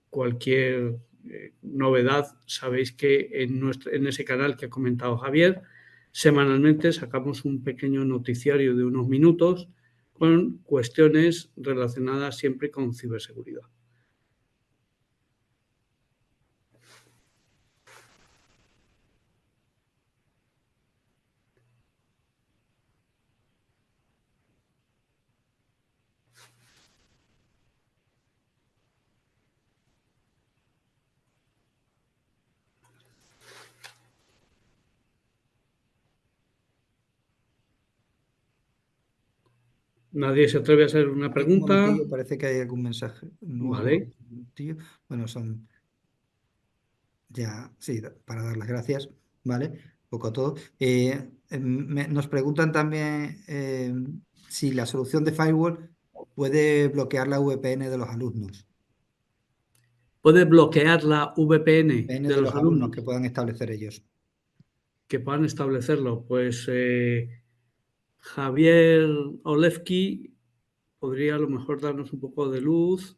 cualquier novedad. Sabéis que en ese canal que ha comentado Javier, semanalmente sacamos un pequeño noticiario de unos minutos con cuestiones relacionadas siempre con ciberseguridad. ¿Nadie se atreve a hacer una Un pregunta? momentillo, parece que hay algún mensaje nuevo. Vale. Bueno, son ya, sí, para dar las gracias, ¿vale? Poco a todo. Nos preguntan también si la solución de firewall puede bloquear la VPN de los alumnos. ¿Puede bloquear la VPN VPN de de los los alumnos alumnos que puedan establecer ellos. que puedan establecerlo? Pues Javier Olewski podría a lo mejor darnos un poco de luz.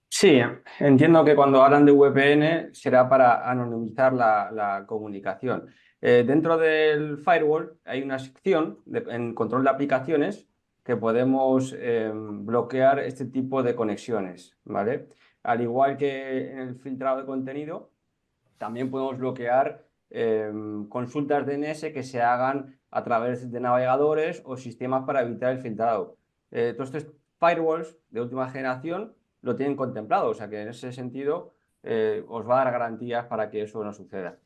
Sí, entiendo que cuando hablan de VPN será para anonimizar la comunicación. Dentro del firewall hay una sección en control de aplicaciones que podemos bloquear este tipo de conexiones, ¿vale? Al igual que en el filtrado de contenido, también podemos bloquear consultas DNS que se hagan a través de navegadores o sistemas para evitar el filtrado. Todos estos firewalls de última generación lo tienen contemplado, o sea que en ese sentido os va a dar garantías para que eso no suceda.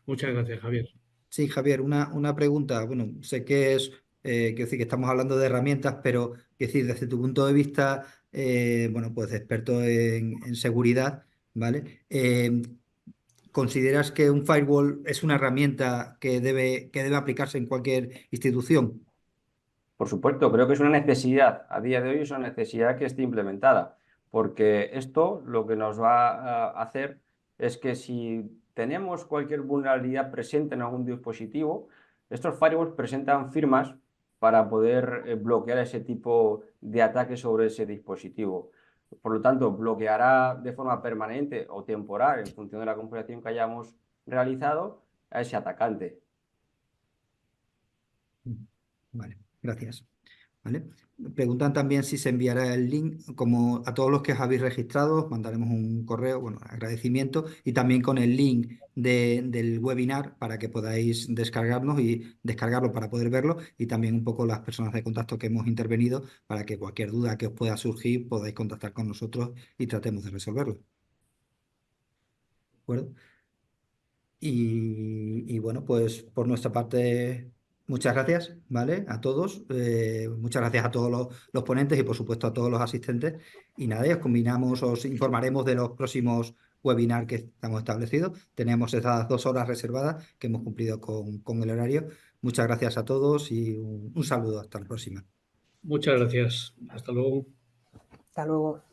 Muchas gracias, Javier. Sí, Javier, una pregunta. Bueno, sé que quiero decir que estamos hablando de herramientas, pero quiero decir, desde tu punto de vista, bueno, pues experto en seguridad, ¿vale? ¿Consideras que un firewall es una herramienta que debe aplicarse en cualquier institución? Por supuesto, creo que es una necesidad, a día de hoy es una necesidad que esté implementada, porque esto lo que nos va a hacer es que si tenemos cualquier vulnerabilidad presente en algún dispositivo, estos firewalls presentan firmas para poder bloquear ese tipo de ataques sobre ese dispositivo. Por lo tanto, bloqueará de forma permanente o temporal, en función de la configuración que hayamos realizado, a ese atacante. Vale, gracias. ¿vale? Preguntan también si se enviará el link, como a todos los que os habéis registrado, os mandaremos un correo, bueno, agradecimiento, y también con el link del webinar para que podáis descargarlo para poder verlo, y también un poco las personas de contacto que hemos intervenido para que cualquier duda que os pueda surgir podáis contactar con nosotros y tratemos de resolverlo. ¿De acuerdo? Y bueno, pues por nuestra parte, muchas gracias, ¿vale? A todos. Muchas gracias a todos los ponentes y por supuesto a todos los asistentes. Y nada, os informaremos de los próximos webinars que estamos establecidos. Tenemos esas 2 horas reservadas que hemos cumplido con el horario. Muchas gracias a todos y un saludo. Hasta la próxima. Muchas gracias. Hasta luego. Hasta luego.